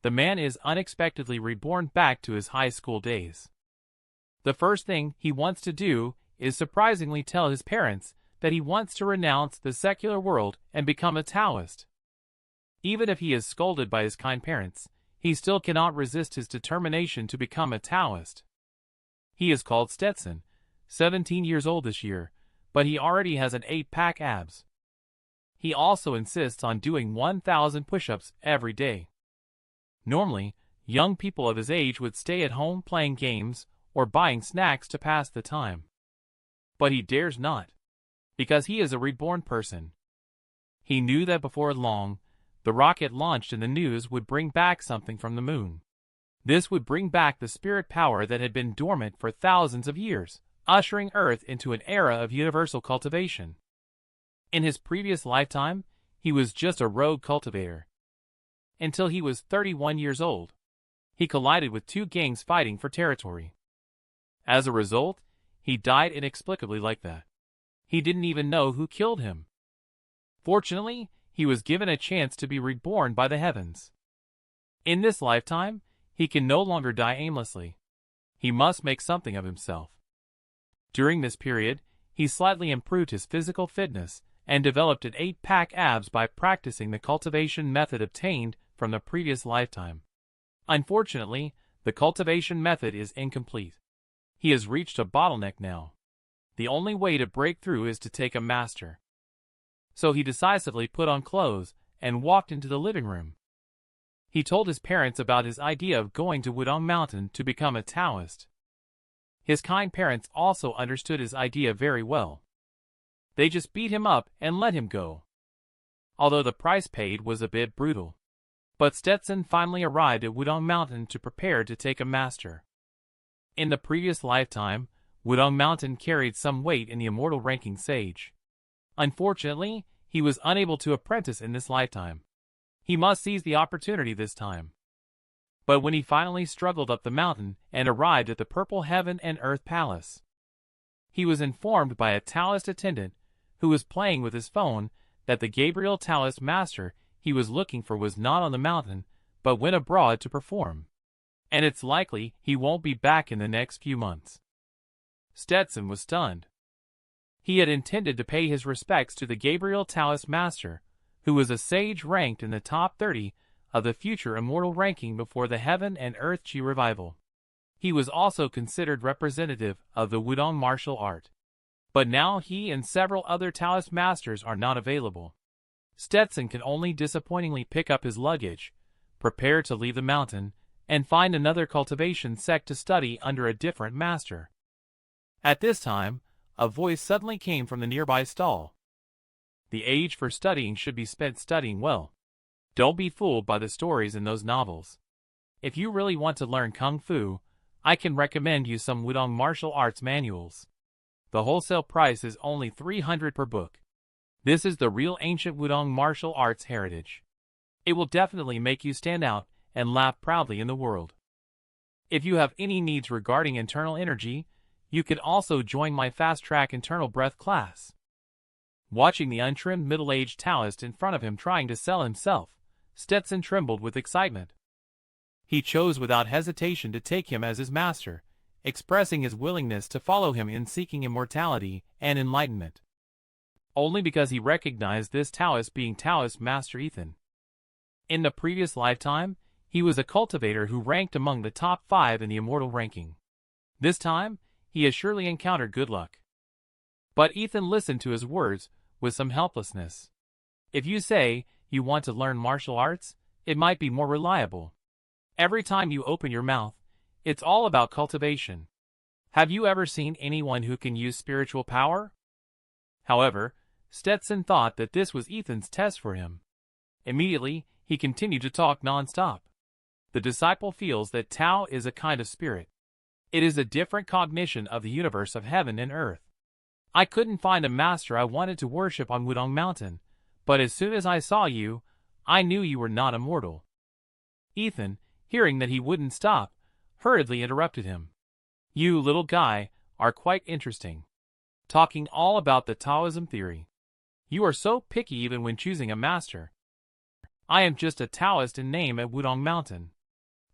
the man is unexpectedly reborn back to his high school days. The first thing he wants to do is surprisingly tell his parents that he wants to renounce the secular world and become a Taoist. Even if he is scolded by his kind parents, he still cannot resist his determination to become a Taoist. He is called Stetson, 17 years old this year, but he already has an 8-pack abs. He also insists on doing 1,000 push-ups every day. Normally, young people of his age would stay at home playing games or buying snacks to pass the time. But he dares not, because he is a reborn person. He knew that before long, the rocket launched in the news would bring back something from the moon. This would bring back the spirit power that had been dormant for thousands of years, ushering Earth into an era of universal cultivation. In his previous lifetime, he was just a rogue cultivator. Until he was 31 years old, he collided with 2 gangs fighting for territory. As a result, he died inexplicably like that. He didn't even know who killed him. Fortunately, he was given a chance to be reborn by the heavens. In this lifetime, he can no longer die aimlessly. He must make something of himself. During this period, he slightly improved his physical fitness and developed an 8-pack abs by practicing the cultivation method obtained from the previous lifetime. Unfortunately, the cultivation method is incomplete. He has reached a bottleneck now. The only way to break through is to take a master. So he decisively put on clothes and walked into the living room. He told his parents about his idea of going to Wudong Mountain to become a Taoist. His kind parents also understood his idea very well. They just beat him up and let him go. Although the price paid was a bit brutal. But Stetson finally arrived at Wudong Mountain to prepare to take a master. In the previous lifetime, Wudong Mountain carried some weight in the immortal ranking sage. Unfortunately, he was unable to apprentice in this lifetime. He must seize the opportunity this time. But when he finally struggled up the mountain and arrived at the Purple Heaven and Earth Palace, he was informed by a Taoist attendant who was playing with his phone that the Gabriel Taoist master he was looking for was not on the mountain, but went abroad to perform. And it's likely he won't be back in the next few months. Stetson was stunned. He had intended to pay his respects to the Gabriel Taoist master, who was a sage ranked in the top 30 of the future immortal ranking before the Heaven and Earth Chi revival. He was also considered representative of the Wudong martial art. But now he and several other Taoist masters are not available. Stetson can only disappointingly pick up his luggage, prepare to leave the mountain, and find another cultivation sect to study under a different master. At this time, a voice suddenly came from the nearby stall. The age for studying should be spent studying well. Don't be fooled by the stories in those novels. If you really want to learn Kung Fu, I can recommend you some Wudong martial arts manuals. The wholesale price is only 300 per book. This is the real ancient Wudong martial arts heritage. It will definitely make you stand out and laugh proudly in the world. If you have any needs regarding internal energy, you can also join my fast-track internal breath class. Watching the untrimmed middle-aged Taoist in front of him trying to sell himself, Stetson trembled with excitement. He chose without hesitation to take him as his master, expressing his willingness to follow him in seeking immortality and enlightenment. Only because he recognized this Taoist being Taoist Master Ethan. In the previous lifetime, he was a cultivator who ranked among the top 5 in the immortal ranking. This time, he has surely encountered good luck. But Ethan listened to his words with some helplessness. If you say you want to learn martial arts, it might be more reliable. Every time you open your mouth, it's all about cultivation. Have you ever seen anyone who can use spiritual power? However, Stetson thought that this was Ethan's test for him. Immediately, he continued to talk non-stop. The disciple feels that Tao is a kind of spirit. It is a different cognition of the universe of heaven and earth. I couldn't find a master I wanted to worship on Wudong Mountain, but as soon as I saw you, I knew you were not immortal. Ethan, hearing that he wouldn't stop, hurriedly interrupted him. You, little guy, are quite interesting. Talking all about the Taoism theory. You are so picky even when choosing a master. I am just a Taoist in name at Wudong Mountain.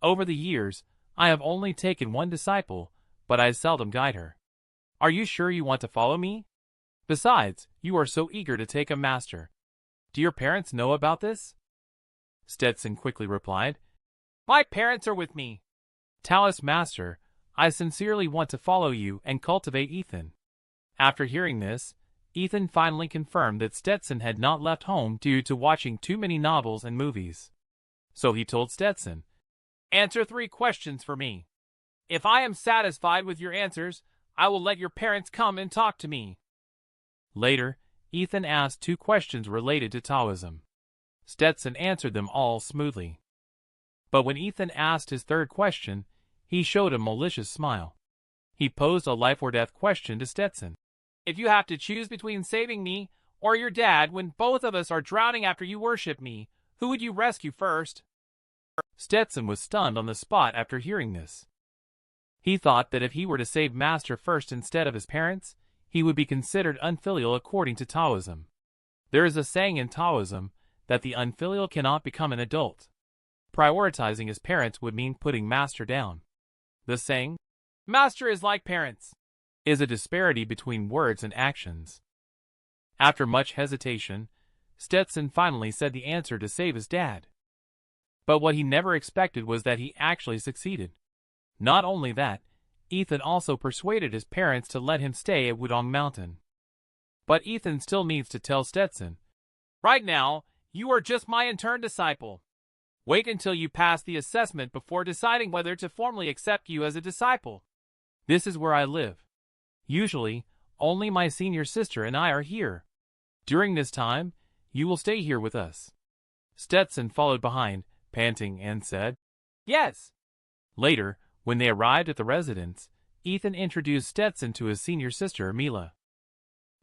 Over the years, I have only taken one disciple, but I seldom guide her. Are you sure you want to follow me? Besides, you are so eager to take a master. Do your parents know about this? Stetson quickly replied, My parents are with me. Taoist master, I sincerely want to follow you and cultivate Ethan. After hearing this, Ethan finally confirmed that Stetson had not left home due to watching too many novels and movies. So he told Stetson, Answer 3 questions for me. If I am satisfied with your answers, I will let your parents come and talk to me. Later, Ethan asked 2 questions related to Taoism. Stetson answered them all smoothly. But when Ethan asked his 3rd question, he showed a malicious smile. He posed a life-or-death question to Stetson. If you have to choose between saving me or your dad when both of us are drowning after you worship me, who would you rescue first? Stetson was stunned on the spot after hearing this. He thought that if he were to save Master first instead of his parents, he would be considered unfilial according to Taoism. There is a saying in Taoism that the unfilial cannot become an adult. Prioritizing his parents would mean putting Master down. The saying, Master is like parents, is a disparity between words and actions. After much hesitation, Stetson finally said the answer to save his dad. But what he never expected was that he actually succeeded. Not only that, Ethan also persuaded his parents to let him stay at Wudong Mountain. But Ethan still needs to tell Stetson, Right now, you are just my intern disciple. Wait until you pass the assessment before deciding whether to formally accept you as a disciple. This is where I live. Usually, only my senior sister and I are here. During this time, you will stay here with us. Stetson followed behind, panting, and said, Yes. Later, when they arrived at the residence, Ethan introduced Stetson to his senior sister, Mila.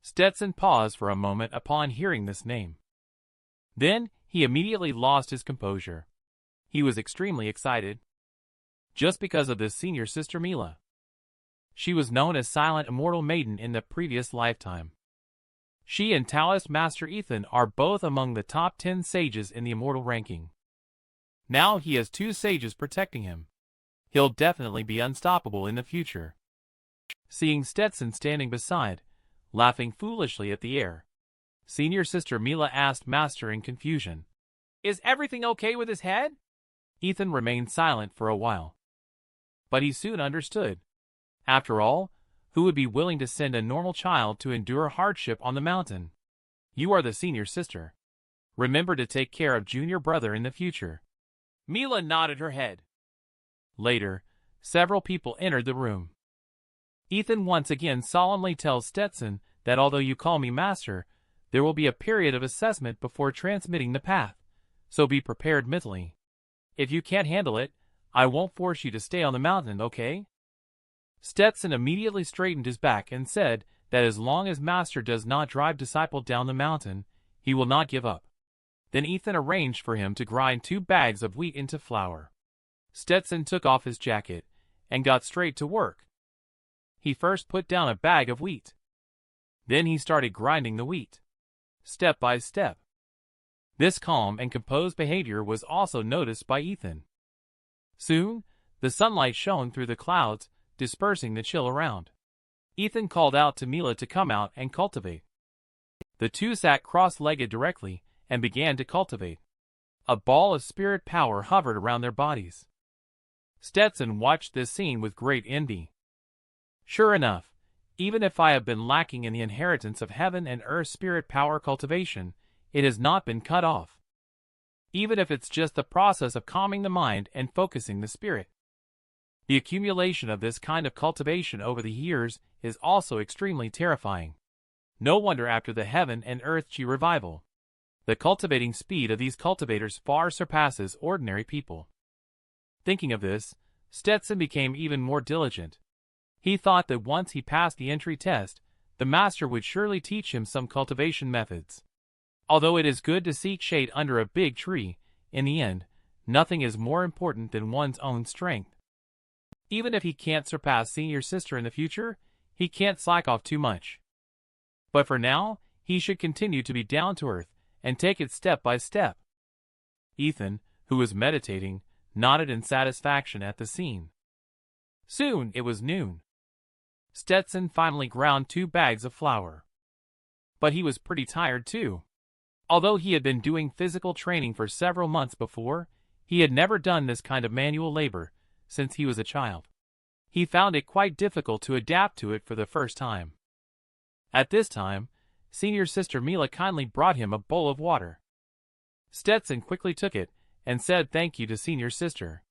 Stetson paused for a moment upon hearing this name. Then, he immediately lost his composure. He was extremely excited. Just because of this senior sister Mila. She was known as Silent Immortal Maiden in the previous lifetime. She and Taoist Master Ethan are both among the top 10 sages in the immortal ranking. Now he has 2 sages protecting him. He'll definitely be unstoppable in the future. Seeing Stetson standing beside, laughing foolishly at the air, senior sister Mila asked Master in confusion, Is everything okay with his head? Ethan remained silent for a while. But he soon understood. After all, who would be willing to send a normal child to endure hardship on the mountain? You are the senior sister. Remember to take care of junior brother in the future. Mila nodded her head. Later, several people entered the room. Ethan once again solemnly tells Stetson that although you call me master, there will be a period of assessment before transmitting the path, so be prepared mentally. If you can't handle it, I won't force you to stay on the mountain, okay? Stetson immediately straightened his back and said that as long as Master does not drive disciple down the mountain, he will not give up. Then Ethan arranged for him to grind 2 bags of wheat into flour. Stetson took off his jacket and got straight to work. He first put down a bag of wheat. Then he started grinding the wheat, step by step. This calm and composed behavior was also noticed by Ethan. Soon, the sunlight shone through the clouds, dispersing the chill around. Ethan called out to Mila to come out and cultivate. The 2 sat cross-legged directly and began to cultivate. A ball of spirit power hovered around their bodies. Stetson watched this scene with great envy. Sure enough, even if I have been lacking in the inheritance of heaven and earth spirit power cultivation, it has not been cut off. Even if it's just the process of calming the mind and focusing the spirit. The accumulation of this kind of cultivation over the years is also extremely terrifying. No wonder after the Heaven and Earth Chi revival. The cultivating speed of these cultivators far surpasses ordinary people. Thinking of this, Stetson became even more diligent. He thought that once he passed the entry test, the master would surely teach him some cultivation methods. Although it is good to seek shade under a big tree, in the end, nothing is more important than one's own strength. Even if he can't surpass senior sister in the future, he can't slack off too much. But for now, he should continue to be down to earth and take it step by step. Ethan, who was meditating, nodded in satisfaction at the scene. Soon it was noon. Stetson finally ground 2 bags of flour. But he was pretty tired too. Although he had been doing physical training for several months before, he had never done this kind of manual labor since he was a child. He found it quite difficult to adapt to it for the first time. At this time, senior sister Mila kindly brought him a bowl of water. Stetson quickly took it and said thank you to senior sister.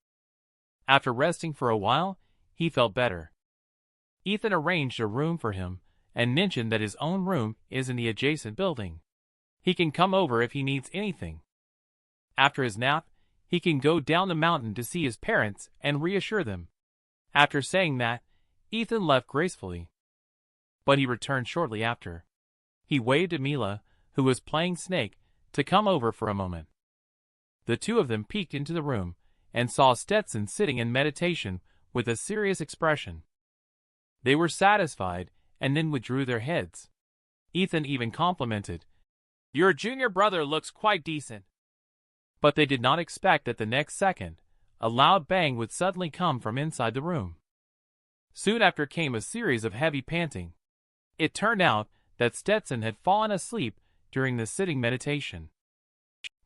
After resting for a while, he felt better. Ethan arranged a room for him and mentioned that his own room is in the adjacent building. He can come over if he needs anything. After his nap, he can go down the mountain to see his parents and reassure them. After saying that, Ethan left gracefully. But he returned shortly after. He waved at Mila, who was playing Snake, to come over for a moment. The two of them peeked into the room and saw Stetson sitting in meditation with a serious expression. They were satisfied and then withdrew their heads. Ethan even complimented, "Your junior brother looks quite decent." But they did not expect that the next second, a loud bang would suddenly come from inside the room. Soon after came a series of heavy panting. It turned out that Stetson had fallen asleep during the sitting meditation.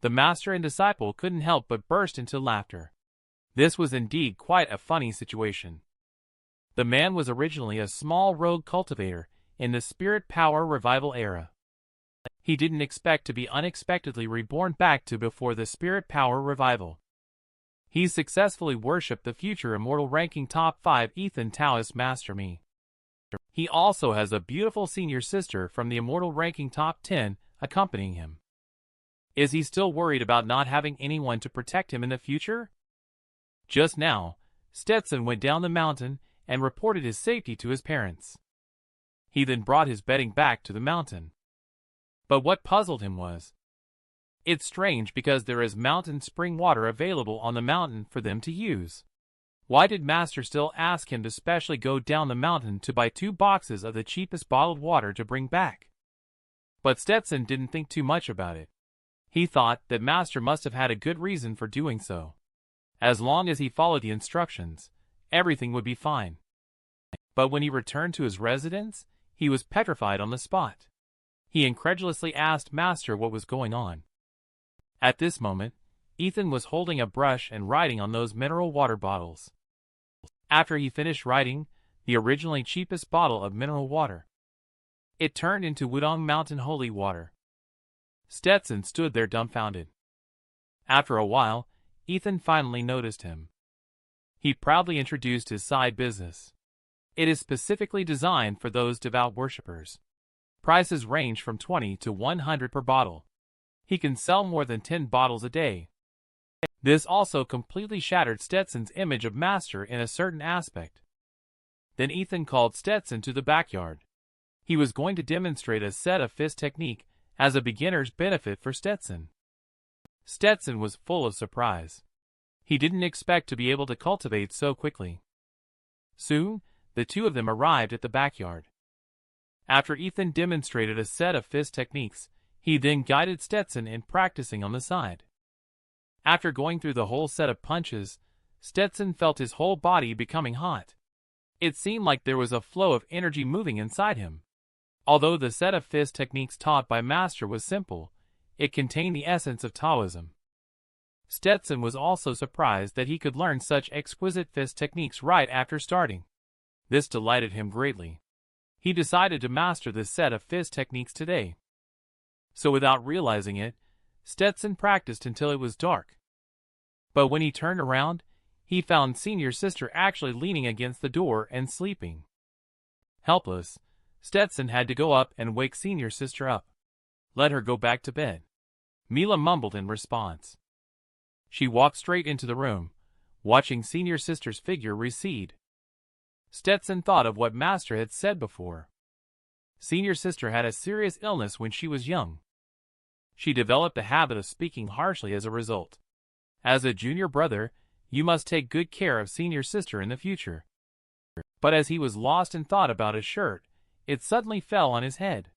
The master and disciple couldn't help but burst into laughter. This was indeed quite a funny situation. The man was originally a small rogue cultivator in the spirit power revival era. He didn't expect to be unexpectedly reborn back to before the spirit power revival. He successfully worshipped the future immortal ranking top 5 Ethan Taoist Master Me. He also has a beautiful senior sister from the immortal ranking top 10 accompanying him. Is he still worried about not having anyone to protect him in the future? Just now, Stetson went down the mountain and reported his safety to his parents. He then brought his bedding back to the mountain. But what puzzled him was, it's strange because there is mountain spring water available on the mountain for them to use. Why did Master still ask him to specially go down the mountain to buy 2 boxes of the cheapest bottled water to bring back? But Stetson didn't think too much about it. He thought that Master must have had a good reason for doing so. As long as he followed the instructions, everything would be fine. But when he returned to his residence, he was petrified on the spot. He incredulously asked Master what was going on. At this moment, Ethan was holding a brush and writing on those mineral water bottles. After he finished writing the originally cheapest bottle of mineral water, it turned into Wudong Mountain holy water. Stetson stood there dumbfounded. After a while, Ethan finally noticed him. He proudly introduced his side business. It is specifically designed for those devout worshippers. Prices range from 20 to 100 per bottle. He can sell more than 10 bottles a day. This also completely shattered Stetson's image of Master in a certain aspect. Then Ethan called Stetson to the backyard. He was going to demonstrate a set of fist technique as a beginner's benefit for Stetson. Stetson was full of surprise. He didn't expect to be able to cultivate so quickly. Soon, the two of them arrived at the backyard. After Ethan demonstrated a set of fist techniques, he then guided Stetson in practicing on the side. After going through the whole set of punches, Stetson felt his whole body becoming hot. It seemed like there was a flow of energy moving inside him. Although the set of fist techniques taught by Master was simple, it contained the essence of Taoism. Stetson was also surprised that he could learn such exquisite fist techniques right after starting. This delighted him greatly. He decided to master this set of fist techniques today. So without realizing it, Stetson practiced until it was dark. But when he turned around, he found senior sister actually leaning against the door and sleeping. Helpless, Stetson had to go up and wake senior sister up. Let her go back to bed. Mila mumbled in response. She walked straight into the room, watching senior sister's figure recede. Stetson thought of what Master had said before. Senior sister had a serious illness when she was young. She developed a habit of speaking harshly as a result. As a junior brother, you must take good care of senior sister in the future. But as he was lost in thought about his shirt, it suddenly fell on his head.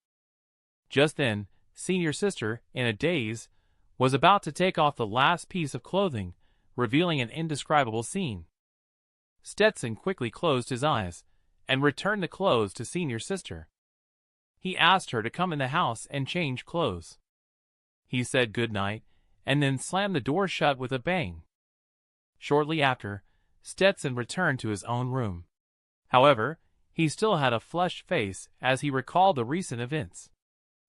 Just then, senior sister, in a daze, was about to take off the last piece of clothing, revealing an indescribable scene. Stetson quickly closed his eyes and returned the clothes to senior sister. He asked her to come in the house and change clothes. He said goodnight and then slammed the door shut with a bang. Shortly after, Stetson returned to his own room. However, he still had a flushed face as he recalled the recent events.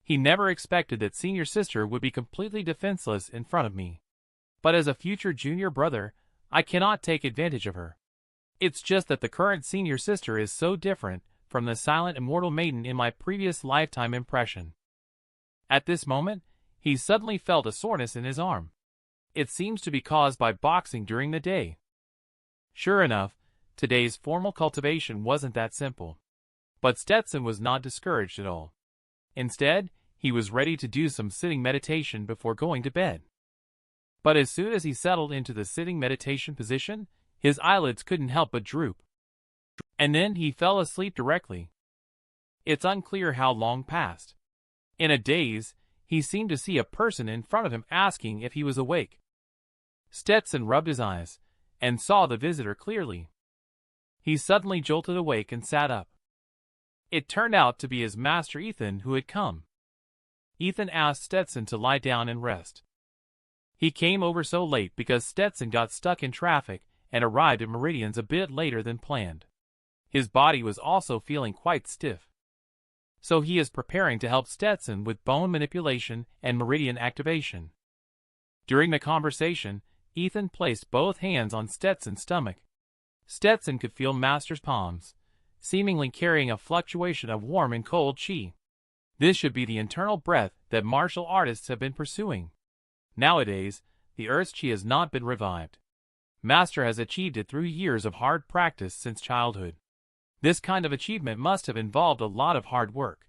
He never expected that senior sister would be completely defenseless in front of me. But as a future junior brother, I cannot take advantage of her. It's just that the current senior sister is so different from the silent immortal maiden in my previous lifetime impression. At this moment, he suddenly felt a soreness in his arm. It seems to be caused by boxing during the day. Sure enough, today's formal cultivation wasn't that simple. But Stetson was not discouraged at all. Instead, he was ready to do some sitting meditation before going to bed. But as soon as he settled into the sitting meditation position, his eyelids couldn't help but droop. And then he fell asleep directly. It's unclear how long passed. In a daze, he seemed to see a person in front of him asking if he was awake. Stetson rubbed his eyes and saw the visitor clearly. He suddenly jolted awake and sat up. It turned out to be his master Ethan who had come. Ethan asked Stetson to lie down and rest. He came over so late because Stetson got stuck in traffic and arrived at Meridians a bit later than planned. His body was also feeling quite stiff. So he is preparing to help Stetson with bone manipulation and meridian activation. During the conversation, Ethan placed both hands on Stetson's stomach. Stetson could feel Master's palms, seemingly carrying a fluctuation of warm and cold chi. This should be the internal breath that martial artists have been pursuing. Nowadays, the Earth's chi has not been revived. Master has achieved it through years of hard practice since childhood. This kind of achievement must have involved a lot of hard work.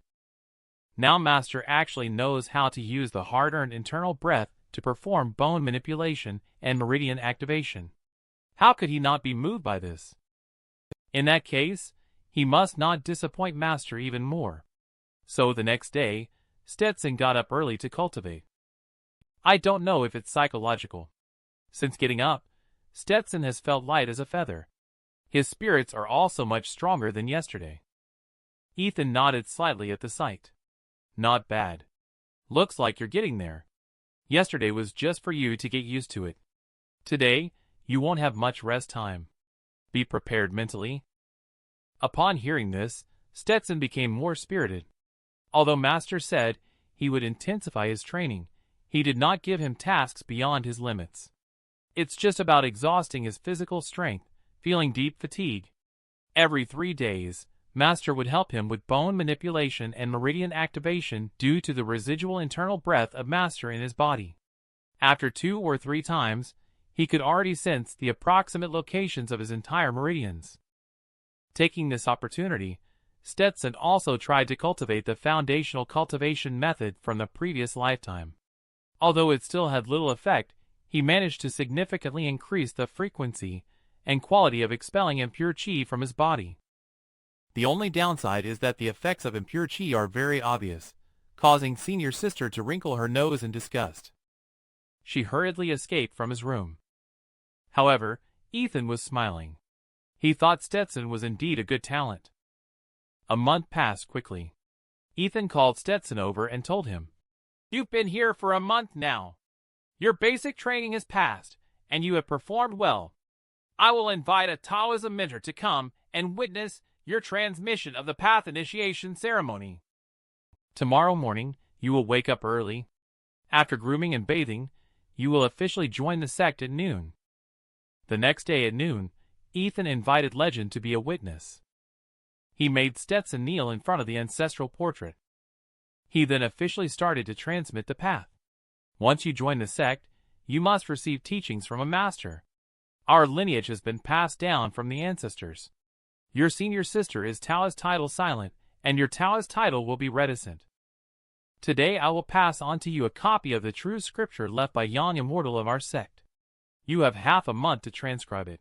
Now Master actually knows how to use the hard-earned internal breath to perform bone manipulation and meridian activation. How could he not be moved by this? In that case, he must not disappoint Master even more. So the next day, Stetson got up early to cultivate. I don't know if it's psychological. Since getting up, Stetson has felt light as a feather. His spirits are also much stronger than yesterday. Ethan nodded slightly at the sight. Not bad. Looks like you're getting there. Yesterday was just for you to get used to it. Today, you won't have much rest time. Be prepared mentally. Upon hearing this, Stetson became more spirited. Although Master said he would intensify his training, he did not give him tasks beyond his limits. It's just about exhausting his physical strength, feeling deep fatigue. Every 3 days, Master would help him with bone manipulation and meridian activation due to the residual internal breath of Master in his body. After 2 or 3 times, he could already sense the approximate locations of his entire meridians. Taking this opportunity, Stetson also tried to cultivate the foundational cultivation method from the previous lifetime. Although it still had little effect, he managed to significantly increase the frequency and quality of expelling impure chi from his body. The only downside is that the effects of impure chi are very obvious, causing senior sister to wrinkle her nose in disgust. She hurriedly escaped from his room. However, Ethan was smiling. He thought Stetson was indeed a good talent. A month passed quickly. Ethan called Stetson over and told him, "You've been here for a month now. Your basic training has passed, and you have performed well. I will invite a Taoism mentor to come and witness your transmission of the path initiation ceremony. Tomorrow morning, you will wake up early. After grooming and bathing, you will officially join the sect at noon." The next day at noon, Ethan invited Legend to be a witness. He made Stetson kneel in front of the ancestral portrait. He then officially started to transmit the path. Once you join the sect, you must receive teachings from a master. Our lineage has been passed down from the ancestors. Your senior sister is Taoist title silent, and your Taoist title will be reticent. Today I will pass on to you a copy of the true scripture left by young immortal of our sect. You have half a month to transcribe it.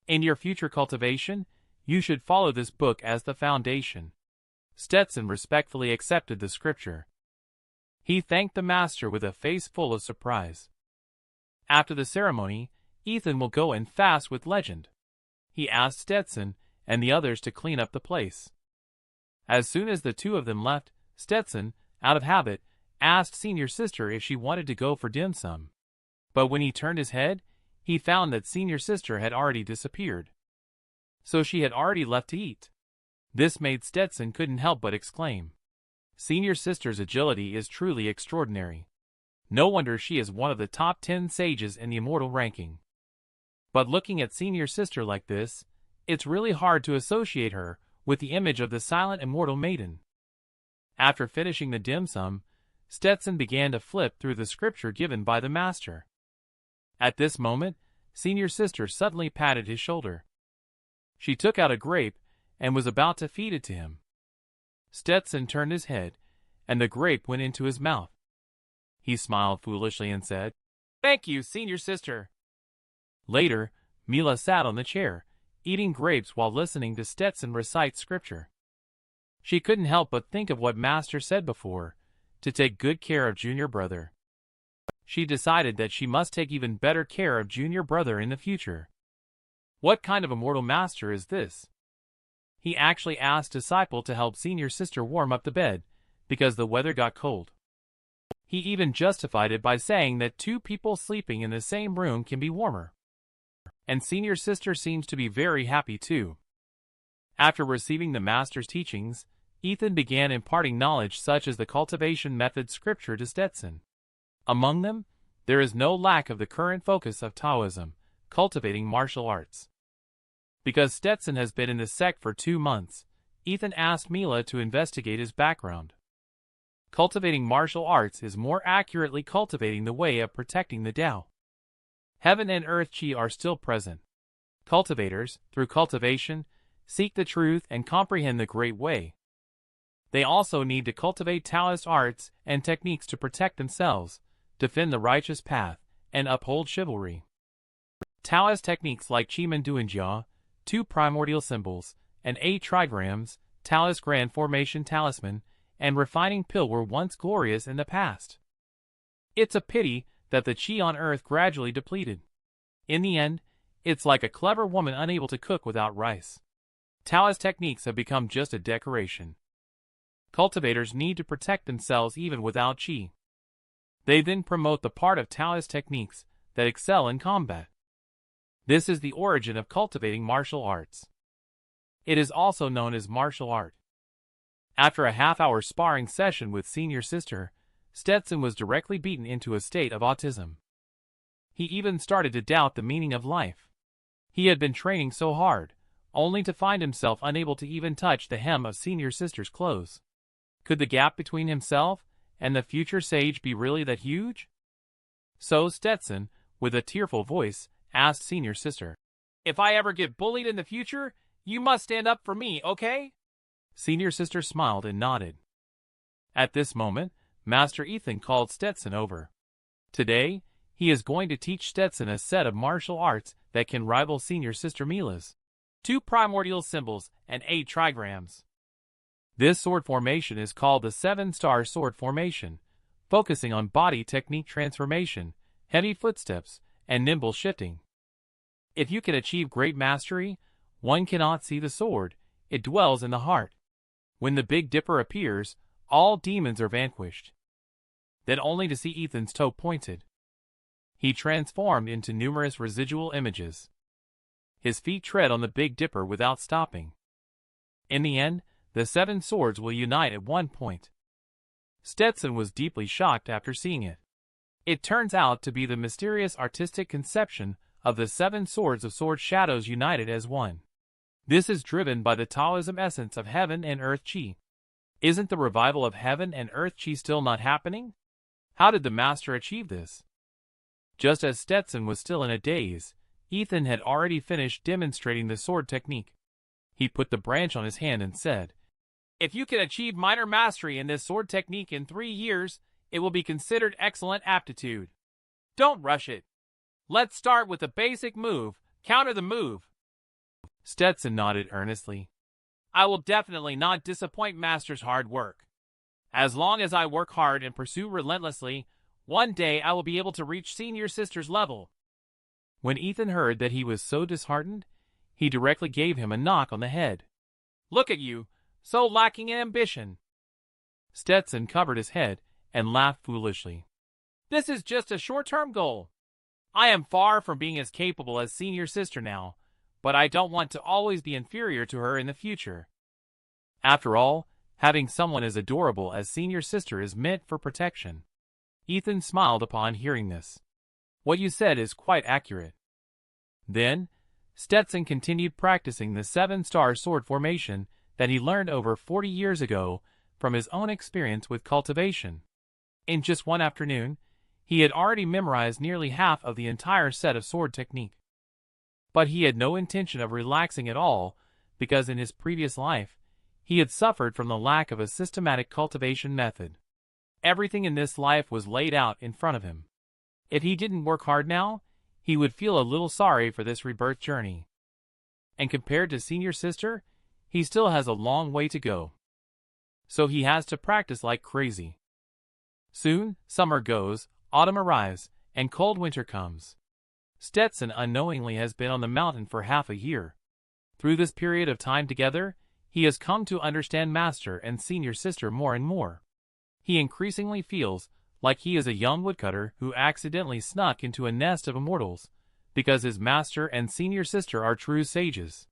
In your future cultivation, you should follow this book as the foundation. Stetson respectfully accepted the scripture. He thanked the master with a face full of surprise. After the ceremony, Ethan will go and fast with Legend. He asked Stetson and the others to clean up the place. As soon as the two of them left, Stetson, out of habit, asked Senior Sister if she wanted to go for dim sum. But when he turned his head, he found that Senior Sister had already disappeared. So she had already left to eat. This made Stetson couldn't help but exclaim. Senior Sister's agility is truly extraordinary. No wonder she is one of the top 10 sages in the immortal ranking. But looking at Senior Sister like this, it's really hard to associate her with the image of the silent immortal maiden. After finishing the dim sum, Stetson began to flip through the scripture given by the master. At this moment, Senior Sister suddenly patted his shoulder. She took out a grape and was about to feed it to him. Stetson turned his head, and the grape went into his mouth. He smiled foolishly and said, "Thank you, Senior Sister." Later, Mila sat on the chair, eating grapes while listening to Stetson recite scripture. She couldn't help but think of what Master said before, to take good care of Junior Brother. She decided that she must take even better care of Junior Brother in the future. What kind of immortal master is this? He actually asked Disciple to help Senior Sister warm up the bed, because the weather got cold. He even justified it by saying that two people sleeping in the same room can be warmer. And Senior Sister seems to be very happy too. After receiving the Master's teachings, Ethan began imparting knowledge such as the cultivation method scripture to Stetson. Among them, there is no lack of the current focus of Taoism, cultivating martial arts. Because Stetson has been in the sect for 2 months, Ethan asked Mila to investigate his background. Cultivating martial arts is more accurately cultivating the way of protecting the Tao. Heaven and earth chi are still present. Cultivators, through cultivation, seek the truth and comprehend the great way. They also need to cultivate Taoist arts and techniques to protect themselves, defend the righteous path, and uphold chivalry. Taoist techniques like Chimanduanjia, 2 primordial symbols, and 8 trigrams, Taoist grand formation talisman, and refining pill were once glorious in the past. It's a pity that the chi on earth gradually depleted. In the end, it's like a clever woman unable to cook without rice. Taoist techniques have become just a decoration. Cultivators need to protect themselves even without chi. They then promote the part of Taoist techniques that excel in combat. This is the origin of cultivating martial arts. It is also known as martial art. After a half-hour sparring session with Senior Sister, Stetson was directly beaten into a state of autism. He even started to doubt the meaning of life. He had been training so hard, only to find himself unable to even touch the hem of Senior Sister's clothes. Could the gap between himself and the future sage be really that huge? So Stetson, with a tearful voice, asked Senior Sister, "If I ever get bullied in the future, you must stand up for me, okay?" Senior Sister smiled and nodded. At this moment, Master Ethan called Stetson over. Today, he is going to teach Stetson a set of martial arts that can rival Senior Sister Mila's. 2 primordial symbols and 8 trigrams. This sword formation is called the 7-star sword formation, focusing on body technique transformation, heavy footsteps, and nimble shifting. If you can achieve great mastery, one cannot see the sword, it dwells in the heart. When the Big Dipper appears, all demons are vanquished. Then only to see Ethan's toe pointed. He transformed into numerous residual images. His feet tread on the Big Dipper without stopping. In the end, the 7 swords will unite at one point. Stetson was deeply shocked after seeing it. It turns out to be the mysterious artistic conception of the 7 swords of sword shadows united as one. This is driven by the Taoism essence of heaven and earth chi. Isn't the revival of heaven and earth chi still not happening? How did the master achieve this? Just as Stetson was still in a daze, Ethan had already finished demonstrating the sword technique. He put the branch on his hand and said, "If you can achieve minor mastery in this sword technique in 3 years, it will be considered excellent aptitude. Don't rush it. Let's start with a basic move, counter the move." Stetson nodded earnestly. "I will definitely not disappoint Master's hard work." As long as I work hard and pursue relentlessly, one day I will be able to reach senior sister's level. When Ethan heard that he was so disheartened, he directly gave him a knock on the head. Look at you, so lacking in ambition. Stetson covered his head and laughed foolishly. This is just a short-term goal. I am far from being as capable as senior sister now, but I don't want to always be inferior to her in the future. After all, having someone as adorable as senior sister is meant for protection. Ethan smiled upon hearing this. What you said is quite accurate. Then, Stetson continued practicing the 7-star sword formation that he learned over 40 years ago from his own experience with cultivation. In just one afternoon, he had already memorized nearly half of the entire set of sword technique. But he had no intention of relaxing at all, because in his previous life, he had suffered from the lack of a systematic cultivation method. Everything in this life was laid out in front of him. If he didn't work hard now, he would feel a little sorry for this rebirth journey. And compared to senior sister, he still has a long way to go. So he has to practice like crazy. Soon, summer goes, autumn arrives, and cold winter comes. Stetson unknowingly has been on the mountain for half a year. Through this period of time together, he has come to understand Master and senior sister more and more. He increasingly feels like he is a young woodcutter who accidentally snuck into a nest of immortals, because his master and senior sister are true sages.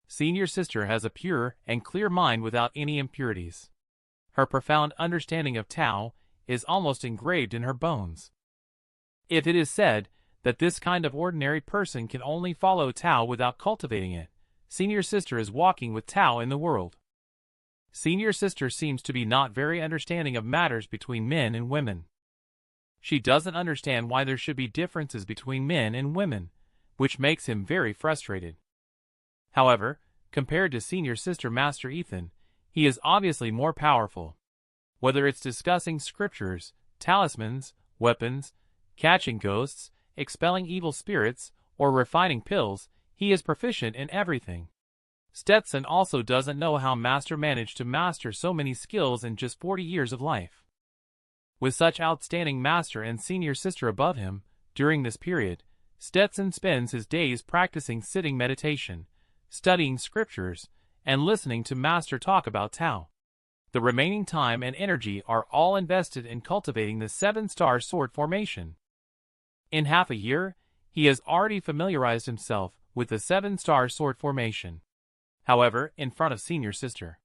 Senior sister has a pure and clear mind without any impurities. Her profound understanding of Tao is almost engraved in her bones. If it is said that this kind of ordinary person can only follow Tao without cultivating it, senior sister is walking with Tao in the world. Senior sister seems to be not very understanding of matters between men and women. She doesn't understand why there should be differences between men and women, which makes him very frustrated. However, compared to senior sister Master Ethan, he is obviously more powerful. Whether it's discussing scriptures, talismans, weapons, catching ghosts, expelling evil spirits, or refining pills, he is proficient in everything. Stetson also doesn't know how Master managed to master so many skills in just 40 years of life. With such outstanding Master and senior sister above him, during this period, Stetson spends his days practicing sitting meditation, studying scriptures, and listening to Master talk about Tao. The remaining time and energy are all invested in cultivating the 7-star sword formation. In half a year, he has already familiarized himself with the 7-star sword formation. However, in front of senior sister,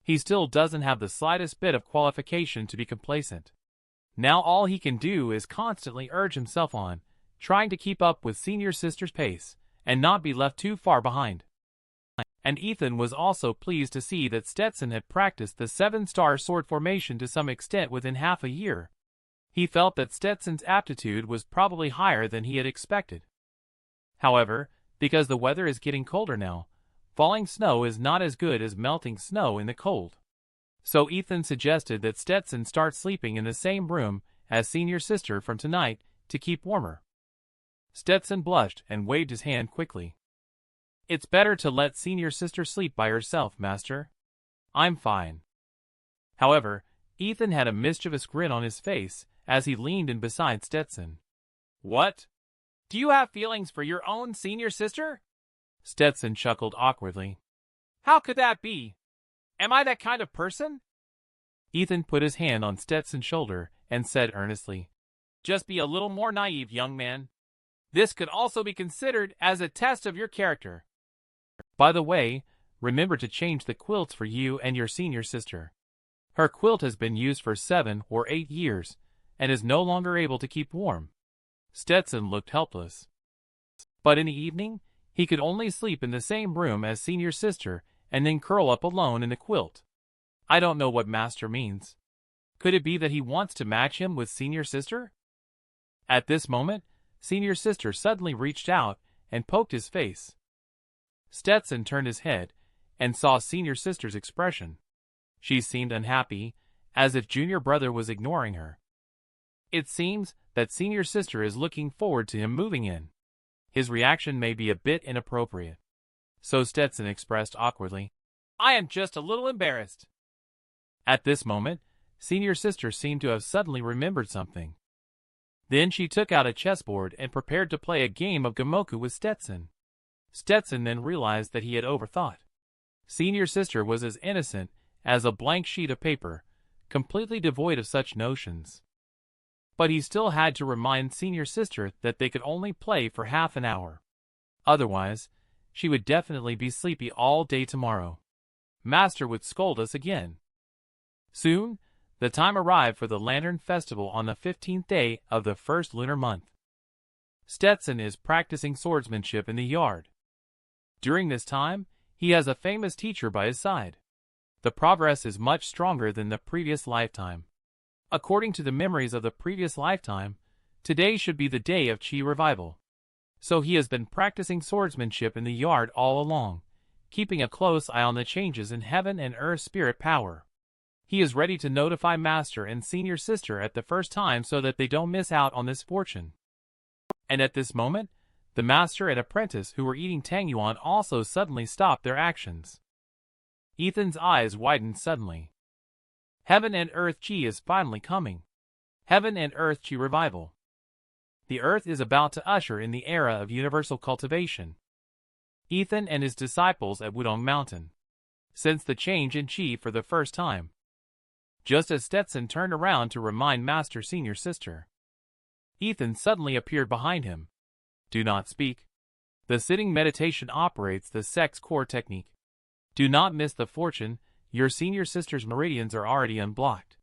he still doesn't have the slightest bit of qualification to be complacent. Now all he can do is constantly urge himself on, trying to keep up with senior sister's pace, and not be left too far behind. And Ethan was also pleased to see that Stetson had practiced the 7-star sword formation to some extent within half a year. He felt that Stetson's aptitude was probably higher than he had expected. However, because the weather is getting colder now, falling snow is not as good as melting snow in the cold. So Ethan suggested that Stetson start sleeping in the same room as senior sister from tonight to keep warmer. Stetson blushed and waved his hand quickly. It's better to let senior sister sleep by herself, Master. I'm fine. However, Ethan had a mischievous grin on his face as he leaned in beside Stetson. What? Do you have feelings for your own senior sister? Stetson chuckled awkwardly. How could that be? Am I that kind of person? Ethan put his hand on Stetson's shoulder and said earnestly, Just be a little more naive, young man. This could also be considered as a test of your character. By the way, remember to change the quilts for you and your senior sister. Her quilt has been used for 7 or 8 years and is no longer able to keep warm. Stetson looked helpless. But in the evening, he could only sleep in the same room as senior sister and then curl up alone in the quilt. I don't know what Master means. Could it be that he wants to match him with senior sister? At this moment, senior sister suddenly reached out and poked his face. Stetson turned his head and saw senior sister's expression. She seemed unhappy, as if junior brother was ignoring her. It seems that senior sister is looking forward to him moving in. His reaction may be a bit inappropriate. So Stetson expressed awkwardly, I am just a little embarrassed. At this moment, senior sister seemed to have suddenly remembered something. Then she took out a chessboard and prepared to play a game of Gamoku with Stetson. Stetson then realized that he had overthought. Senior sister was as innocent as a blank sheet of paper, completely devoid of such notions. But he still had to remind senior sister that they could only play for half an hour. Otherwise, she would definitely be sleepy all day tomorrow. Master would scold us again. Soon, the time arrived for the Lantern Festival on the 15th day of the first lunar month. Stetson is practicing swordsmanship in the yard. During this time, he has a famous teacher by his side. The progress is much stronger than the previous lifetime. According to the memories of the previous lifetime, today should be the day of Chi revival. So he has been practicing swordsmanship in the yard all along, keeping a close eye on the changes in heaven and earth spirit power. He is ready to notify Master and Senior Sister at the first time so that they don't miss out on this fortune. And at this moment, the Master and apprentice who were eating tangyuan also suddenly stopped their actions. Ethan's eyes widened suddenly. Heaven and Earth Chi is finally coming. Heaven and Earth Chi revival. The Earth is about to usher in the era of universal cultivation. Ethan and his disciples at Wudong Mountain sensed the change in Chi for the first time. Just as Stetson turned around to remind Master Senior Sister, Ethan suddenly appeared behind him. Do not speak. The sitting meditation operates the sex core technique. Do not miss the fortune, your senior sister's meridians are already unblocked.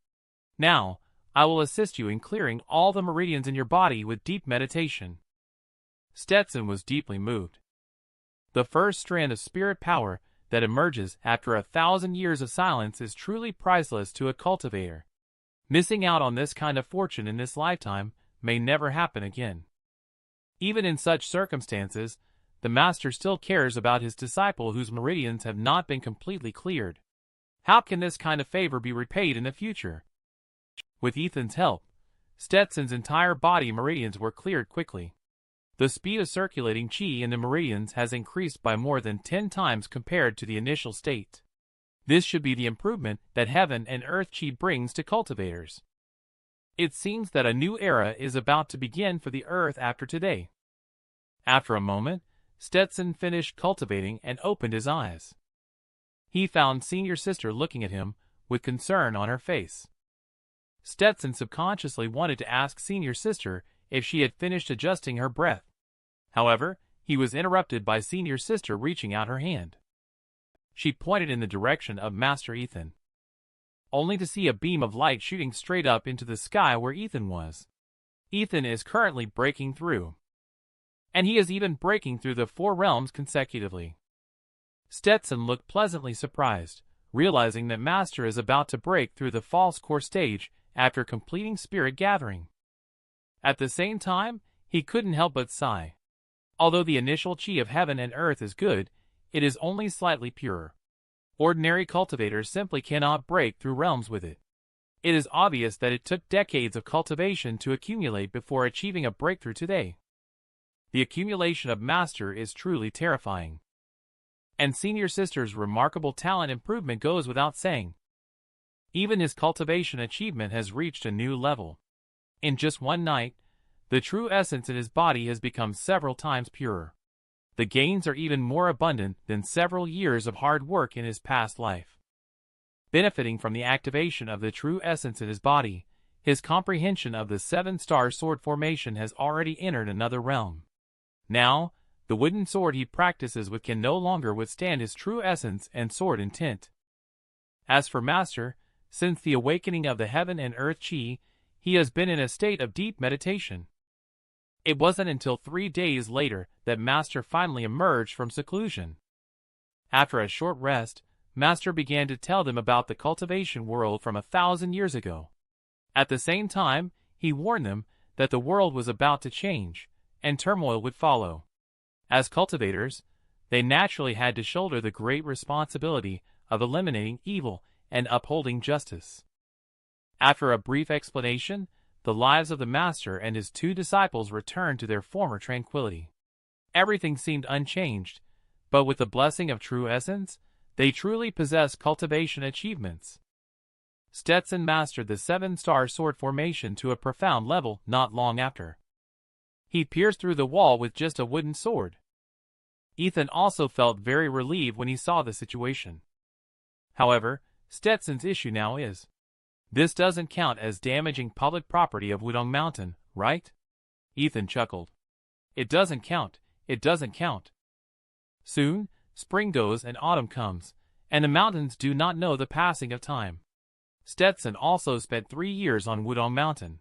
Now, I will assist you in clearing all the meridians in your body with deep meditation. Stetson was deeply moved. The first strand of spirit power that emerges after 1,000 years of silence is truly priceless to a cultivator. Missing out on this kind of fortune in this lifetime may never happen again. Even in such circumstances, the Master still cares about his disciple whose meridians have not been completely cleared. How can this kind of favor be repaid in the future? With Ethan's help, Stetson's entire body meridians were cleared quickly. The speed of circulating Chi in the meridians has increased by more than 10 times compared to the initial state. This should be the improvement that Heaven and Earth Chi brings to cultivators. It seems that a new era is about to begin for the Earth after today. After a moment, Stetson finished cultivating and opened his eyes. He found Senior Sister looking at him with concern on her face. Stetson subconsciously wanted to ask Senior Sister if she had finished adjusting her breath. However, he was interrupted by Senior Sister reaching out her hand. She pointed in the direction of Master Ethan, only to see a beam of light shooting straight up into the sky where Ethan was. Ethan is currently breaking through. And he is even breaking through the 4 realms consecutively. Stetson looked pleasantly surprised, realizing that Master is about to break through the false core stage after completing spirit gathering. At the same time, he couldn't help but sigh. Although the initial Chi of Heaven and Earth is good, it is only slightly pure. Ordinary cultivators simply cannot break through realms with it. It is obvious that it took decades of cultivation to accumulate before achieving a breakthrough today. The accumulation of Master is truly terrifying. And Senior Sister's remarkable talent improvement goes without saying. Even his cultivation achievement has reached a new level. In just one night, the true essence in his body has become several times purer. The gains are even more abundant than several years of hard work in his past life. Benefiting from the activation of the true essence in his body, his comprehension of the 7-star sword formation has already entered another realm. Now, the wooden sword he practices with can no longer withstand his true essence and sword intent. As for Master, since the awakening of the Heaven and Earth Chi, he has been in a state of deep meditation. It wasn't until 3 days later that Master finally emerged from seclusion. After a short rest, Master began to tell them about the cultivation world from 1,000 years ago. At the same time, he warned them that the world was about to change, and turmoil would follow. As cultivators, they naturally had to shoulder the great responsibility of eliminating evil and upholding justice. After a brief explanation, the lives of the Master and his 2 disciples returned to their former tranquility. Everything seemed unchanged, but with the blessing of true essence, they truly possessed cultivation achievements. Stetson mastered the 7-star sword formation to a profound level not long after. He pierced through the wall with just a wooden sword. Ethan also felt very relieved when he saw the situation. However, Stetson's issue now is, this doesn't count as damaging public property of Wudong Mountain, right? Ethan chuckled. It doesn't count, it doesn't count. Soon, spring goes and autumn comes, and the mountains do not know the passing of time. Stetson also spent 3 years on Wudong Mountain.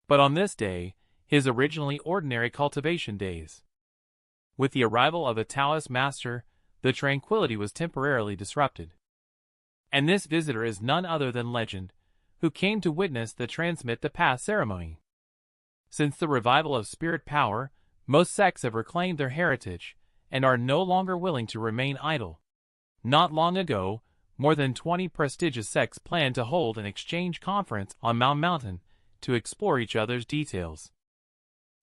But on this day, his originally ordinary cultivation days. With the arrival of a Taoist master, the tranquility was temporarily disrupted. And this visitor is none other than Legend, who came to witness the Transmit the Path ceremony. Since the revival of spirit power, most sects have reclaimed their heritage, and are no longer willing to remain idle. Not long ago, more than 20 prestigious sects planned to hold an exchange conference on Mount Mountain to explore each other's details.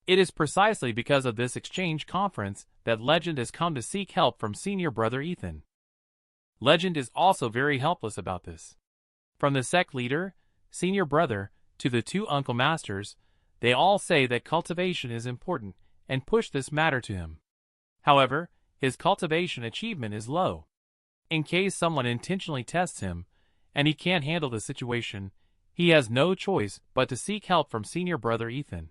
It is precisely because of this exchange conference that Legend has come to seek help from senior brother Ethan. Legend is also very helpless about this. From the sect leader, senior brother, to the 2 uncle masters, they all say that cultivation is important and push this matter to him. However, his cultivation achievement is low. In case someone intentionally tests him, and he can't handle the situation, he has no choice but to seek help from senior brother Ethan.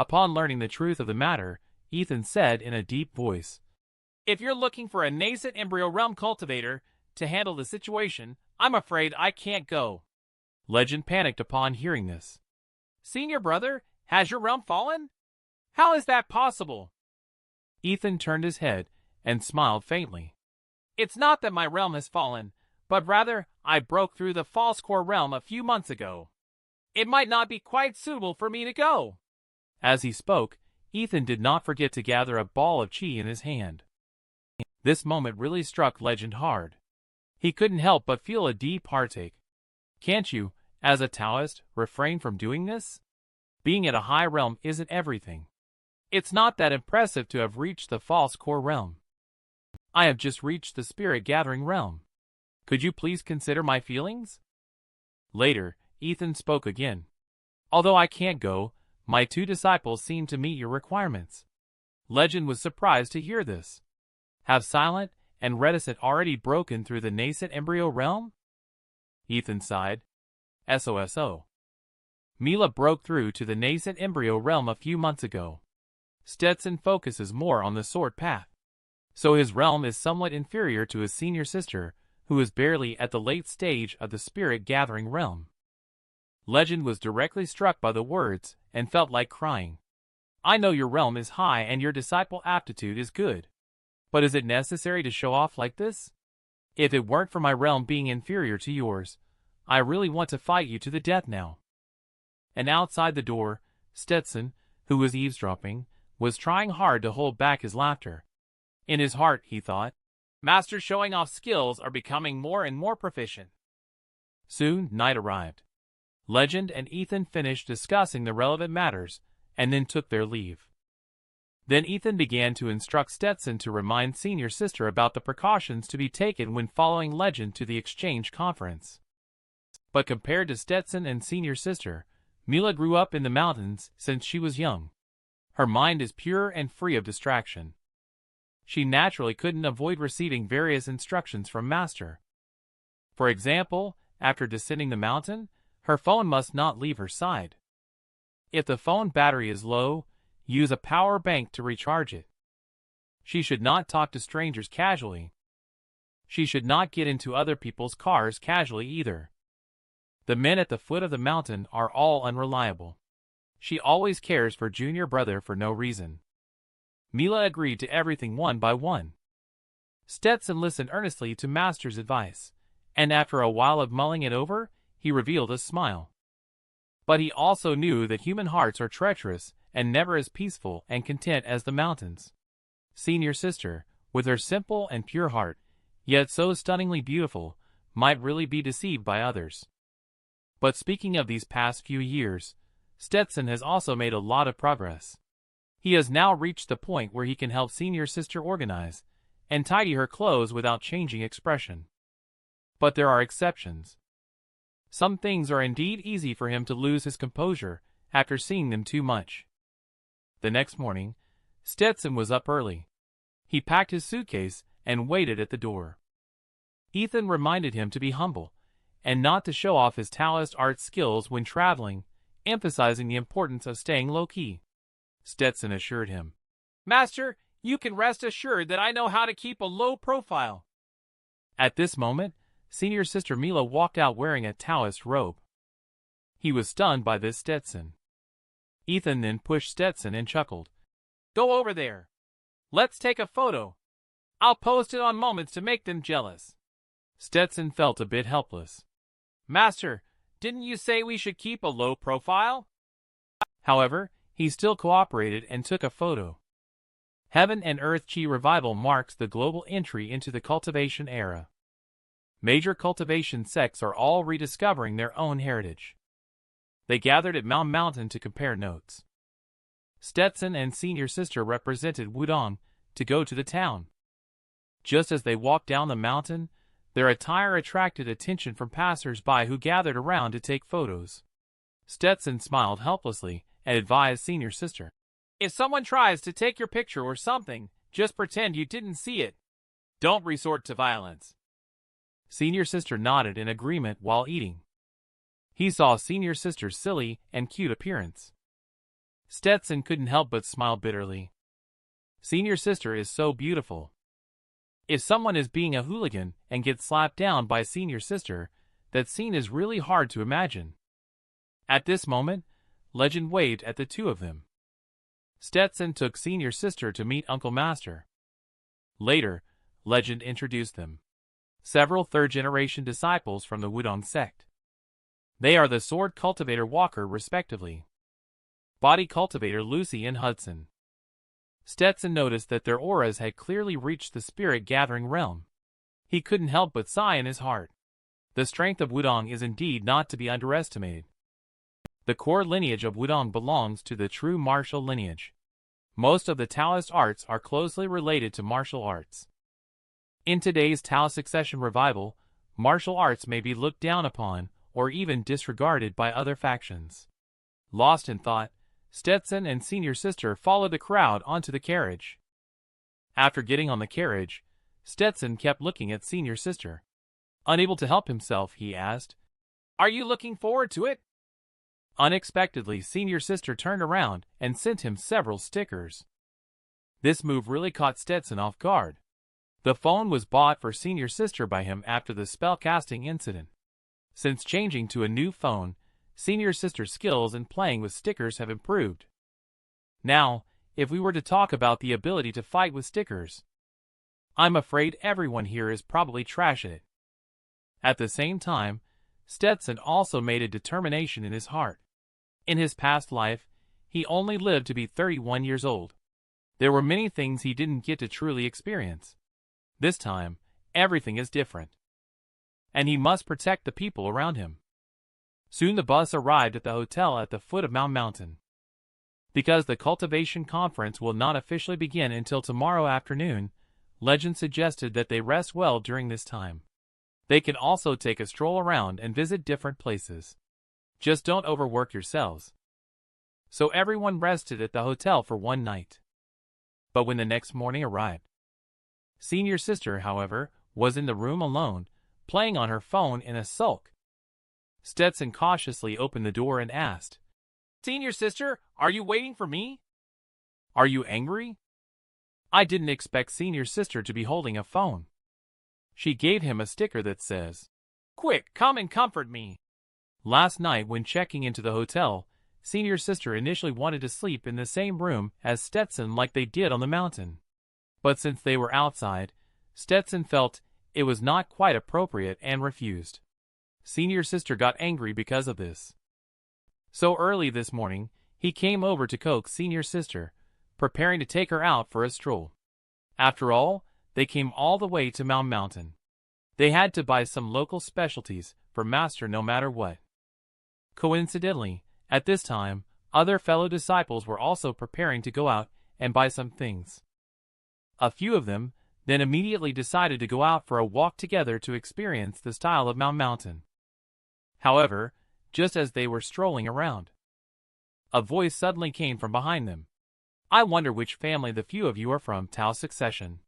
Upon learning the truth of the matter, Ethan said in a deep voice, "If you're looking for a nascent embryo realm cultivator to handle the situation, I'm afraid I can't go." Legend panicked upon hearing this. "Senior brother, has your realm fallen? How is that possible?" Ethan turned his head and smiled faintly. "It's not that my realm has fallen, but rather I broke through the false core realm a few months ago. It might not be quite suitable for me to go." As he spoke, Ethan did not forget to gather a ball of chi in his hand. This moment really struck Legend hard. He couldn't help but feel a deep heartache. Can't you, as a Taoist, refrain from doing this? Being at a high realm isn't everything. It's not that impressive to have reached the false core realm. I have just reached the spirit gathering realm. Could you please consider my feelings? Later, Ethan spoke again. Although I can't go, my 2 disciples seem to meet your requirements. Legend was surprised to hear this. Have Silent and Reticent already broken through the nascent embryo realm? Ethan sighed. SOSO. Mila broke through to the nascent embryo realm a few months ago. Stetson focuses more on the sword path. So his realm is somewhat inferior to his senior sister, who is barely at the late stage of the spirit gathering realm. Legend was directly struck by the words and felt like crying. I know your realm is high and your disciple aptitude is good. But is it necessary to show off like this? If it weren't for my realm being inferior to yours, I really want to fight you to the death now. And outside the door, Stetson, who was eavesdropping, was trying hard to hold back his laughter. In his heart, he thought, masters showing off skills are becoming more and more proficient. Soon, night arrived. Legend and Ethan finished discussing the relevant matters, and then took their leave. Then Ethan began to instruct Stetson to remind senior sister about the precautions to be taken when following Legend to the exchange conference. But compared to Stetson and senior sister, Mila grew up in the mountains since she was young. Her mind is pure and free of distraction. She naturally couldn't avoid receiving various instructions from Master. For example, after descending the mountain, her phone must not leave her side. If the phone battery is low, use a power bank to recharge it. She should not talk to strangers casually. She should not get into other people's cars casually either. The men at the foot of the mountain are all unreliable. She always cares for junior brother for no reason. Mila agreed to everything one by one. Stetson listened earnestly to Master's advice, and after a while of mulling it over, he revealed a smile. But he also knew that human hearts are treacherous and never as peaceful and content as the mountains. Senior sister, with her simple and pure heart, yet so stunningly beautiful, might really be deceived by others. But speaking of these past few years, Stetson has also made a lot of progress. He has now reached the point where he can help senior sister organize and tidy her clothes without changing expression. But there are exceptions. Some things are indeed easy for him to lose his composure after seeing them too much. The next morning, Stetson was up early. He packed his suitcase and waited at the door. Ethan reminded him to be humble and not to show off his Taoist art skills when traveling, emphasizing the importance of staying low-key. Stetson assured him, "Master, you can rest assured that I know how to keep a low profile." At this moment, Senior Sister Mila walked out wearing a Taoist robe. He was stunned by this Stetson. Ethan then pushed Stetson and chuckled. "Go over there. Let's take a photo. I'll post it on Moments to make them jealous." Stetson felt a bit helpless. "Master, didn't you say we should keep a low profile?" However, he still cooperated and took a photo. Heaven and Earth Chi revival marks the global entry into the cultivation era. Major cultivation sects are all rediscovering their own heritage. They gathered at Mountain to compare notes. Stetson and Senior Sister represented Wudong to go to the town. Just as they walked down the mountain, their attire attracted attention from passers-by who gathered around to take photos. Stetson smiled helplessly and advised Senior Sister, "If someone tries to take your picture or something, just pretend you didn't see it. Don't resort to violence." Senior Sister nodded in agreement while eating. He saw Senior Sister's silly and cute appearance. Stetson couldn't help but smile bitterly. Senior Sister is so beautiful. If someone is being a hooligan and gets slapped down by Senior Sister, that scene is really hard to imagine. At this moment, Legend waved at the two of them. Stetson took Senior Sister to meet Uncle Master. Later, Legend introduced them. Several third-generation disciples from the Wudong sect. They are the Sword Cultivator Walker respectively. Body Cultivator Lucy and Hudson. Stetson noticed that their auras had clearly reached the spirit-gathering realm. He couldn't help but sigh in his heart. The strength of Wudong is indeed not to be underestimated. The core lineage of Wudong belongs to the true martial lineage. Most of the Taoist arts are closely related to martial arts. In today's Tao succession revival, martial arts may be looked down upon or even disregarded by other factions. Lost in thought, Stetson and Senior Sister followed the crowd onto the carriage. After getting on the carriage, Stetson kept looking at Senior Sister. Unable to help himself, he asked, "Are you looking forward to it?" Unexpectedly, Senior Sister turned around and sent him several stickers. This move really caught Stetson off guard. The phone was bought for Senior Sister by him after the spellcasting incident. Since changing to a new phone, Senior Sister's skills in playing with stickers have improved. Now, if we were to talk about the ability to fight with stickers, I'm afraid everyone here is probably trash at it. At the same time, Stetson also made a determination in his heart. In his past life, he only lived to be 31 years old. There were many things he didn't get to truly experience. This time, everything is different. And he must protect the people around him. Soon the bus arrived at the hotel at the foot of Mountain. Because the Cultivation Conference will not officially begin until tomorrow afternoon, Legend suggested that they rest well during this time. They can also take a stroll around and visit different places. Just don't overwork yourselves. So everyone rested at the hotel for one night. But when the next morning arrived, Senior Sister, however, was in the room alone, playing on her phone in a sulk. Stetson cautiously opened the door and asked, "Senior Sister, are you waiting for me? Are you angry?" I didn't expect Senior Sister to be holding a phone. She gave him a sticker that says, "Quick, come and comfort me." Last night when checking into the hotel, Senior Sister initially wanted to sleep in the same room as Stetson like they did on the mountain. But since they were outside, Stetson felt it was not quite appropriate and refused. Senior Sister got angry because of this. So early this morning, he came over to coax Senior Sister, preparing to take her out for a stroll. After all, they came all the way to Mountain. They had to buy some local specialties for Master no matter what. Coincidentally, at this time, other fellow disciples were also preparing to go out and buy some things. A few of them then immediately decided to go out for a walk together to experience the style of Mountain. However, just as they were strolling around, a voice suddenly came from behind them. I wonder which family the few of you are from, Tao Succession.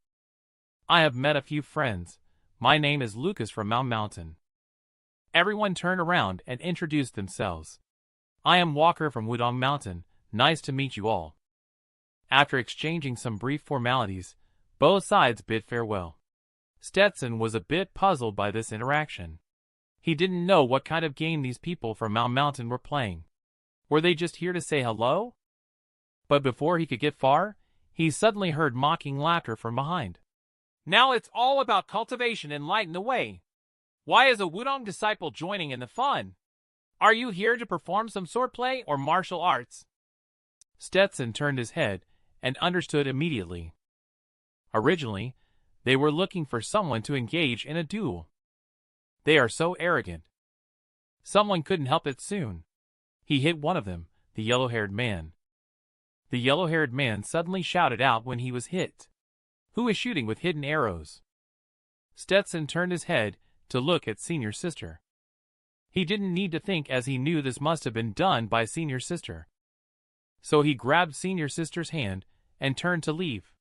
I have met a few friends. My name is Lucas from Mount Mountain. Everyone turned around and introduced themselves. I am Walker from Wudong Mountain. Nice to meet you all. After exchanging some brief formalities, both sides bid farewell. Stetson was a bit puzzled by this interaction. He didn't know what kind of game these people from Mount Mountain were playing. Were they just here to say hello? But before he could get far, he suddenly heard mocking laughter from behind. Now it's all about cultivation and lighten the way. Why is a Wudong disciple joining in the fun? Are you here to perform some swordplay or martial arts? Stetson turned his head and understood immediately. Originally, they were looking for someone to engage in a duel. They are so arrogant. Someone couldn't help it soon. He hit one of them, the yellow-haired man. The yellow-haired man suddenly shouted out when he was hit. Who is shooting with hidden arrows? Stetson turned his head to look at Senior Sister. He didn't need to think as he knew this must have been done by Senior Sister. So he grabbed Senior Sister's hand and turned to leave.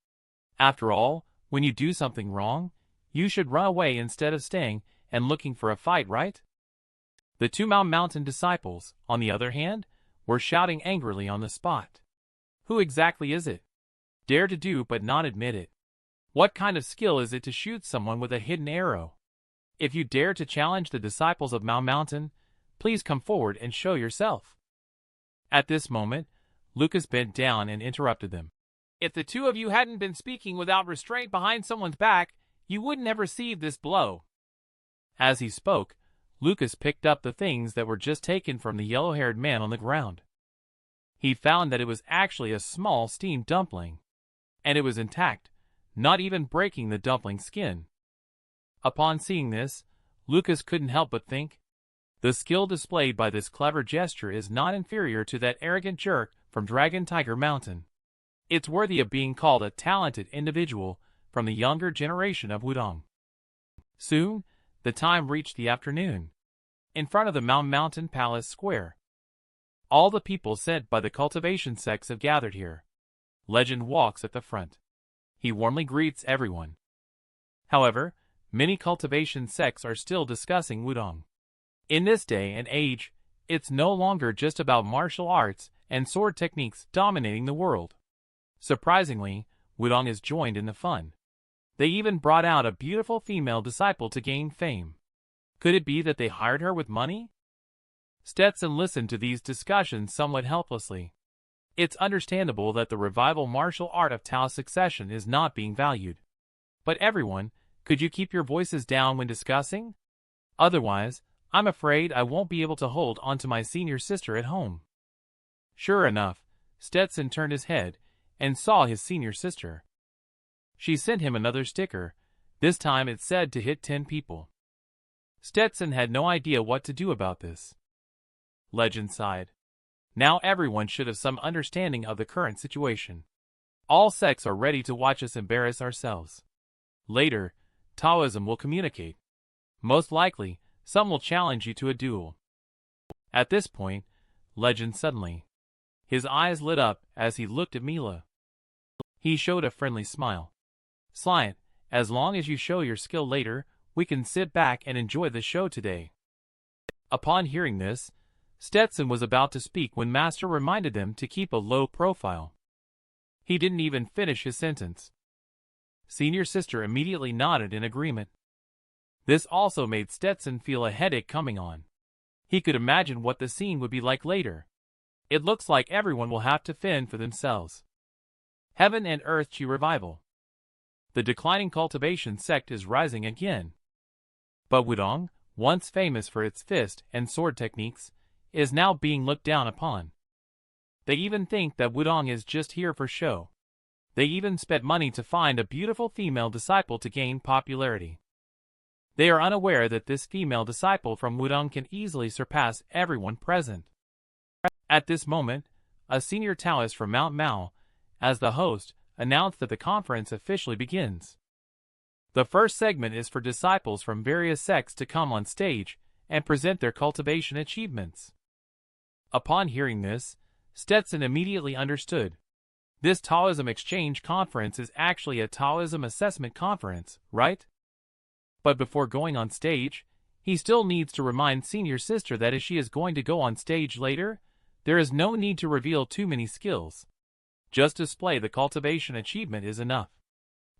After all, when you do something wrong, you should run away instead of staying and looking for a fight, right? The two Mount Mountain disciples, on the other hand, were shouting angrily on the spot. Who exactly is it? Dare to do but not admit it. What kind of skill is it to shoot someone with a hidden arrow? If you dare to challenge the disciples of Mount Mountain, please come forward and show yourself. At this moment, Lucas bent down and interrupted them. If the two of you hadn't been speaking without restraint behind someone's back, you wouldn't have received this blow. As he spoke, Lucas picked up the things that were just taken from the yellow-haired man on the ground. He found that it was actually a small steamed dumpling, and it was intact, not even breaking the dumpling's skin. Upon seeing this, Lucas couldn't help but think, the skill displayed by this clever gesture is not inferior to that arrogant jerk from Dragon Tiger Mountain. It's worthy of being called a talented individual from the younger generation of Wudong. Soon, the time reached the afternoon. In front of the Mount Mountain Palace Square, all the people sent by the cultivation sects have gathered here. Legend walks at the front. He warmly greets everyone. However, many cultivation sects are still discussing Wudong. In this day and age, it's no longer just about martial arts and sword techniques dominating the world. Surprisingly, Wudong is joined in the fun. They even brought out a beautiful female disciple to gain fame. Could it be that they hired her with money? Stetson listened to these discussions somewhat helplessly. It's understandable that the revival martial art of Tao Succession is not being valued. But everyone, could you keep your voices down when discussing? Otherwise, I'm afraid I won't be able to hold on to my senior sister at home. Sure enough, Stetson turned his head and saw his senior sister. She sent him another sticker. This time it said to hit 10 people. Stetson had no idea what to do about this. Legend sighed. Now everyone should have some understanding of the current situation. All sects are ready to watch us embarrass ourselves. Later, Taoism will communicate. Most likely, some will challenge you to a duel. At this point, Legend suddenly. His eyes lit up as he looked at Mila. He showed a friendly smile. Sliant, as long as you show your skill later, we can sit back and enjoy the show today. Upon hearing this, Stetson was about to speak when Master reminded them to keep a low profile. He didn't even finish his sentence. Senior Sister immediately nodded in agreement. This also made Stetson feel a headache coming on. He could imagine what the scene would be like later. It looks like everyone will have to fend for themselves. Heaven and Earth Chi Revival. The declining cultivation sect is rising again. But Wudong, once famous for its fist and sword techniques, is now being looked down upon. They even think that Wudong is just here for show. They even spent money to find a beautiful female disciple to gain popularity. They are unaware that this female disciple from Wudong can easily surpass everyone present. At this moment, a senior Taoist from Mount Mao, as the host, announced that the conference officially begins. The first segment is for disciples from various sects to come on stage and present their cultivation achievements. Upon hearing this, Stetson immediately understood. This Taoism Exchange Conference is actually a Taoism Assessment Conference, right? But before going on stage, he still needs to remind senior sister that if she is going to go on stage later, there is no need to reveal too many skills. Just display the cultivation achievement is enough.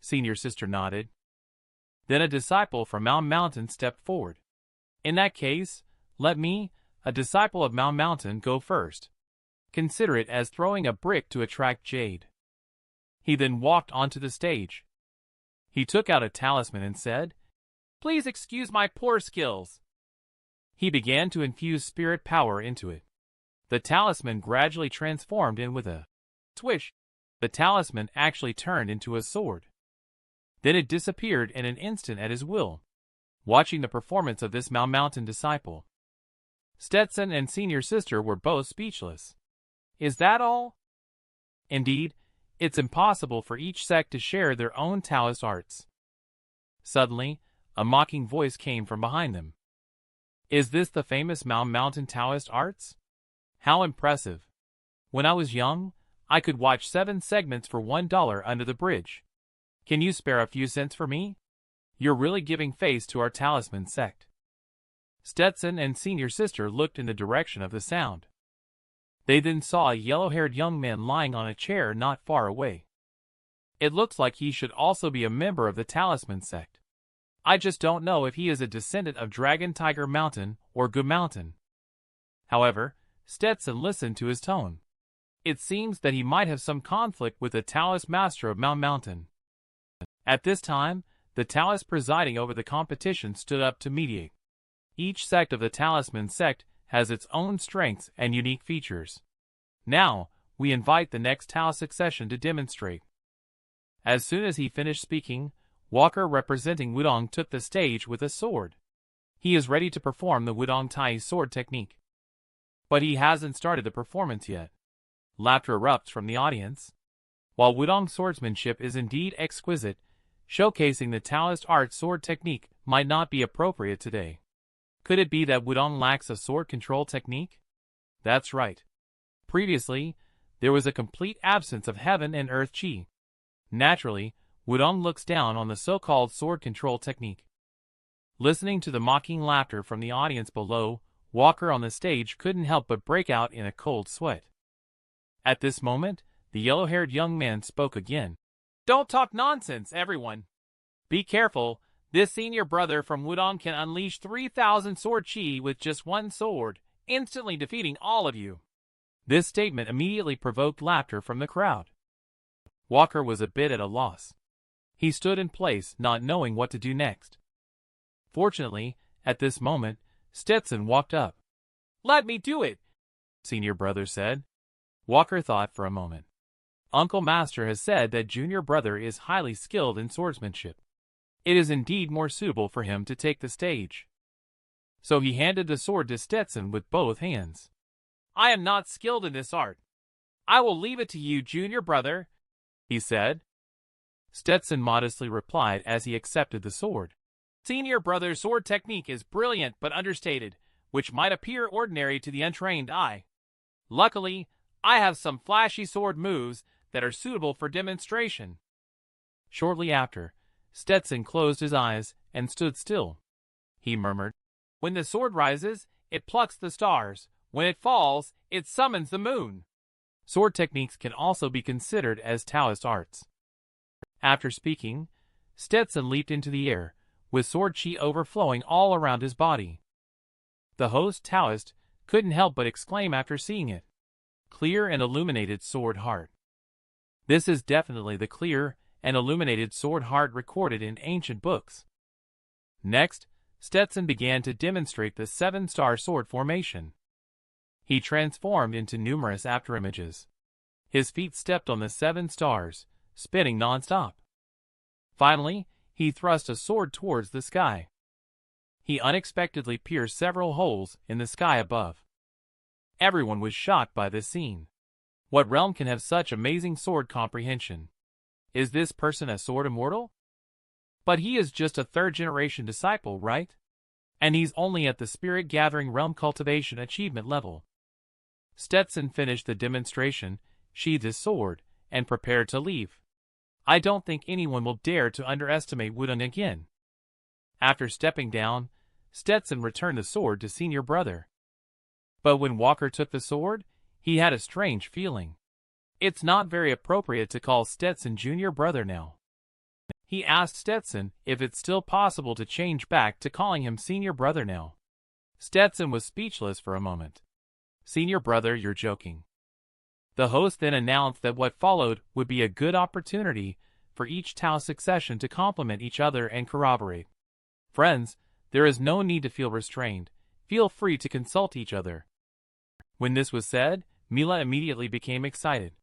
Senior sister nodded. Then a disciple from Mount Mountain stepped forward. In that case, let me, a disciple of Mount Mountain, go first. Consider it as throwing a brick to attract jade. He then walked onto the stage. He took out a talisman and said, "Please excuse my poor skills." He began to infuse spirit power into it. The talisman gradually transformed, and with a swish, the talisman actually turned into a sword. Then it disappeared in an instant at his will. Watching the performance of this Mount Mountain disciple, Stetson and senior sister were both speechless. Is that all? Indeed, it's impossible for each sect to share their own Taoist arts. Suddenly, a mocking voice came from behind them. Is this the famous Mount Mountain Taoist arts? How impressive. When I was young, I could watch 7 segments for $1 under the bridge. Can you spare a few cents for me? You're really giving face to our talisman sect. Stetson and senior sister looked in the direction of the sound. They then saw a yellow-haired young man lying on a chair not far away. It looks like he should also be a member of the talisman sect. I just don't know if he is a descendant of Dragon Tiger Mountain or Gu Mountain. However, Stetson listened to his tone. It seems that he might have some conflict with the Taoist master of Mount Mountain. At this time, the Taoist presiding over the competition stood up to mediate. Each sect of the talisman sect has its own strengths and unique features. Now, we invite the next Tao succession to demonstrate. As soon as he finished speaking, Walker representing Wudong took the stage with a sword. He is ready to perform the Wudong Tai sword technique. But he hasn't started the performance yet. Laughter erupts from the audience. While Wudong swordsmanship is indeed exquisite, showcasing the Taoist art sword technique might not be appropriate today. Could it be that Wudong lacks a sword control technique? That's right. Previously, there was a complete absence of heaven and earth chi. Naturally, Wudong looks down on the so-called sword control technique. Listening to the mocking laughter from the audience below, Walker on the stage couldn't help but break out in a cold sweat. At this moment, the yellow-haired young man spoke again. Don't talk nonsense, everyone. Be careful. This senior brother from Wudong can unleash 3,000 sword chi with just one sword, instantly defeating all of you. This statement immediately provoked laughter from the crowd. Walker was a bit at a loss. He stood in place, not knowing what to do next. Fortunately, at this moment, Stetson walked up. Let me do it, senior brother said. Walker thought for a moment. Uncle Master has said that junior brother is highly skilled in swordsmanship. It is indeed more suitable for him to take the stage. So he handed the sword to Stetson with both hands. I am not skilled in this art. I will leave it to you, junior brother, he said. Stetson modestly replied as he accepted the sword. Senior brother's sword technique is brilliant but understated, which might appear ordinary to the untrained eye. Luckily, I have some flashy sword moves that are suitable for demonstration. Shortly after, Stetson closed his eyes and stood still. He murmured, When the sword rises, it plucks the stars. When it falls, it summons the moon. Sword techniques can also be considered as Taoist arts. After speaking, Stetson leaped into the air, with sword chi overflowing all around his body. The host Taoist couldn't help but exclaim after seeing it. Clear and illuminated sword heart. This is definitely the clear and illuminated sword heart recorded in ancient books. Next, Stetson began to demonstrate the 7-star sword formation. He transformed into numerous afterimages. His feet stepped on the 7 stars, spinning non-stop. Finally, he thrust a sword towards the sky. He unexpectedly pierced several holes in the sky above. Everyone was shocked by this scene. What realm can have such amazing sword comprehension? Is this person a sword immortal? But he is just a 3rd-generation disciple, right? and he's only at the Spirit Gathering Realm Cultivation achievement level. Stetson finished the demonstration, sheathed his sword, and prepared to leave. I don't think anyone will dare to underestimate Wudong again. After stepping down, Stetson returned the sword to senior brother. But when Walker took the sword, he had a strange feeling. It's not very appropriate to call Stetson junior brother now. He asked Stetson if it's still possible to change back to calling him senior brother now. Stetson was speechless for a moment. Senior brother, you're joking. The host then announced that what followed would be a good opportunity for each Tao succession to complement each other and corroborate. Friends, there is no need to feel restrained. Feel free to consult each other. When this was said, Mila immediately became excited.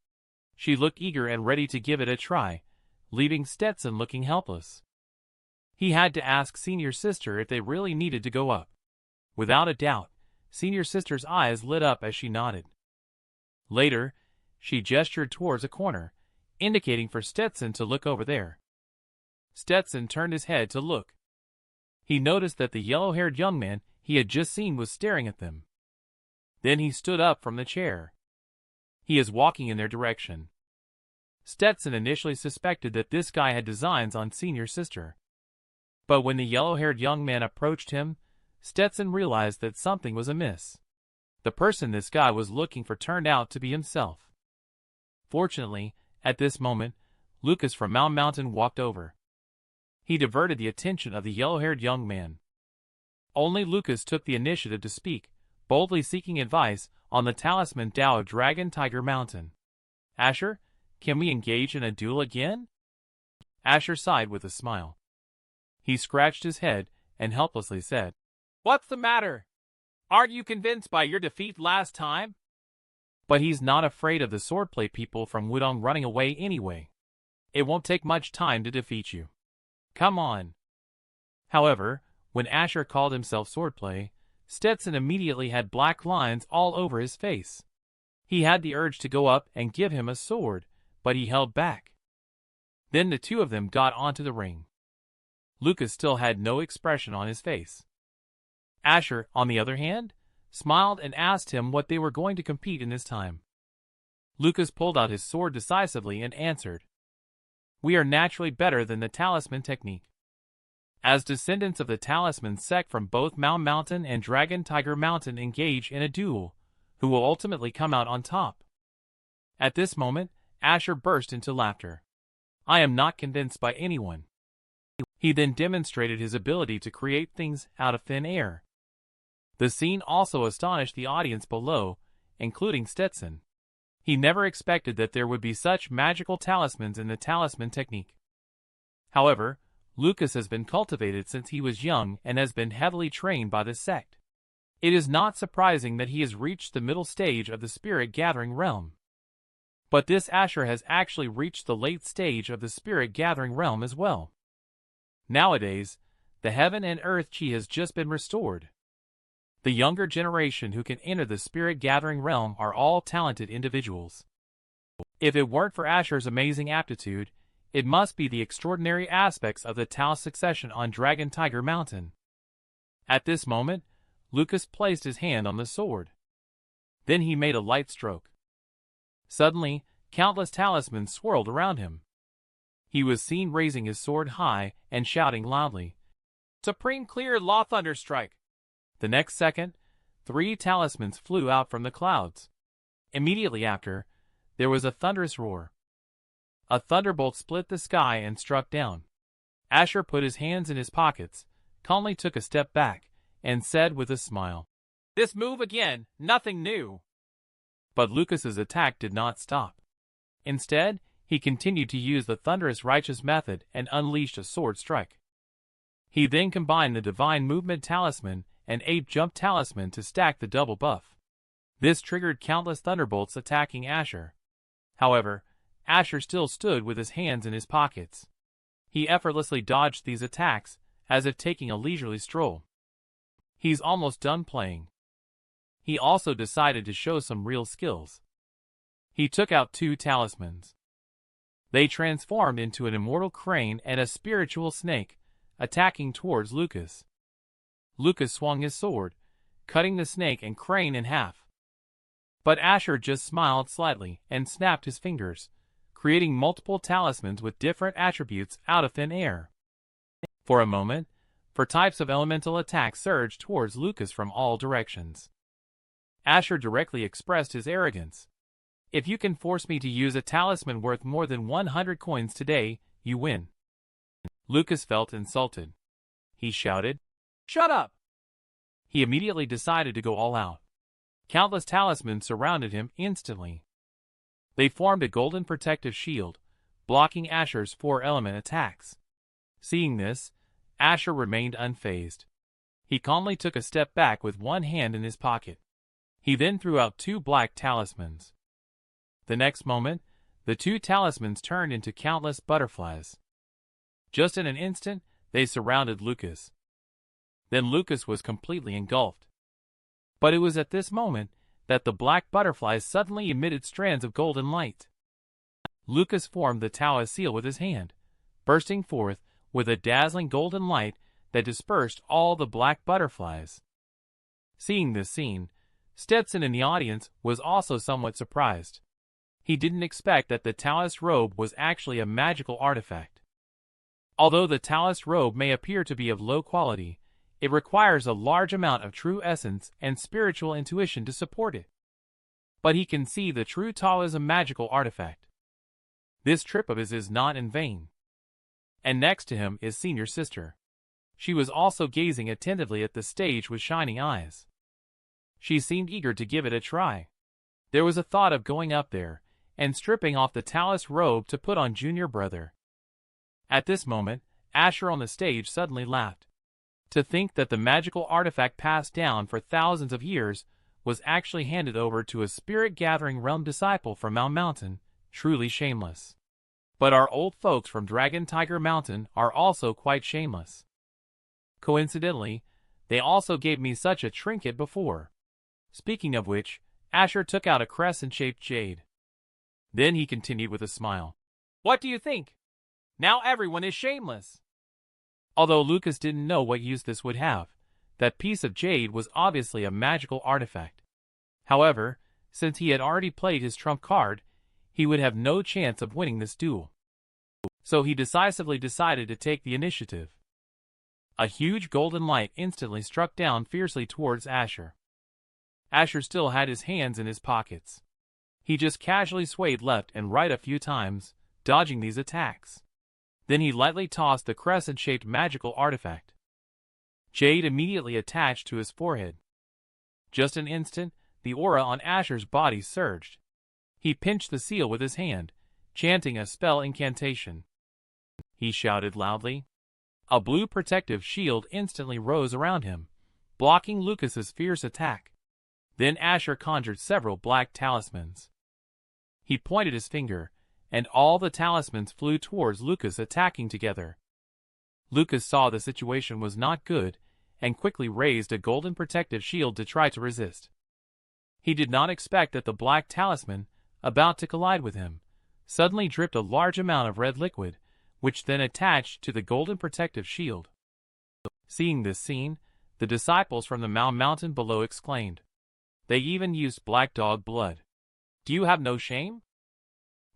She looked eager and ready to give it a try, leaving Stetson looking helpless. He had to ask senior sister if they really needed to go up. Without a doubt, senior sister's eyes lit up as she nodded. Later, she gestured towards a corner, indicating for Stetson to look over there. Stetson turned his head to look. He noticed that the yellow-haired young man he had just seen was staring at them. Then he stood up from the chair. He is walking in their direction. Stetson initially suspected that this guy had designs on senior sister. But when the yellow-haired young man approached him, Stetson realized that something was amiss. The person this guy was looking for turned out to be himself. Fortunately, at this moment, Lucas from Mountain walked over. He diverted the attention of the yellow-haired young man. Only Lucas took the initiative to speak, boldly seeking advice on the talisman Tao of Dragon Tiger Mountain. Asher, can we engage in a duel again? Asher sighed with a smile. He scratched his head and helplessly said, "What's the matter? Aren't you convinced by your defeat last time?" But he's not afraid of the swordplay people from Wudong running away anyway. It won't take much time to defeat you. Come on. However, when Asher called himself swordplay, Stetson immediately had black lines all over his face. He had the urge to go up and give him a sword, but he held back. Then the two of them got onto the ring. Lucas still had no expression on his face. Asher, on the other hand, smiled and asked him what they were going to compete in this time. Lucas pulled out his sword decisively and answered, "We are naturally better than the talisman technique. As descendants of the talisman sect from both Mountain and Dragon Tiger Mountain engage in a duel, who will ultimately come out on top?" At this moment, Asher burst into laughter. "I am not convinced by anyone." He then demonstrated his ability to create things out of thin air. The scene also astonished the audience below, including Stetson. He never expected that there would be such magical talismans in the talisman technique. However, Lucas has been cultivated since he was young and has been heavily trained by this sect. It is not surprising that he has reached the middle stage of the spirit gathering realm. But this Asher has actually reached the late stage of the spirit gathering realm as well. Nowadays, the heaven and earth chi has just been restored. The younger generation who can enter the spirit gathering realm are all talented individuals. If it weren't for Asher's amazing aptitude, it must be the extraordinary aspects of the Tao succession on Dragon Tiger Mountain. At this moment, Lucas placed his hand on the sword. Then he made a light stroke. Suddenly, countless talismans swirled around him. He was seen raising his sword high and shouting loudly, "Supreme Clear Law Thunderstrike!" The next second, 3 talismans flew out from the clouds. Immediately after, there was a thunderous roar. A thunderbolt split the sky and struck down. Asher put his hands in his pockets, calmly took a step back, and said with a smile, "This move again, nothing new." But Lucas's attack did not stop. Instead, he continued to use the thunderous righteous method and unleashed a sword strike. He then combined the divine movement talisman and ape jump talisman to stack the double buff. This triggered countless thunderbolts attacking Asher. However, Asher still stood with his hands in his pockets. He effortlessly dodged these attacks, as if taking a leisurely stroll. He's almost done playing. He also decided to show some real skills. He took out 2 talismans. They transformed into an immortal crane and a spiritual snake, attacking towards Lucas. Lucas swung his sword, cutting the snake and crane in half. But Asher just smiled slightly and snapped his fingers, creating multiple talismans with different attributes out of thin air. For a moment, types of elemental attacks surged towards Lucas from all directions. Asher directly expressed his arrogance. "If you can force me to use a talisman worth more than 100 coins today, you win." Lucas felt insulted. He shouted, "Shut up!" He immediately decided to go all out. Countless talismans surrounded him instantly. They formed a golden protective shield, blocking Asher's 4-element attacks. Seeing this, Asher remained unfazed. He calmly took a step back with one hand in his pocket. He then threw out 2 black talismans. The next moment, the 2 talismans turned into countless butterflies. Just in an instant, they surrounded Lucas. Then Lucas was completely engulfed. But it was at this moment that the black butterflies suddenly emitted strands of golden light. Lucas formed the Taoist seal with his hand, bursting forth with a dazzling golden light that dispersed all the black butterflies. Seeing this scene, Stetson in the audience was also somewhat surprised. He didn't expect that the Taoist robe was actually a magical artifact. Although the Taoist robe may appear to be of low quality, it requires a large amount of true essence and spiritual intuition to support it. But he can see the true Taoism magical artifact. This trip of his is not in vain. And next to him is Senior Sister. She was also gazing attentively at the stage with shining eyes. She seemed eager to give it a try. There was a thought of going up there and stripping off the Taoist robe to put on Junior Brother. At this moment, Asher on the stage suddenly laughed. To think that the magical artifact passed down for thousands of years was actually handed over to a spirit-gathering realm disciple from Mount Mountain, truly shameless. But our old folks from Dragon Tiger Mountain are also quite shameless. Coincidentally, they also gave me such a trinket before. Speaking of which, Asher took out a crescent-shaped jade. Then he continued with a smile. "What do you think? Now everyone is shameless." Although Lucas didn't know what use this would have, that piece of jade was obviously a magical artifact. However, since he had already played his trump card, he would have no chance of winning this duel. So he decisively decided to take the initiative. A huge golden light instantly struck down fiercely towards Asher. Asher still had his hands in his pockets. He just casually swayed left and right a few times, dodging these attacks. Then he lightly tossed the crescent-shaped magical artifact. Jade immediately attached to his forehead. Just an instant, the aura on Asher's body surged. He pinched the seal with his hand, chanting a spell incantation. He shouted loudly. A blue protective shield instantly rose around him, blocking Lucas's fierce attack. Then Asher conjured several black talismans. He pointed his finger, and all the talismans flew towards Lucas, attacking together. Lucas saw the situation was not good and quickly raised a golden protective shield to try to resist. He did not expect that the black talisman, about to collide with him, suddenly dripped a large amount of red liquid, which then attached to the golden protective shield. Seeing this scene, the disciples from the mountain below exclaimed. They even used black dog blood. "Do you have no shame?"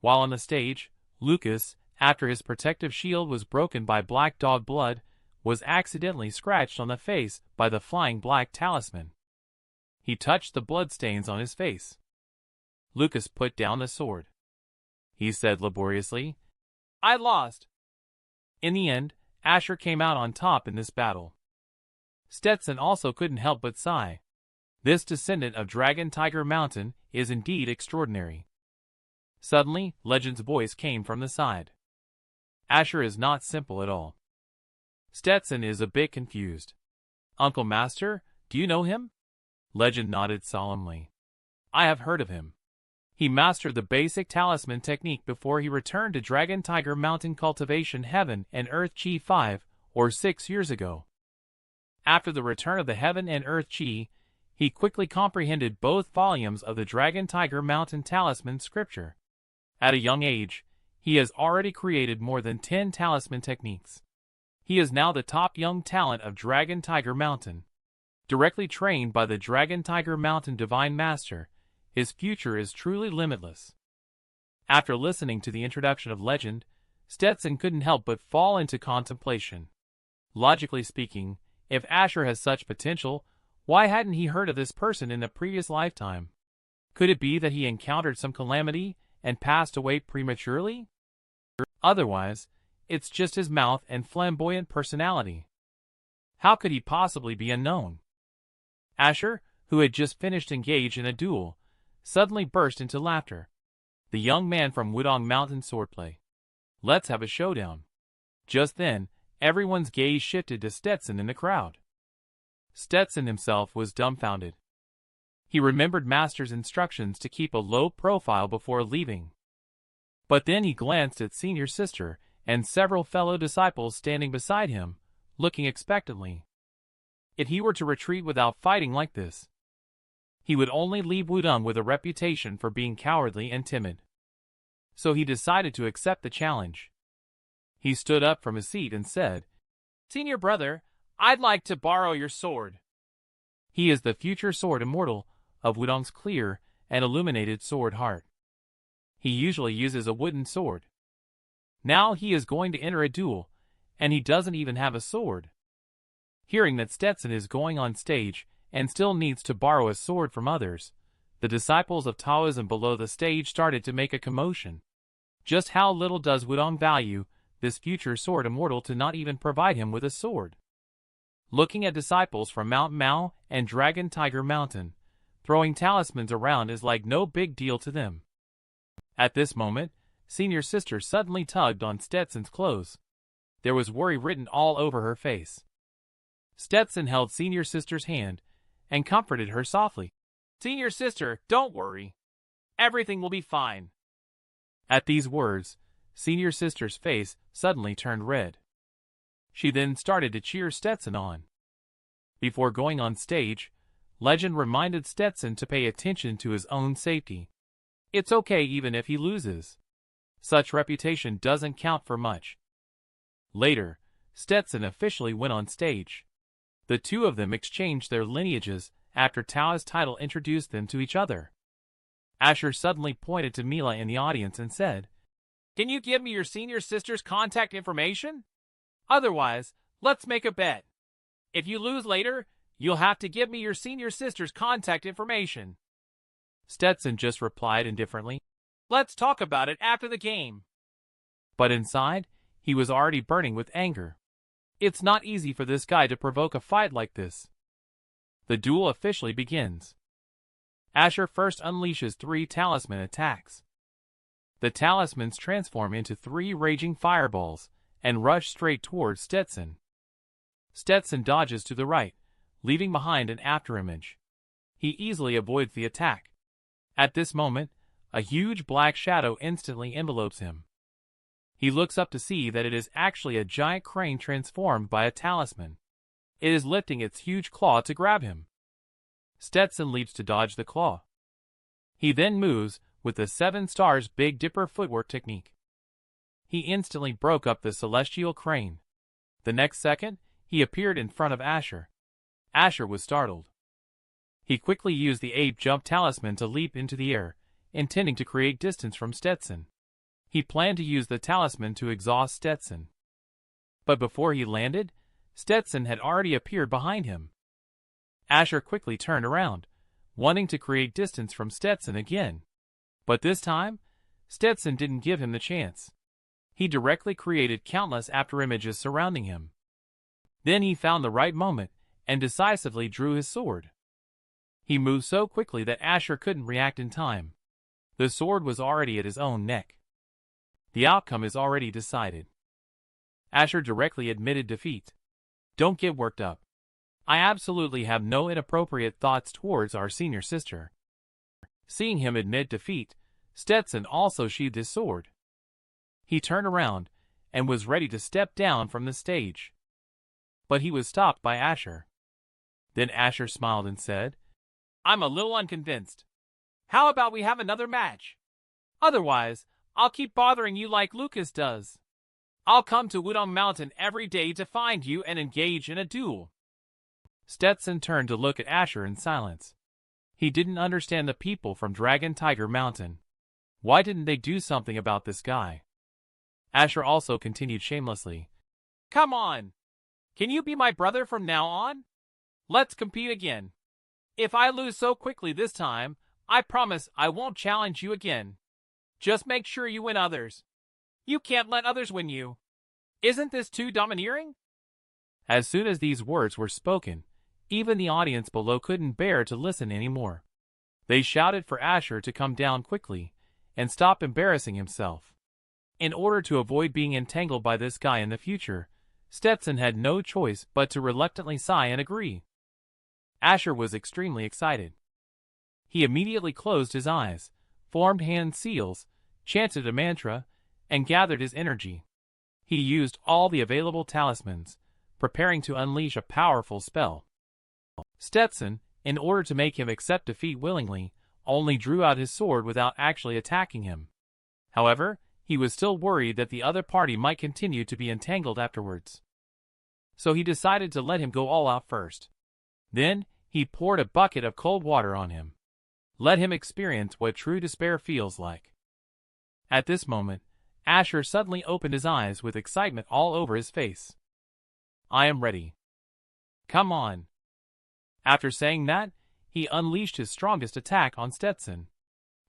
While on the stage, Lucas, after his protective shield was broken by black dog blood, was accidentally scratched on the face by the flying black talisman. He touched the bloodstains on his face. Lucas put down the sword. He said laboriously, "I lost." In the end, Asher came out on top in this battle. Stetson also couldn't help but sigh. This descendant of Dragon Tiger Mountain is indeed extraordinary. Suddenly, Legend's voice came from the side. Asher is not simple at all. Stetson is a bit confused. "Uncle Master, do you know him?" Legend nodded solemnly. "I have heard of him. He mastered the basic talisman technique before he returned to Dragon Tiger Mountain Cultivation Heaven and Earth Chi 5 or 6 years ago. After the return of the Heaven and Earth Chi, he quickly comprehended both volumes of the Dragon Tiger Mountain Talisman scripture. At a young age, he has already created more than 10 talisman techniques. He is now the top young talent of Dragon Tiger Mountain. Directly trained by the Dragon Tiger Mountain Divine Master, his future is truly limitless. After listening to the introduction of Legend, Stetson couldn't help but fall into contemplation. Logically speaking, if Asher has such potential, why hadn't he heard of this person in the previous lifetime? Could it be that he encountered some calamity and passed away prematurely? Otherwise, it's just his mouth and flamboyant personality. How could he possibly be unknown? Asher, who had just finished engaged in a duel, suddenly burst into laughter. The young man from Wudong Mountain swordplay. Let's have a showdown. Just then, everyone's gaze shifted to Stetson in the crowd. Stetson himself was dumbfounded. He remembered Master's instructions to keep a low profile before leaving. But then he glanced at Senior Sister and several fellow disciples standing beside him, looking expectantly. If he were to retreat without fighting like this, he would only leave Wudong with a reputation for being cowardly and timid. So he decided to accept the challenge. He stood up from his seat and said, "Senior brother, I'd like to borrow your sword." He is the future sword immortal of Wudong's clear and illuminated sword heart. He usually uses a wooden sword. Now he is going to enter a duel, and he doesn't even have a sword. Hearing that Stetson is going on stage and still needs to borrow a sword from others, the disciples of Taoism below the stage started to make a commotion. Just how little does Wudong value this future sword immortal to not even provide him with a sword? Looking at disciples from Mount Mao and Dragon Tiger Mountain, throwing talismans around is like no big deal to them. At this moment, Senior Sister suddenly tugged on Stetson's clothes. There was worry written all over her face. Stetson held Senior Sister's hand and comforted her softly. "Senior Sister, don't worry. Everything will be fine." At these words, Senior Sister's face suddenly turned red. She then started to cheer Stetson on. Before going on stage, Legend reminded Stetson to pay attention to his own safety. It's okay even if he loses. Such reputation doesn't count for much. Later, Stetson officially went on stage. The two of them exchanged their lineages after Tao's title introduced them to each other. Asher suddenly pointed to Mila in the audience and said, "Can you give me your Senior Sister's contact information? Otherwise, let's make a bet. If you lose later, you'll have to give me your Senior Sister's contact information." Stetson just replied indifferently, "Let's talk about it after the game." But inside, he was already burning with anger. It's not easy for this guy to provoke a fight like this. The duel officially begins. Asher first unleashes 3 talisman attacks. The talismans transform into 3 raging fireballs and rush straight towards Stetson. Stetson dodges to the right, leaving behind an afterimage. He easily avoids the attack. At this moment, a huge black shadow instantly envelopes him. He looks up to see that it is actually a giant crane transformed by a talisman. It is lifting its huge claw to grab him. Stetson leaps to dodge the claw. He then moves with the 7 stars Big Dipper footwork technique. He instantly broke up the celestial crane. The next second, he appeared in front of Asher. Asher was startled. He quickly used the ape jump talisman to leap into the air, intending to create distance from Stetson. He planned to use the talisman to exhaust Stetson. But before he landed, Stetson had already appeared behind him. Asher quickly turned around, wanting to create distance from Stetson again. But this time, Stetson didn't give him the chance. He directly created countless afterimages surrounding him. Then he found the right moment and decisively drew his sword. He moved so quickly that Asher couldn't react in time. The sword was already at his own neck. The outcome is already decided. Asher directly admitted defeat. "Don't get worked up. I absolutely have no inappropriate thoughts towards our Senior Sister." Seeing him admit defeat, Stetson also sheathed his sword. He turned around and was ready to step down from the stage. But he was stopped by Asher. Then Asher smiled and said, "I'm a little unconvinced. How about we have another match? Otherwise, I'll keep bothering you like Lucas does. I'll come to Wudong Mountain every day to find you and engage in a duel." Stetson turned to look at Asher in silence. He didn't understand the people from Dragon Tiger Mountain. Why didn't they do something about this guy? Asher also continued shamelessly. Come on! Can you be my brother from now on? Let's compete again. If I lose so quickly this time, I promise I won't challenge you again. Just make sure you win others. You can't let others win you. Isn't this too domineering? As soon as these words were spoken, even the audience below couldn't bear to listen anymore. They shouted for Asher to come down quickly and stop embarrassing himself. In order to avoid being entangled by this guy in the future, Stetson had no choice but to reluctantly sigh and agree. Asher was extremely excited. He immediately closed his eyes, formed hand seals, chanted a mantra, and gathered his energy. He used all the available talismans, preparing to unleash a powerful spell. Stetson, in order to make him accept defeat willingly, only drew out his sword without actually attacking him. However, he was still worried that the other party might continue to be entangled afterwards. So he decided to let him go all out first. Then, he poured a bucket of cold water on him. Let him experience what true despair feels like. At this moment, Asher suddenly opened his eyes with excitement all over his face. I am ready. Come on. After saying that, he unleashed his strongest attack on Stetson.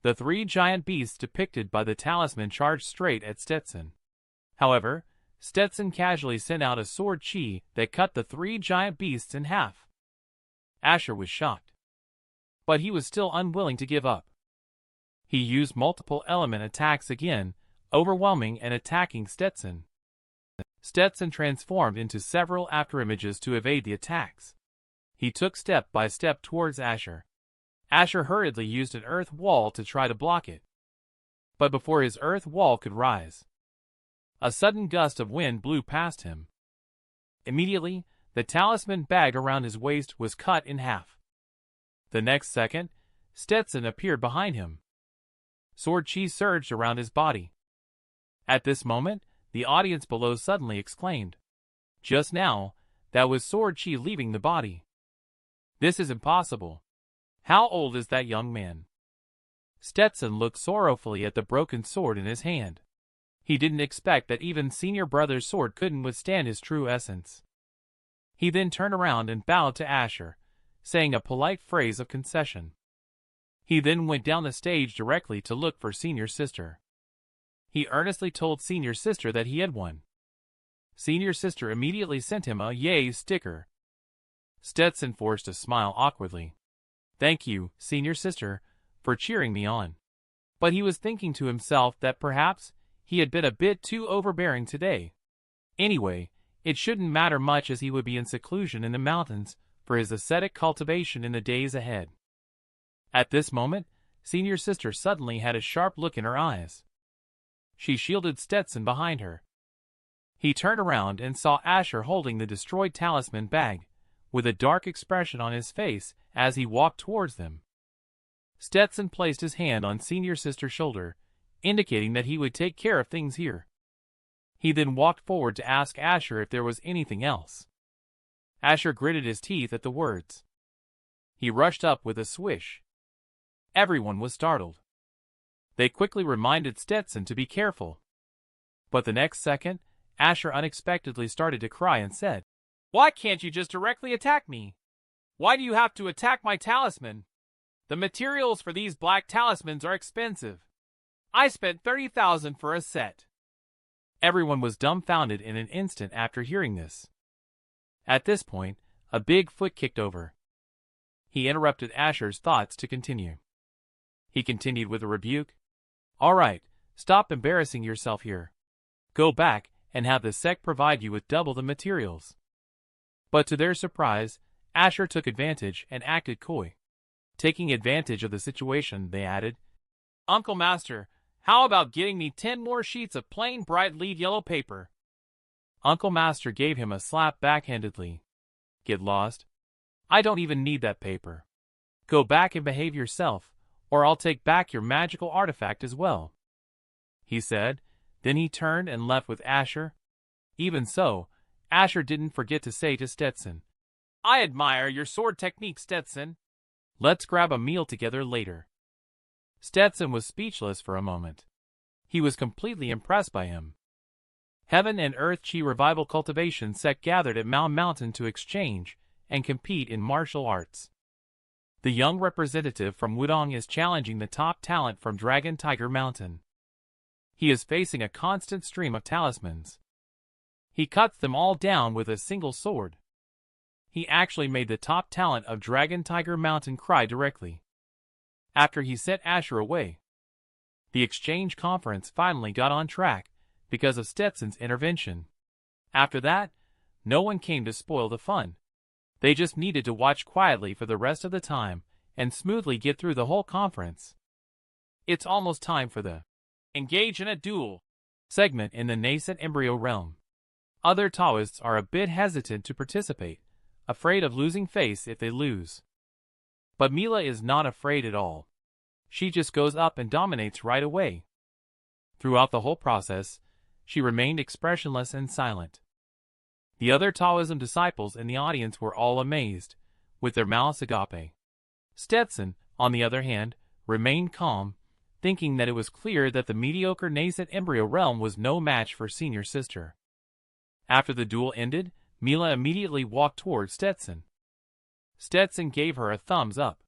The three giant beasts depicted by the talisman charged straight at Stetson. However, Stetson casually sent out a sword chi that cut the three giant beasts in half. Asher was shocked. But he was still unwilling to give up. He used multiple element attacks again, overwhelming and attacking Stetson. Stetson transformed into several afterimages to evade the attacks. He took step by step towards Asher. Asher hurriedly used an earth wall to try to block it. But before his earth wall could rise, a sudden gust of wind blew past him. Immediately, the talisman bag around his waist was cut in half. The next second, Stetson appeared behind him. Sword chi surged around his body. At this moment, the audience below suddenly exclaimed. Just now, that was sword chi leaving the body. This is impossible. How old is that young man? Stetson looked sorrowfully at the broken sword in his hand. He didn't expect that even senior brother's sword couldn't withstand his true essence. He then turned around and bowed to Asher, saying a polite phrase of concession. He then went down the stage directly to look for senior sister. He earnestly told senior sister that he had won. Senior sister immediately sent him a yay sticker. Stetson forced a smile awkwardly. Thank you, senior sister, for cheering me on. But he was thinking to himself that perhaps he had been a bit too overbearing today. Anyway, it shouldn't matter much as he would be in seclusion in the mountains for his ascetic cultivation in the days ahead. At this moment, senior sister suddenly had a sharp look in her eyes. She shielded Stetson behind her. He turned around and saw Asher holding the destroyed talisman bag, with a dark expression on his face as he walked towards them. Stetson placed his hand on senior sister's shoulder, indicating that he would take care of things here. He then walked forward to ask Asher if there was anything else. Asher gritted his teeth at the words. He rushed up with a swish. Everyone was startled. They quickly reminded Stetson to be careful. But the next second, Asher unexpectedly started to cry and said, Why can't you just directly attack me? Why do you have to attack my talisman? The materials for these black talismans are expensive. I spent 30,000 for a set. Everyone was dumbfounded in an instant after hearing this. At this point, a big foot kicked over. He interrupted Asher's thoughts to continue. He continued with a rebuke. All right, stop embarrassing yourself here. Go back and have the sect provide you with double the materials. But to their surprise, Asher took advantage and acted coy. Taking advantage of the situation, they added, Uncle Master, how about getting me 10 more sheets of plain bright lead yellow paper? Uncle Master gave him a slap backhandedly. Get lost. I don't even need that paper. Go back and behave yourself, or I'll take back your magical artifact as well, he said. Then he turned and left with Asher. Even so, Asher didn't forget to say to Stetson, I admire your sword technique, Stetson. Let's grab a meal together later. Stetson was speechless for a moment. He was completely impressed by him. Heaven and Earth Chi Revival Cultivation sect gathered at Mountain to exchange and compete in martial arts. The young representative from Wudong is challenging the top talent from Dragon Tiger Mountain. He is facing a constant stream of talismans. He cuts them all down with a single sword. He actually made the top talent of Dragon Tiger Mountain cry directly. After he sent Asher away, the exchange conference finally got on track because of Stetson's intervention. After that, no one came to spoil the fun. They just needed to watch quietly for the rest of the time and smoothly get through the whole conference. It's almost time for the Engage in a Duel segment in the nascent embryo realm. Other Taoists are a bit hesitant to participate, afraid of losing face if they lose. But Mila is not afraid at all. She just goes up and dominates right away. Throughout the whole process, she remained expressionless and silent. The other Taoism disciples in the audience were all amazed, with their mouths agape. Stetson, on the other hand, remained calm, thinking that it was clear that the mediocre nascent embryo realm was no match for Senior Sister. After the duel ended, Mila immediately walked toward Stetson. Stetson gave her a thumbs up.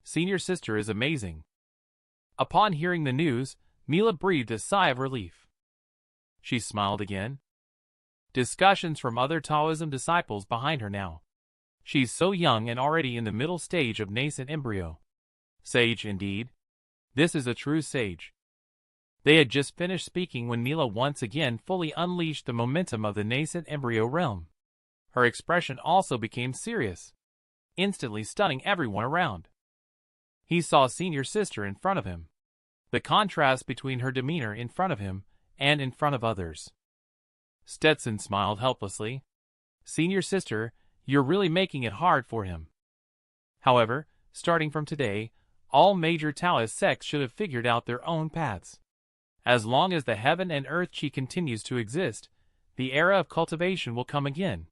Senior Sister is amazing. Upon hearing the news, Mila breathed a sigh of relief. She smiled again. Discussions from other Taoism disciples behind her now. She's so young and already in the middle stage of nascent embryo. Sage indeed. This is a true sage. They had just finished speaking when Mila once again fully unleashed the momentum of the nascent embryo realm. Her expression also became serious, instantly stunning everyone around. He saw Senior Sister in front of him. The contrast between her demeanor in front of him and in front of others. Stetson smiled helplessly. Senior Sister, you're really making it hard for him. However, starting from today, all major Taoist sects should have figured out their own paths. As long as the Heaven and Earth Chi continues to exist, the era of cultivation will come again.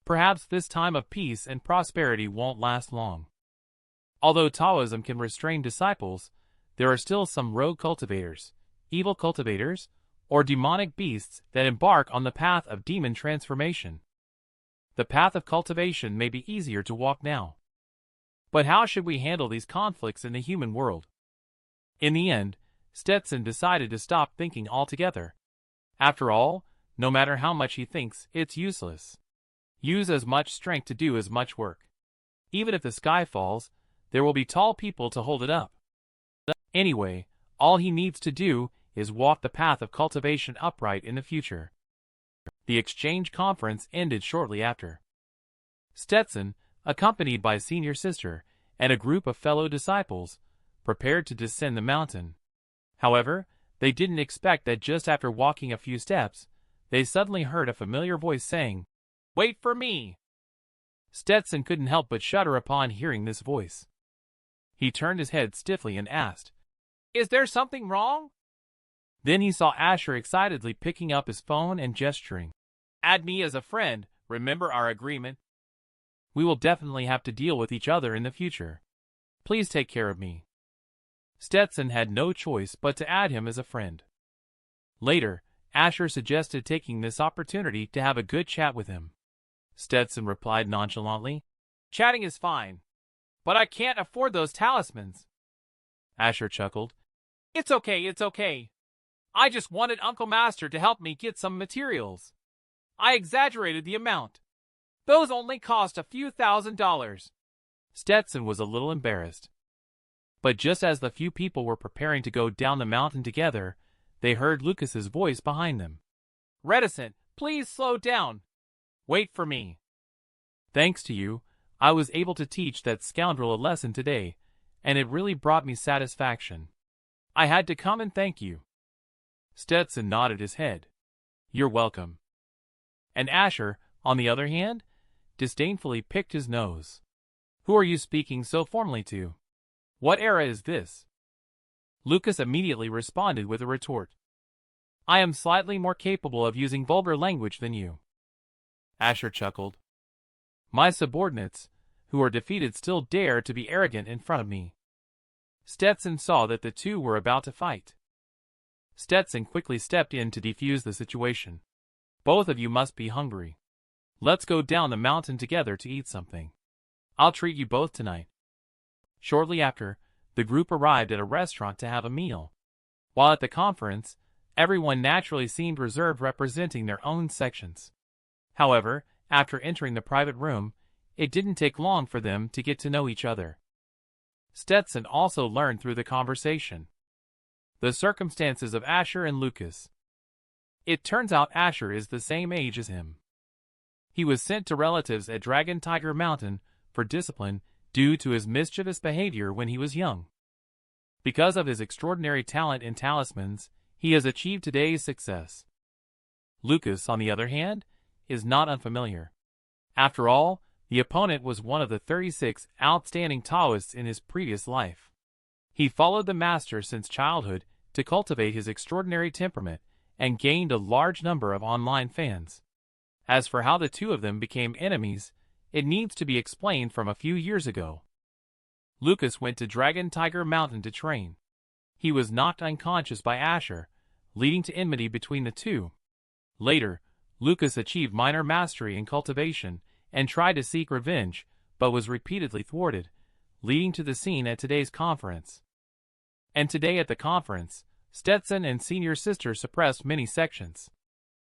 Perhaps this time of peace and prosperity won't last long. Although Taoism can restrain disciples, there are still some rogue cultivators, evil cultivators, or demonic beasts that embark on the path of demon transformation. The path of cultivation may be easier to walk now. But how should we handle these conflicts in the human world? In the end, Stetson decided to stop thinking altogether. After all, no matter how much he thinks, it's useless. Use as much strength to do as much work. Even if the sky falls, there will be tall people to hold it up. Anyway, all he needs to do is walk the path of cultivation upright in the future. The exchange conference ended shortly after. Stetson, accompanied by Senior Sister and a group of fellow disciples, prepared to descend the mountain. However, they didn't expect that just after walking a few steps, they suddenly heard a familiar voice saying, "Wait for me!" Stetson couldn't help but shudder upon hearing this voice. He turned his head stiffly and asked, "Is there something wrong?" Then he saw Asher excitedly picking up his phone and gesturing. "Add me as a friend, remember our agreement? We will definitely have to deal with each other in the future. Please take care of me." Stetson had no choice but to add him as a friend. Later, Asher suggested taking this opportunity to have a good chat with him. Stetson replied nonchalantly, "Chatting is fine, but I can't afford those talismans." Asher chuckled. It's okay. I just wanted Uncle Master to help me get some materials. I exaggerated the amount. Those only cost a few $1,000s. Stetson was a little embarrassed. But just as the few people were preparing to go down the mountain together, they heard Lucas's voice behind them. "Reticent, please slow down. Wait for me." "Thanks to you, I was able to teach that scoundrel a lesson today, and it really brought me satisfaction. I had to come and thank you." Stetson nodded his head. "You're welcome." And Asher, on the other hand, disdainfully picked his nose. "Who are you speaking so formally to? What era is this?" Lucas immediately responded with a retort. "I am slightly more capable of using vulgar language than you." Asher chuckled. My subordinates, who are defeated, still dare to be arrogant in front of me. Stetson saw that the two were about to fight. Stetson quickly stepped in to defuse the situation. Both of you must be hungry. Let's go down the mountain together to eat something. I'll treat you both tonight. Shortly after, the group arrived at a restaurant to have a meal. While at the conference, everyone naturally seemed reserved, representing their own sections. However, after entering the private room, it didn't take long for them to get to know each other. Stetson also learned through the conversation the circumstances of Asher and Lucas. It turns out Asher is the same age as him. He was sent to relatives at Dragon Tiger Mountain for discipline due to his mischievous behavior when he was young. Because of his extraordinary talent in talismans, he has achieved today's success. Lucas, on the other hand, is not unfamiliar. After all, the opponent was one of the 36 outstanding Taoists in his previous life. He followed the master since childhood to cultivate his extraordinary temperament and gained a large number of online fans. As for how the two of them became enemies, it needs to be explained from a few years ago. Lucas went to Dragon Tiger Mountain to train. He was knocked unconscious by Asher, leading to enmity between the two. Later, Lucas achieved minor mastery in cultivation and tried to seek revenge, but was repeatedly thwarted, leading to the scene at today's conference. And today at the conference, Stetson and senior sister suppressed many sections.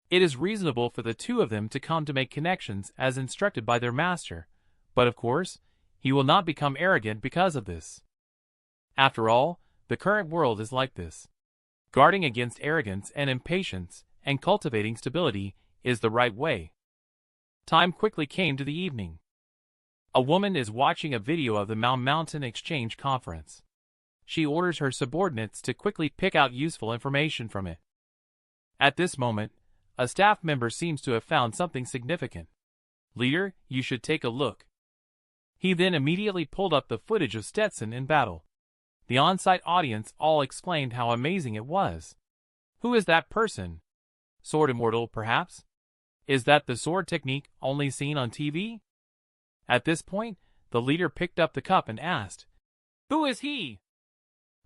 It is reasonable for the two of them to come to make connections as instructed by their master, but of course, he will not become arrogant because of this. After all, the current world is like this. Guarding against arrogance and impatience and cultivating stability is the right way. Time quickly came to the evening. A woman is watching a video of the Mountain Exchange Conference. She orders her subordinates to quickly pick out useful information from it. At this moment, a staff member seems to have found something significant. Leader, you should take a look. He then immediately pulled up the footage of Stetson in battle. The on-site audience all exclaimed how amazing it was. Who is that person? Sword Immortal, perhaps? Is that the sword technique only seen on TV? At this point, the leader picked up the cup and asked, "Who is he?"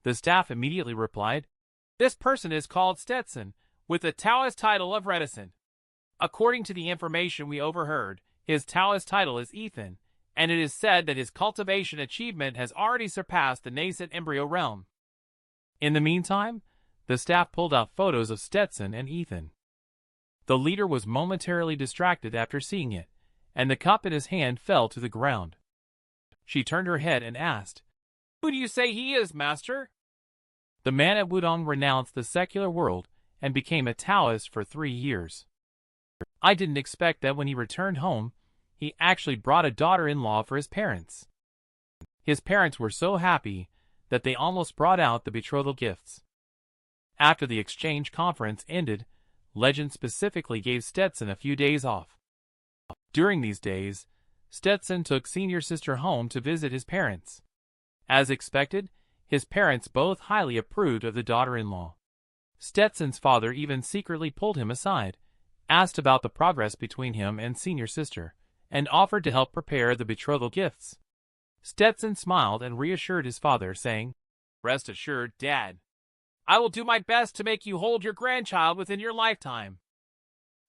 The staff immediately replied, "This person is called Stetson, with the Taoist title of Reticent. According to the information we overheard, his Taoist title is Ethan, and it is said that his cultivation achievement has already surpassed the nascent embryo realm." In the meantime, the staff pulled out photos of Stetson and Ethan. The leader was momentarily distracted after seeing it, and the cup in his hand fell to the ground. She turned her head and asked, "Who do you say he is, master?" The man at Wudong renounced the secular world and became a Taoist for 3 years. I didn't expect that when he returned home, he actually brought a daughter-in-law for his parents. His parents were so happy that they almost brought out the betrothal gifts. After the exchange conference ended, Legend specifically gave Stetson a few days off. During these days, Stetson took senior sister home to visit his parents. As expected, his parents both highly approved of the daughter-in-law. Stetson's father even secretly pulled him aside, asked about the progress between him and senior sister, and offered to help prepare the betrothal gifts. Stetson smiled and reassured his father, saying, "Rest assured, Dad. I will do my best to make you hold your grandchild within your lifetime."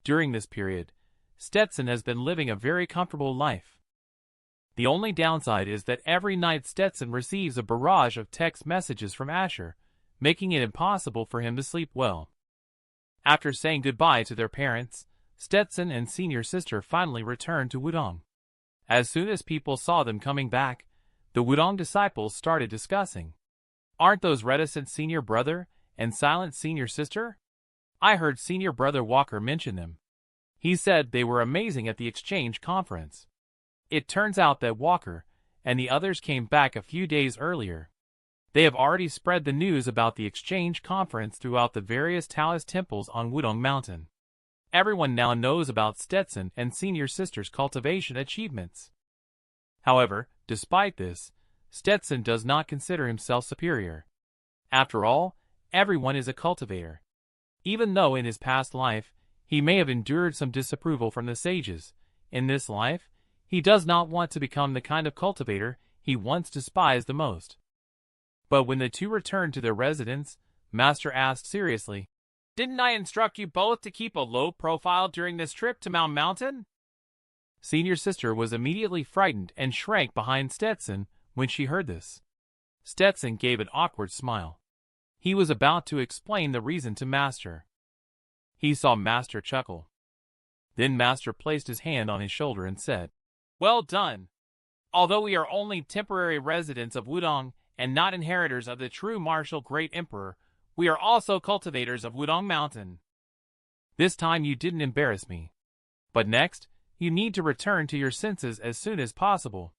During this period, Stetson has been living a very comfortable life. The only downside is that every night Stetson receives a barrage of text messages from Asher, making it impossible for him to sleep well. After saying goodbye to their parents, Stetson and senior sister finally returned to Wudong. As soon as people saw them coming back, the Wudong disciples started discussing. "Aren't those reticent senior brother and silent senior sister? I heard senior brother Walker mention them. He said they were amazing at the exchange conference." It turns out that Walker and the others came back a few days earlier. They have already spread the news about the exchange conference throughout the various Taoist temples on Wudong Mountain. Everyone now knows about Stetson and senior sister's cultivation achievements. However, despite this, Stetson does not consider himself superior. After all, everyone is a cultivator. Even though in his past life, he may have endured some disapproval from the sages, in this life, He does not want to become the kind of cultivator he once despised the most. But when the two returned to their residence, Master asked seriously, "Didn't I instruct you both to keep a low profile during this trip to Mount Mountain?" Senior sister was immediately frightened and shrank behind Stetson when she heard this. Stetson gave an awkward smile. He was about to explain the reason to Master. He saw Master chuckle. Then Master placed his hand on his shoulder and said, "Well done. Although we are only temporary residents of Wudong and not inheritors of the true martial great emperor, we are also cultivators of Wudong Mountain. This time you didn't embarrass me. But next, you need to return to your senses as soon as possible.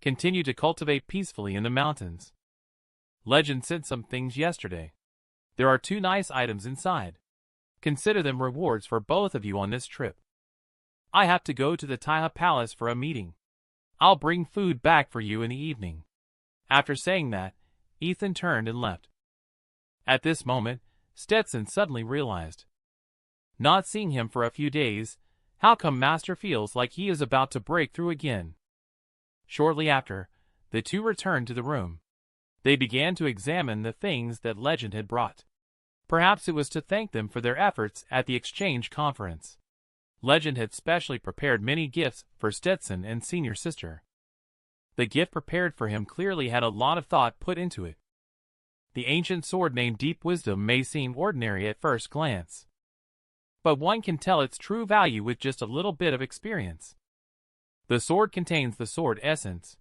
Continue to cultivate peacefully in the mountains. Legend sent some things yesterday. There are 2 nice items inside. Consider them rewards for both of you on this trip. I have to go to the Taiha Palace for a meeting. I'll bring food back for you in the evening." After saying that, Ethan turned and left. At this moment, Stetson suddenly realized. Not seeing him for a few days, how come Master feels like he is about to break through again? Shortly after, the two returned to the room. They began to examine the things that Legend had brought. Perhaps it was to thank them for their efforts at the exchange conference. Legend had specially prepared many gifts for Stetson and senior sister. The gift prepared for him clearly had a lot of thought put into it. The ancient sword named Deep Wisdom may seem ordinary at first glance, but one can tell its true value with just a little bit of experience. The sword contains the sword essence,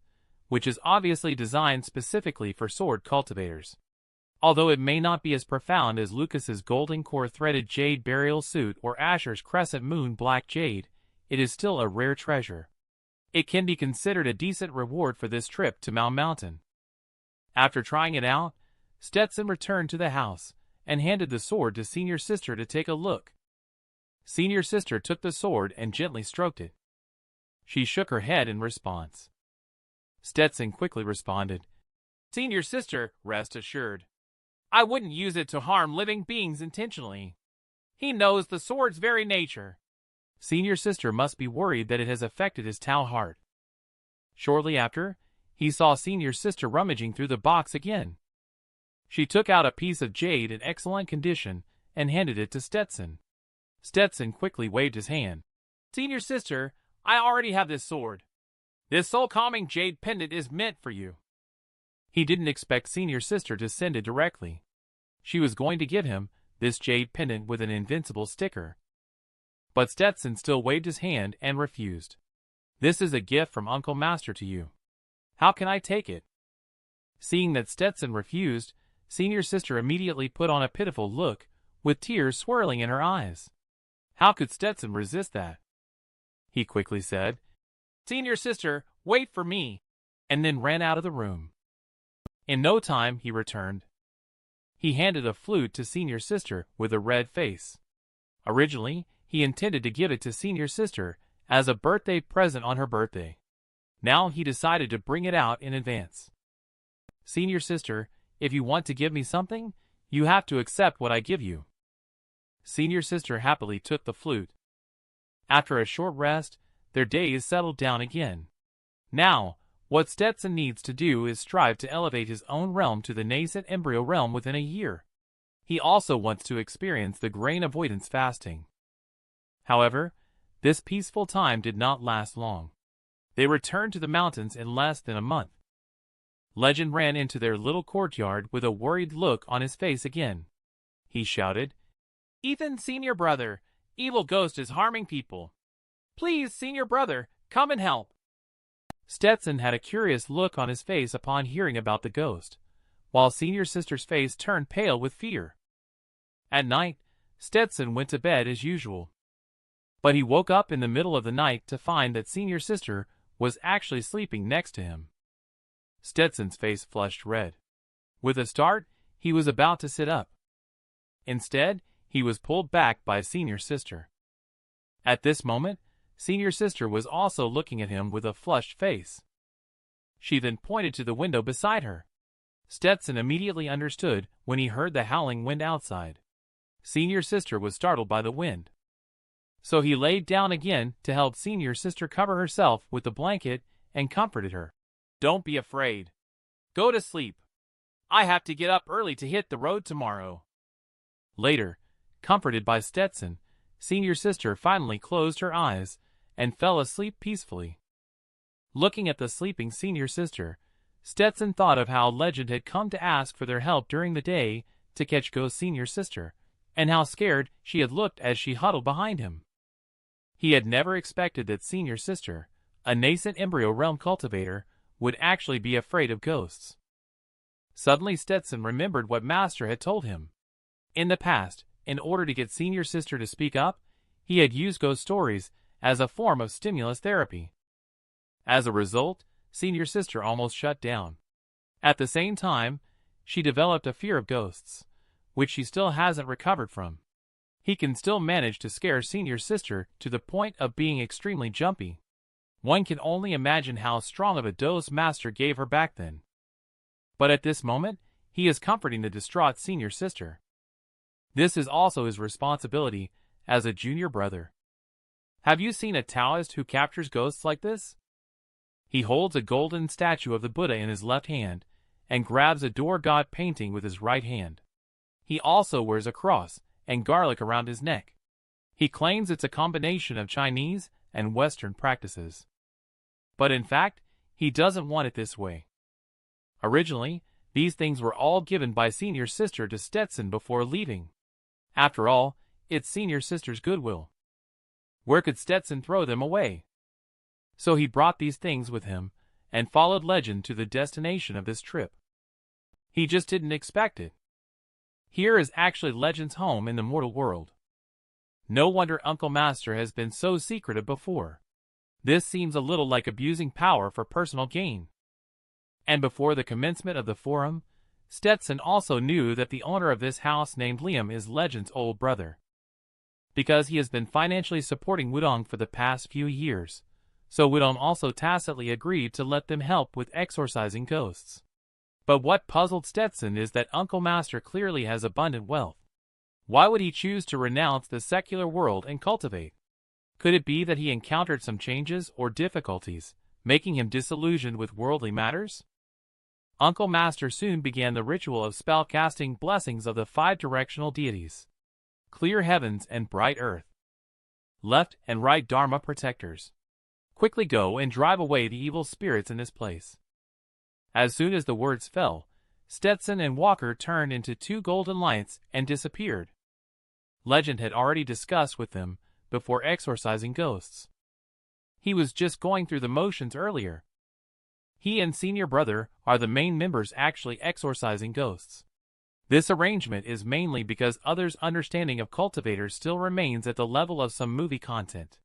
which is obviously designed specifically for sword cultivators. Although it may not be as profound as Lucas's golden core threaded jade burial suit or Asher's crescent moon black jade, it is still a rare treasure. It can be considered a decent reward for this trip to Mount Mountain. After trying it out, Stetson returned to the house and handed the sword to senior sister to take a look. Senior sister took the sword and gently stroked it. She shook her head in response. Stetson quickly responded, "Senior sister, rest assured. I wouldn't use it to harm living beings intentionally. He knows the sword's very nature." Senior sister must be worried that it has affected his Tao heart. Shortly after, he saw senior sister rummaging through the box again. She took out a piece of jade in excellent condition and handed it to Stetson. Stetson quickly waved his hand. "Senior sister, I already have this sword. This soul-calming jade pendant is meant for you." He didn't expect senior sister to send it directly. She was going to give him this jade pendant with an invincible sticker. But Stetson still waved his hand and refused. "This is a gift from Uncle Master to you. How can I take it?" Seeing that Stetson refused, senior sister immediately put on a pitiful look, with tears swirling in her eyes. How could Stetson resist that? He quickly said, "Senior sister, wait for me," and then ran out of the room. In no time he returned. He handed a flute to senior sister with a red face. Originally, he intended to give it to senior sister as a birthday present on her birthday. Now he decided to bring it out in advance. "Senior sister, if you want to give me something, you have to accept what I give you." Senior sister happily took the flute. After a short rest, their days settled down again. Now, what Stetson needs to do is strive to elevate his own realm to the nascent embryo realm within a year. He also wants to experience the grain avoidance fasting. However, this peaceful time did not last long. They returned to the mountains in less than a month. Legend ran into their little courtyard with a worried look on his face again. He shouted, "Ethan, senior brother, evil ghost is harming people. Please, senior brother, come and help." Stetson had a curious look on his face upon hearing about the ghost, while senior sister's face turned pale with fear. At night, Stetson went to bed as usual. But he woke up in the middle of the night to find that senior sister was actually sleeping next to him. Stetson's face flushed red. With a start, he was about to sit up. Instead, he was pulled back by senior sister. At this moment, senior sister was also looking at him with a flushed face. She then pointed to the window beside her. Stetson immediately understood when he heard the howling wind outside. Senior sister was startled by the wind. So he laid down again to help senior sister cover herself with the blanket and comforted her. Don't be afraid. Go to sleep. I have to get up early to hit the road tomorrow. Later, comforted by Stetson, senior sister finally closed her eyes and fell asleep peacefully. Looking at the sleeping senior sister, Stetson thought of how Legend had come to ask for their help during the day to catch Ghost's senior sister, and how scared she had looked as she huddled behind him. He had never expected that senior sister, a nascent embryo realm cultivator, would actually be afraid of ghosts. Suddenly Stetson remembered what Master had told him. In the past, in order to get senior sister to speak up, he had used ghost stories as a form of stimulus therapy. As a result, senior sister almost shut down. At the same time, she developed a fear of ghosts, which she still hasn't recovered from. He can still manage to scare senior sister to the point of being extremely jumpy. One can only imagine how strong of a dose Master gave her back then. But at this moment, he is comforting the distraught senior sister. This is also his responsibility as a junior brother. Have you seen a Taoist who captures ghosts like this? He holds a golden statue of the Buddha in his left hand and grabs a door god painting with his right hand. He also wears a cross and garlic around his neck. He claims it's a combination of Chinese and Western practices. But in fact, he doesn't want it this way. Originally, these things were all given by senior sister to Stetson before leaving. After all, it's senior sister's goodwill. Where could Stetson throw them away? So he brought these things with him and followed Legend to the destination of this trip. He just didn't expect it. Here is actually Legend's home in the mortal world. No wonder Uncle Master has been so secretive before. This seems a little like abusing power for personal gain. And before the commencement of the forum, Stetson also knew that the owner of this house named Liam is Legend's old brother. Because he has been financially supporting Wudong for the past few years, so Wudong also tacitly agreed to let them help with exorcising ghosts. But what puzzled Stetson is that Uncle Master clearly has abundant wealth. Why would he choose to renounce the secular world and cultivate? Could it be that he encountered some changes or difficulties, making him disillusioned with worldly matters? Uncle Master soon began the ritual of spellcasting blessings of the 5 directional deities. Clear heavens and bright earth. Left and right Dharma protectors. Quickly go and drive away the evil spirits in this place. As soon as the words fell, Stetson and Walker turned into 2 golden lights and disappeared. Legend had already discussed with them before exorcising ghosts. He was just going through the motions earlier. He and senior brother are the main members actually exorcising ghosts. This arrangement is mainly because others' understanding of cultivators still remains at the level of some movie content.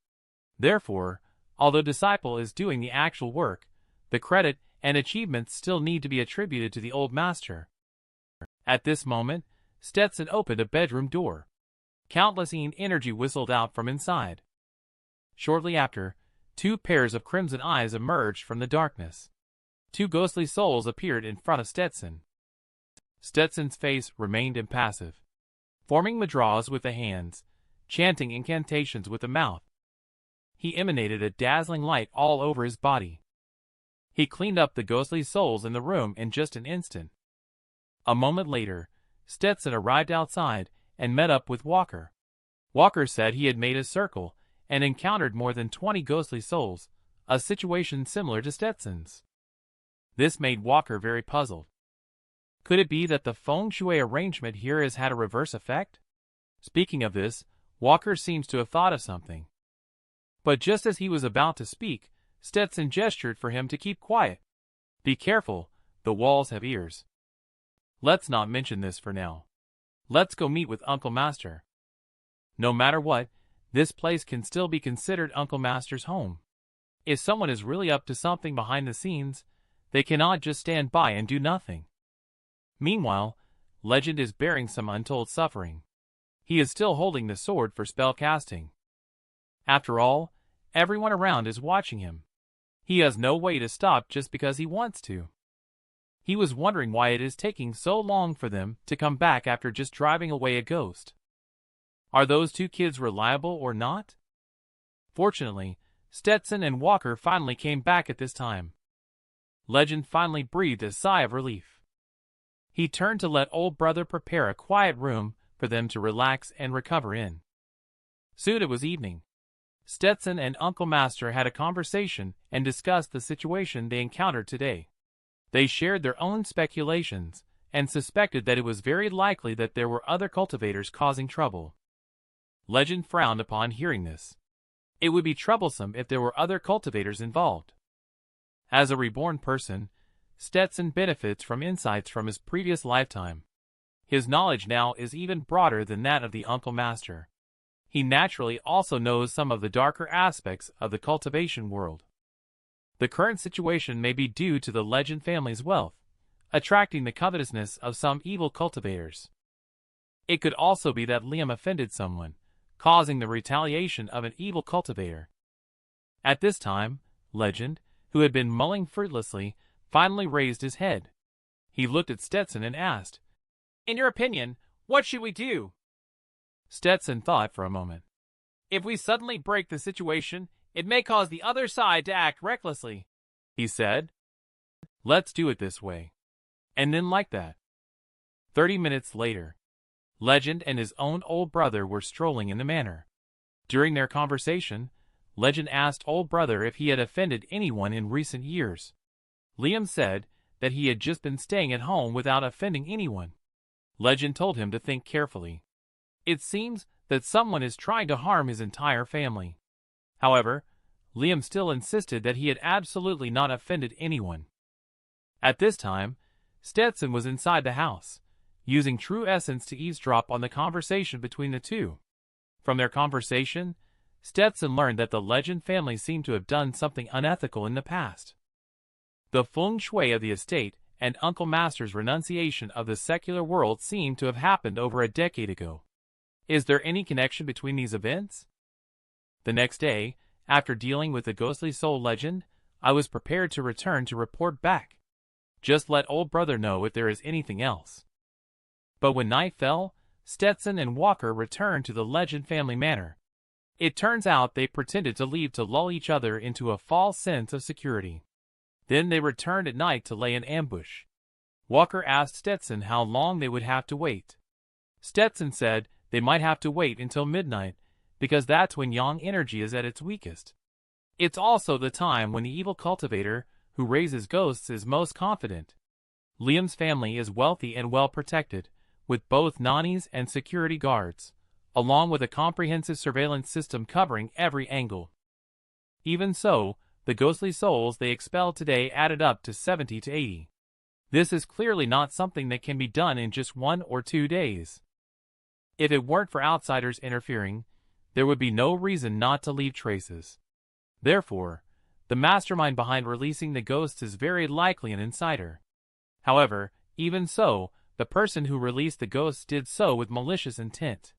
Therefore, although Disciple is doing the actual work, the credit and achievements still need to be attributed to the old master. At this moment, Stetson opened a bedroom door. Countless energy whistled out from inside. Shortly after, 2 pairs of crimson eyes emerged from the darkness. 2 ghostly souls appeared in front of Stetson. Stetson's face remained impassive, forming mudras with the hands, chanting incantations with the mouth. He emanated a dazzling light all over his body. He cleaned up the ghostly souls in the room in just an instant. A moment later, Stetson arrived outside and met up with Walker. Walker said he had made a circle and encountered more than 20 ghostly souls, a situation similar to Stetson's. This made Walker very puzzled. Could it be that the feng shui arrangement here has had a reverse effect? Speaking of this, Walker seems to have thought of something. But just as he was about to speak, Stetson gestured for him to keep quiet. Be careful, the walls have ears. Let's not mention this for now. Let's go meet with Uncle Master. No matter what, this place can still be considered Uncle Master's home. If someone is really up to something behind the scenes, they cannot just stand by and do nothing. Meanwhile, Legend is bearing some untold suffering. He is still holding the sword for spell casting. After all, everyone around is watching him. He has no way to stop just because he wants to. He was wondering why it is taking so long for them to come back after just driving away a ghost. Are those 2 kids reliable or not? Fortunately, Stetson and Walker finally came back at this time. Legend finally breathed a sigh of relief. He turned to let old brother prepare a quiet room for them to relax and recover in. Soon it was evening. Stetson and Uncle Master had a conversation and discussed the situation they encountered today. They shared their own speculations and suspected that it was very likely that there were other cultivators causing trouble. Legend frowned upon hearing this. It would be troublesome if there were other cultivators involved. As a reborn person, Stetson benefits from insights from his previous lifetime. His knowledge now is even broader than that of the Uncle Master. He naturally also knows some of the darker aspects of the cultivation world. The current situation may be due to the Legend family's wealth, attracting the covetousness of some evil cultivators. It could also be that Liam offended someone, causing the retaliation of an evil cultivator. At this time, Legend, who had been mulling fruitlessly, finally raised his head. He looked at Stetson and asked, "In your opinion, what should we do?" Stetson thought for a moment. "If we suddenly break the situation, it may cause the other side to act recklessly," he said. "Let's do it this way." And then like that. 30 minutes later, Legend and his own old brother were strolling in the manor. During their conversation, Legend asked old brother if he had offended anyone in recent years. Liam said that he had just been staying at home without offending anyone. Legend told him to think carefully. It seems that someone is trying to harm his entire family. However, Liam still insisted that he had absolutely not offended anyone. At this time, Stetson was inside the house, using True Essence to eavesdrop on the conversation between the two. From their conversation, Stetson learned that the Legend family seemed to have done something unethical in the past. The feng shui of the estate and Uncle Master's renunciation of the secular world seemed to have happened over a decade ago. Is there any connection between these events? The next day, after dealing with the ghostly soul Legend, I was prepared to return to report back. Just let old brother know if there is anything else. But when night fell, Stetson and Walker returned to the Legend family manor. It turns out they pretended to leave to lull each other into a false sense of security. Then they returned at night to lay an ambush. Walker asked Stetson how long they would have to wait. Stetson said they might have to wait until midnight, because that's when yang energy is at its weakest. It's also the time when the evil cultivator who raises ghosts is most confident. Liam's family is wealthy and well protected, with both nannies and security guards, along with a comprehensive surveillance system covering every angle. Even so, the ghostly souls they expelled today added up to 70 to 80. This is clearly not something that can be done in just 1 or 2 days. If it weren't for outsiders interfering, there would be no reason not to leave traces. Therefore, the mastermind behind releasing the ghosts is very likely an insider. However, even so, the person who released the ghosts did so with malicious intent.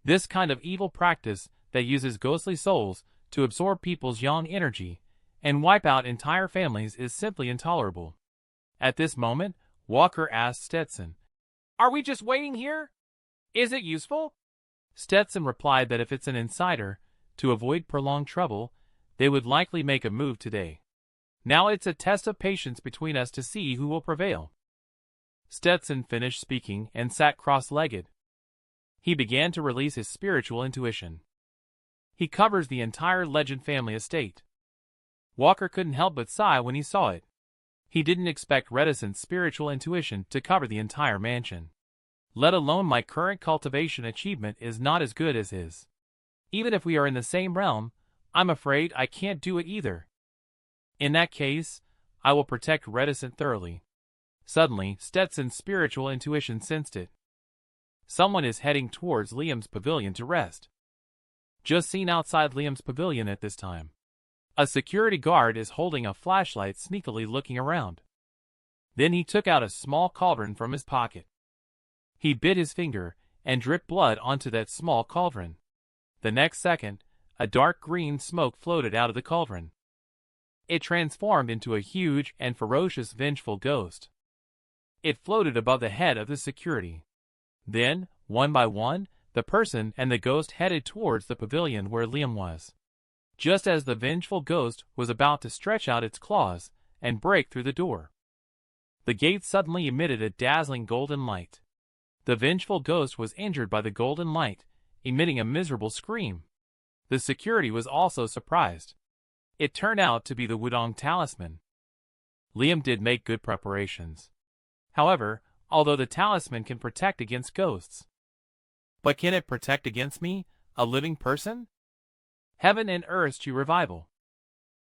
This kind of evil practice that uses ghostly souls to absorb people's yang energy and wipe out entire families is simply intolerable. At this moment, Walker asked Stetson, "Are we just waiting here? Is it useful?" Stetson replied that if it's an insider, to avoid prolonged trouble, they would likely make a move today. Now it's a test of patience between us to see who will prevail. Stetson finished speaking and sat cross-legged. He began to release his spiritual intuition. He covers the entire Legend family estate. Walker couldn't help but sigh when he saw it. He didn't expect Reticent's spiritual intuition to cover the entire mansion. Let alone my current cultivation achievement is not as good as his. Even if we are in the same realm, I'm afraid I can't do it either. In that case, I will protect Reticent thoroughly. Suddenly, Stetson's spiritual intuition sensed it. Someone is heading towards Liam's pavilion to rest. Just seen outside Liam's pavilion at this time. A security guard is holding a flashlight sneakily looking around. Then he took out a small cauldron from his pocket. He bit his finger and dripped blood onto that small cauldron. The next second, a dark green smoke floated out of the cauldron. It transformed into a huge and ferocious vengeful ghost. It floated above the head of the security. Then, one by one, the person and the ghost headed towards the pavilion where Liam was. just as the vengeful ghost was about to stretch out its claws and break through the door. The gate suddenly emitted a dazzling golden light. The vengeful ghost was injured by the golden light, emitting a miserable scream. The security was also surprised. It turned out to be the Wudong talisman. Liam did make good preparations. However, although the talisman can protect against ghosts, but can it protect against me, a living person? Heaven and earth to revival.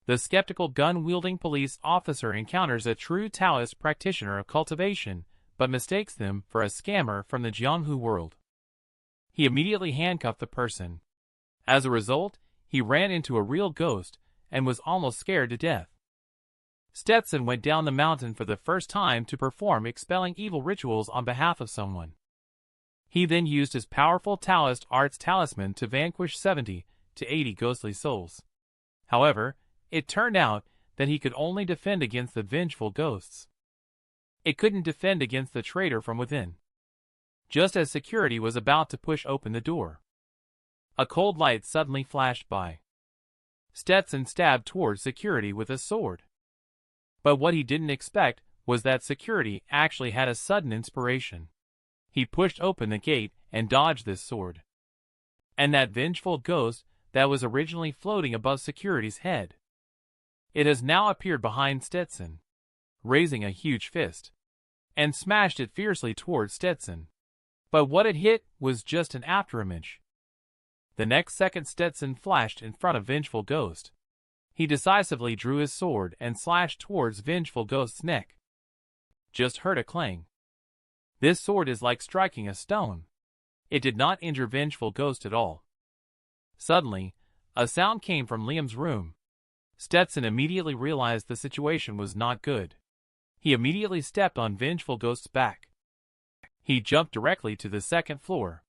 The skeptical gun-wielding police officer encounters a true Taoist practitioner of cultivation, but mistakes them for a scammer from the Jianghu world. He immediately handcuffed the person. As a result, he ran into a real ghost and was almost scared to death. Stetson went down the mountain for the first time to perform expelling evil rituals on behalf of someone. He then used his powerful Taoist arts talisman to vanquish 70 to 80 ghostly souls. However, it turned out that he could only defend against the vengeful ghosts. It couldn't defend against the traitor from within. Just as security was about to push open the door, a cold light suddenly flashed by. Stetson stabbed towards security with a sword. But what he didn't expect was that security actually had a sudden inspiration. He pushed open the gate and dodged this sword. And that vengeful ghost that was originally floating above security's head, it has now appeared behind Stetson, raising a huge fist, and smashed it fiercely towards Stetson. But what it hit was just an afterimage. The next second Stetson flashed in front of vengeful ghost. He decisively drew his sword and slashed towards vengeful ghost's neck. Just heard a clang. This sword is like striking a stone. It did not injure vengeful ghost at all. Suddenly, a sound came from Liam's room. Stetson immediately realized the situation was not good. He immediately stepped on vengeful ghost's back. He jumped directly to the second floor.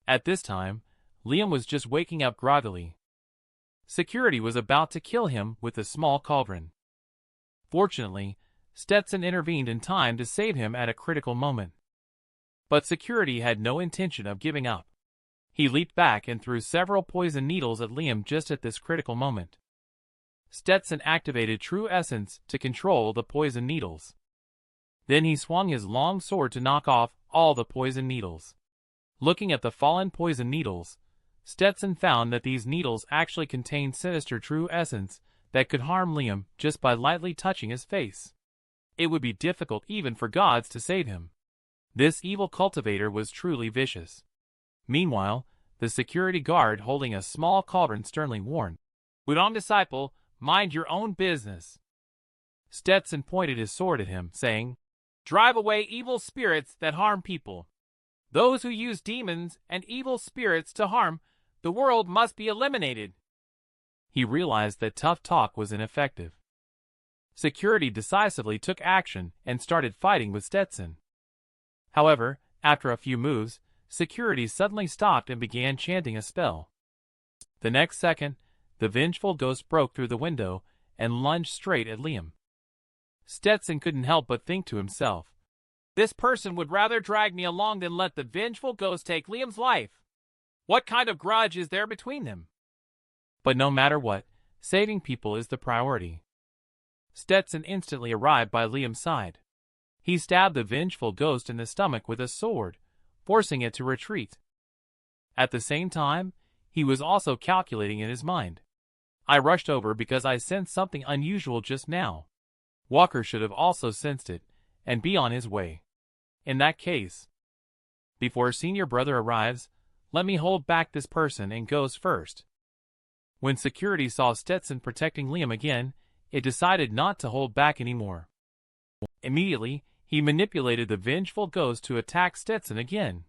At this time, Liam was just waking up groggily. Security was about to kill him with a small cauldron. Fortunately, Stetson intervened in time to save him at a critical moment. But security had no intention of giving up. He leaped back and threw several poison needles at Liam just at this critical moment. Stetson activated True Essence to control the poison needles. Then he swung his long sword to knock off all the poison needles. Looking at the fallen poison needles, Stetson found that these needles actually contained sinister True Essence that could harm Liam just by lightly touching his face. It would be difficult even for gods to save him. This evil cultivator was truly vicious. Meanwhile, the security guard holding a small cauldron sternly warned, "Wudong disciple, mind your own business." Stetson pointed his sword at him, saying, "Drive away evil spirits that harm people. Those who use demons and evil spirits to harm the world must be eliminated." He realized that tough talk was ineffective. Security decisively took action and started fighting with Stetson. However, after a few moves, security suddenly stopped and began chanting a spell. The next second, the vengeful ghost broke through the window and lunged straight at Liam. Stetson couldn't help but think to himself, "This person would rather drag me along than let the vengeful ghost take Liam's life. What kind of grudge is there between them?" But no matter what, saving people is the priority. Stetson instantly arrived by Liam's side. He stabbed the vengeful ghost in the stomach with a sword, forcing it to retreat. At the same time, he was also calculating in his mind. "I rushed over because I sensed something unusual just now. Walker should have also sensed it, and be on his way. In that case, before senior brother arrives, let me hold back this person and ghost first." When security saw Stetson protecting Liam again, it decided not to hold back anymore. Immediately, he manipulated the vengeful ghost to attack Stetson again.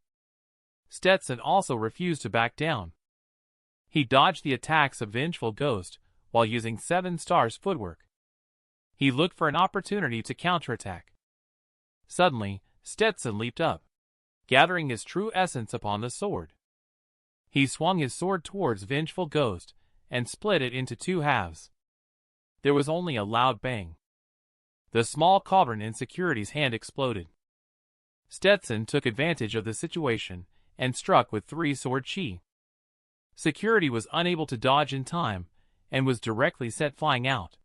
Stetson also refused to back down. He dodged the attacks of vengeful ghost while using 7 stars footwork. He looked for an opportunity to counterattack. Suddenly, Stetson leaped up, gathering his true essence upon the sword. He swung his sword towards vengeful ghost and split it into 2 halves. There was only a loud bang. The small cauldron in security's hand exploded. Stetson took advantage of the situation and struck with 3 sword chi. Security was unable to dodge in time and was directly sent flying out.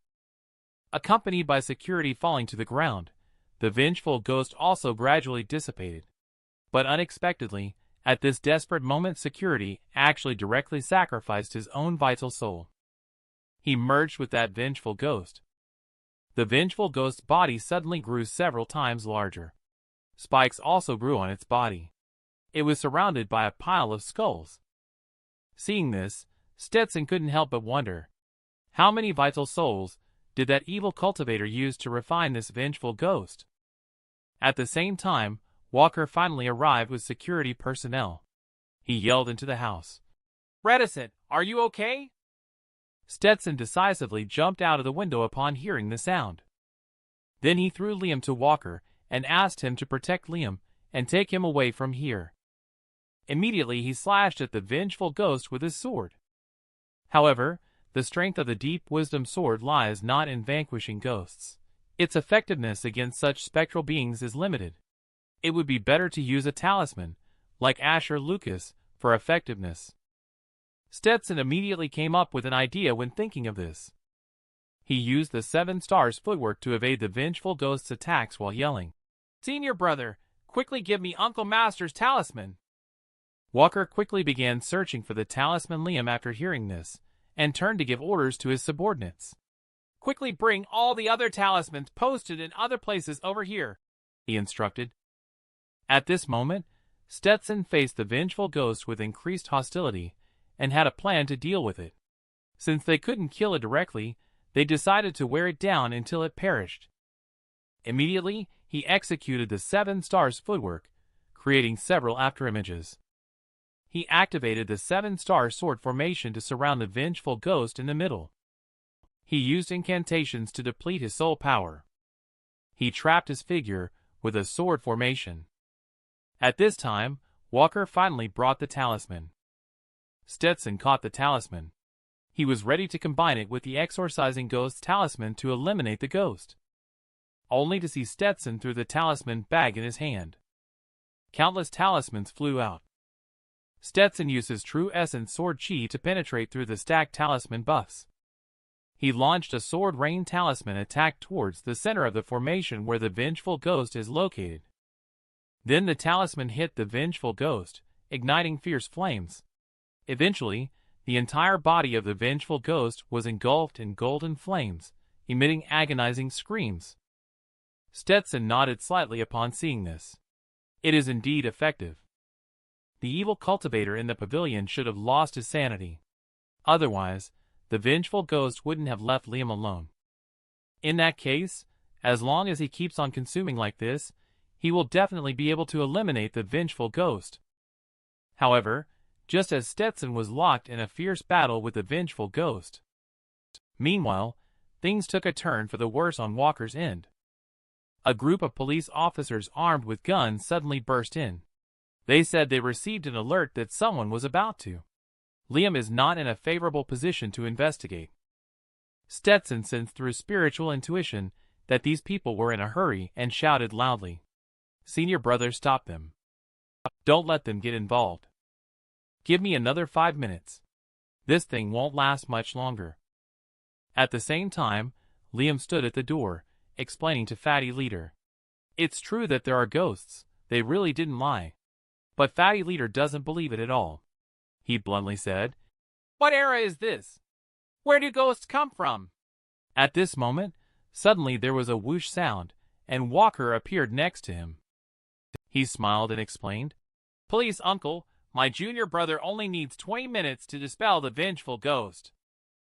Accompanied by security falling to the ground, the vengeful ghost also gradually dissipated. But unexpectedly, at this desperate moment, security actually directly sacrificed his own vital soul. He merged with that vengeful ghost. The vengeful ghost's body suddenly grew several times larger. Spikes also grew on its body. It was surrounded by a pile of skulls. Seeing this, Stetson couldn't help but wonder, how many vital souls did that evil cultivator use to refine this vengeful ghost? At the same time, Walker finally arrived with security personnel. He yelled into the house, "Reticent, are you okay?" Stetson decisively jumped out of the window upon hearing the sound. Then he threw Liam to Walker and asked him to protect Liam and take him away from here. Immediately he slashed at the vengeful ghost with his sword. However, the strength of the deep wisdom sword lies not in vanquishing ghosts. Its effectiveness against such spectral beings is limited. It would be better to use a talisman, like Asher Lucas, for effectiveness. Stetson immediately came up with an idea when thinking of this. He used the 7 stars footwork to evade the vengeful ghost's attacks while yelling, "Senior brother, quickly give me Uncle Master's talisman." Walker quickly began searching for the talisman Liam after hearing this, and turned to give orders to his subordinates. "Quickly bring all the other talismans posted in other places over here," he instructed. At this moment, Stetson faced the vengeful ghost with increased hostility and had a plan to deal with it. Since they couldn't kill it directly, they decided to wear it down until it perished. Immediately, he executed the 7 stars footwork, creating several afterimages. He activated the 7-star sword formation to surround the vengeful ghost in the middle. He used incantations to deplete his soul power. He trapped his figure with a sword formation. At this time, Walker finally brought the talisman. Stetson caught the talisman. He was ready to combine it with the exorcising ghost's talisman to eliminate the ghost. Only to see Stetson threw the talisman bag in his hand. Countless talismans flew out. Stetson used his true essence sword chi to penetrate through the stacked talisman buffs. He launched a sword rain talisman attack towards the center of the formation where the vengeful ghost is located. Then the talisman hit the vengeful ghost, igniting fierce flames. Eventually, the entire body of the vengeful ghost was engulfed in golden flames, emitting agonizing screams. Stetson nodded slightly upon seeing this. It is indeed effective. The evil cultivator in the pavilion should have lost his sanity. Otherwise, the vengeful ghost wouldn't have left Liam alone. In that case, as long as he keeps on consuming like this, he will definitely be able to eliminate the vengeful ghost. However, just as Stetson was locked in a fierce battle with the vengeful ghost. Meanwhile, things took a turn for the worse on Walker's end. A group of police officers armed with guns suddenly burst in. They said they received an alert that someone was about to. Liam is not in a favorable position to investigate. Stetson sensed through spiritual intuition that these people were in a hurry and shouted loudly, "Senior brother, stop them. Don't let them get involved. Give me another 5 minutes. This thing won't last much longer." At the same time, Liam stood at the door, explaining to Fatty Leader, "It's true that there are ghosts, they really didn't lie. But Fatty Leader doesn't believe it at all." He bluntly said, "What era is this? Where do ghosts come from?" At this moment, suddenly there was a whoosh sound, and Walker appeared next to him. He smiled and explained, "Please, Uncle, my junior brother only needs 20 minutes to dispel the vengeful ghost.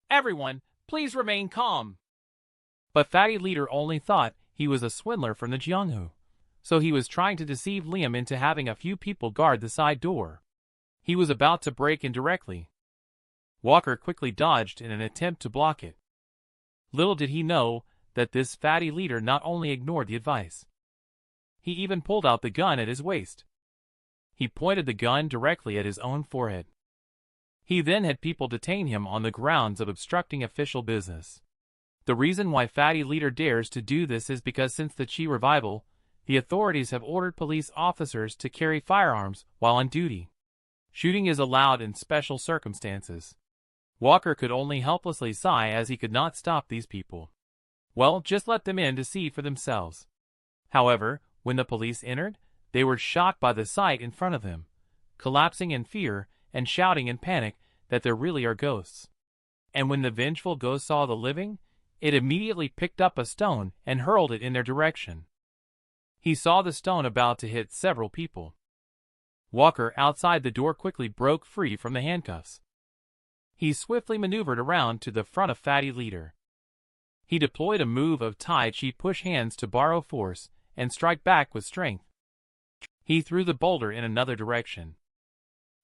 Everyone, please remain calm." But Fatty Leader only thought he was a swindler from the Jianghu, so he was trying to deceive Liam into having a few people guard the side door. He was about to break in directly. Walker quickly dodged in an attempt to block it. Little did he know that this Fatty Leader not only ignored the advice. He even pulled out the gun at his waist. He pointed the gun directly at his own forehead. He then had people detain him on the grounds of obstructing official business. The reason why Fatty Leader dares to do this is because since the Qi revival, the authorities have ordered police officers to carry firearms while on duty. Shooting is allowed in special circumstances. Walker could only helplessly sigh as he could not stop these people. Well, just let them in to see for themselves. However, when the police entered, they were shocked by the sight in front of them, collapsing in fear and shouting in panic that there really are ghosts. And when the vengeful ghost saw the living, it immediately picked up a stone and hurled it in their direction. He saw the stone about to hit several people. Walker outside the door quickly broke free from the handcuffs. He swiftly maneuvered around to the front of Fatty Leader. He deployed a move of Tai Chi push hands to borrow force and strike back with strength. He threw the boulder in another direction.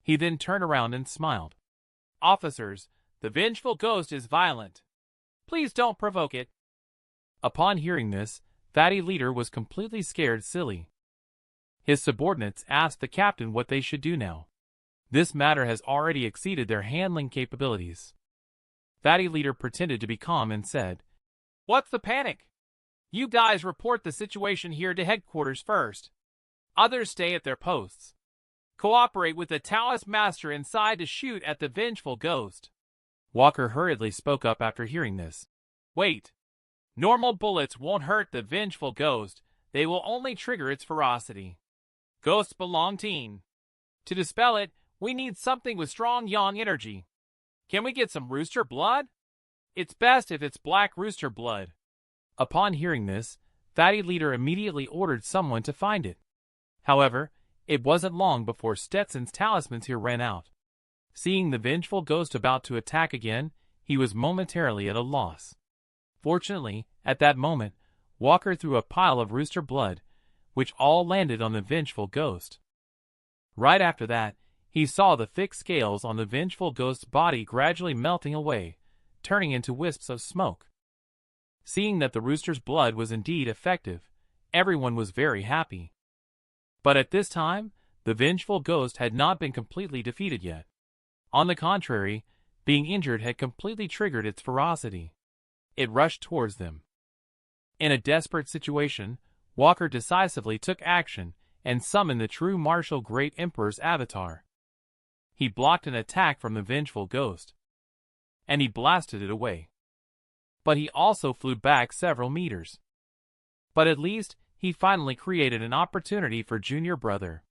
He then turned around and smiled. "Officers, the vengeful ghost is violent. Please don't provoke it." Upon hearing this, Fatty Leader was completely scared silly. His subordinates asked the captain what they should do now. This matter has already exceeded their handling capabilities. Fatty Leader pretended to be calm and said, "What's the panic? You guys report the situation here to headquarters first. Others stay at their posts. Cooperate with the Taoist master inside to shoot at the vengeful ghost." Walker hurriedly spoke up after hearing this. "Wait. Normal bullets won't hurt the vengeful ghost. They will only trigger its ferocity. Ghosts belong teen. To dispel it, we need something with strong yang energy. Can we get some rooster blood? It's best if it's black rooster blood." Upon hearing this, Fatty Leader immediately ordered someone to find it. However, it wasn't long before Stetson's talismans here ran out. Seeing the vengeful ghost about to attack again, he was momentarily at a loss. Fortunately, at that moment, Walker threw a pile of rooster blood, which all landed on the vengeful ghost. Right after that, he saw the thick scales on the vengeful ghost's body gradually melting away, turning into wisps of smoke. Seeing that the rooster's blood was indeed effective, everyone was very happy. But at this time, the vengeful ghost had not been completely defeated yet. On the contrary, being injured had completely triggered its ferocity. It rushed towards them. In a desperate situation, Walker decisively took action and summoned the true martial Great Emperor's avatar. He blocked an attack from the vengeful ghost, and he blasted it away. But he also flew back several meters. But at least, he finally created an opportunity for Junior Brother.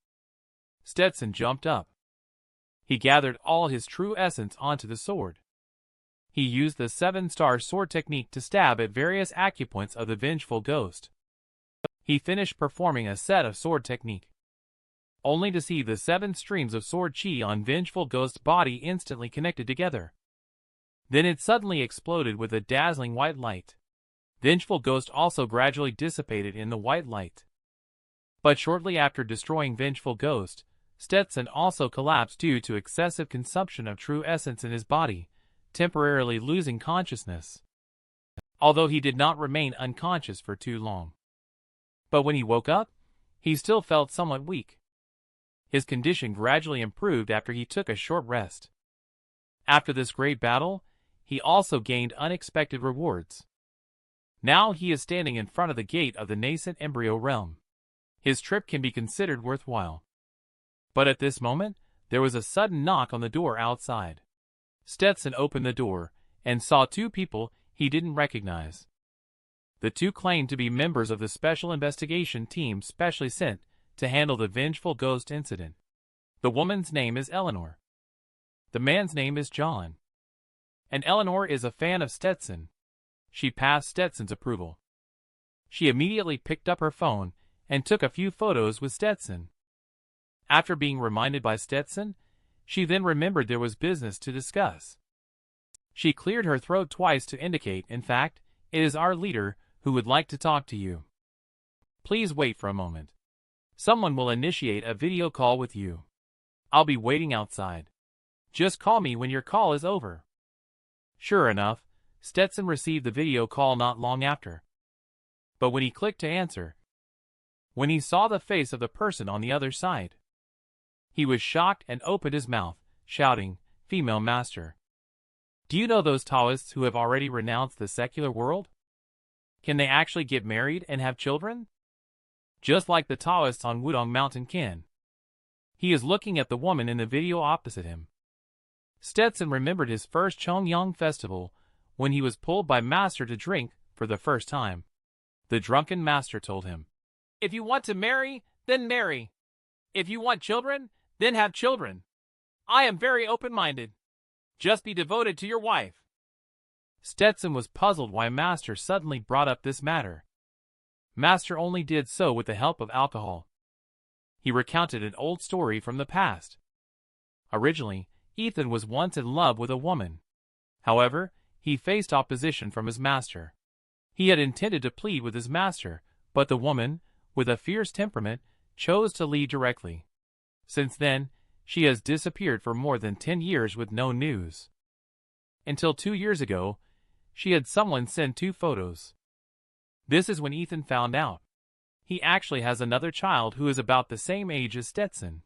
Stetson jumped up. He gathered all his true essence onto the sword. He used the 7-star sword technique to stab at various acupoints of the vengeful ghost. He finished performing a set of sword technique, only to see the 7 streams of sword chi on vengeful ghost's body instantly connected together. Then it suddenly exploded with a dazzling white light. Vengeful ghost also gradually dissipated in the white light. But shortly after destroying vengeful ghost, Stetson also collapsed due to excessive consumption of true essence in his body, temporarily losing consciousness. Although he did not remain unconscious for too long. But when he woke up, he still felt somewhat weak. His condition gradually improved after he took a short rest. After this great battle, he also gained unexpected rewards. Now he is standing in front of the gate of the nascent embryo realm. His trip can be considered worthwhile. But at this moment, there was a sudden knock on the door outside. Stetson opened the door and saw 2 people he didn't recognize. The 2 claimed to be members of the special investigation team specially sent to handle the vengeful ghost incident. The woman's name is Eleanor. The man's name is John. And Eleanor is a fan of Stetson. She passed Stetson's approval. She immediately picked up her phone and took a few photos with Stetson. After being reminded by Stetson, she then remembered there was business to discuss. She cleared her throat twice to indicate, in fact, it is our leader who would like to talk to you. Please wait for a moment. Someone will initiate a video call with you. I'll be waiting outside. Just call me when your call is over. Sure enough, Stetson received the video call not long after. But when he clicked to answer, when he saw the face of the person on the other side, he was shocked and opened his mouth, shouting, "Female master. Do you know those Taoists who have already renounced the secular world? Can they actually get married and have children? Just like the Taoists on Wudong Mountain can." He is looking at the woman in the video opposite him. Stetson remembered his first Chongyang festival when he was pulled by Master to drink for the first time. The drunken Master told him, "If you want to marry, then marry. If you want children, then have children. I am very open-minded. Just be devoted to your wife." Stetson was puzzled why Master suddenly brought up this matter. Master only did so with the help of alcohol. He recounted an old story from the past. Originally, Ethan was once in love with a woman. However, he faced opposition from his master. He had intended to plead with his master, but the woman, with a fierce temperament, chose to leave directly. Since then, she has disappeared for more than 10 years with no news. Until 2 years ago, she had someone send 2 photos. This is when Ethan found out. He actually has another child who is about the same age as Stetson.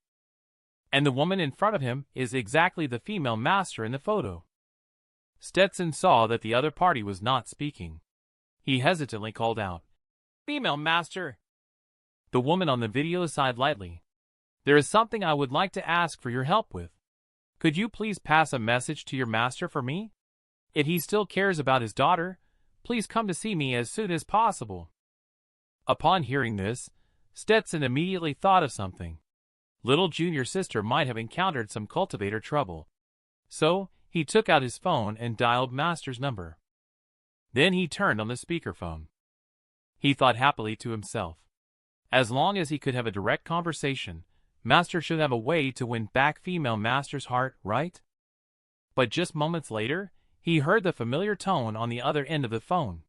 And the woman in front of him is exactly the female master in the photo. Stetson saw that the other party was not speaking. He hesitantly called out, "Female master." The woman on the video sighed lightly. "There is something I would like to ask for your help with. Could you please pass a message to your master for me? If he still cares about his daughter, please come to see me as soon as possible." Upon hearing this, Stetson immediately thought of something. Little junior sister might have encountered some cultivator trouble. So, he took out his phone and dialed Master's number. Then he turned on the speakerphone. He thought happily to himself. As long as he could have a direct conversation, Master should have a way to win back female Master's heart, right? But just moments later, he heard the familiar tone on the other end of the phone.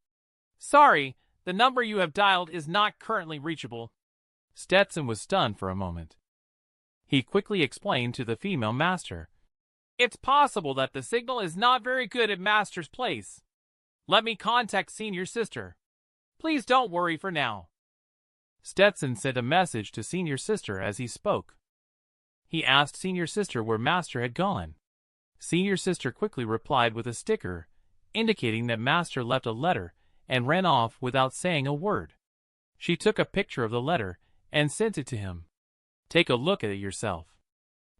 "Sorry, the number you have dialed is not currently reachable." Stetson was stunned for a moment. He quickly explained to the female master, "It's possible that the signal is not very good at Master's place. Let me contact senior sister. Please don't worry for now." Stetson sent a message to senior sister as he spoke. He asked senior sister where Master had gone. Senior sister quickly replied with a sticker, indicating that Master left a letter and ran off without saying a word. She took a picture of the letter and sent it to him. "Take a look at it yourself."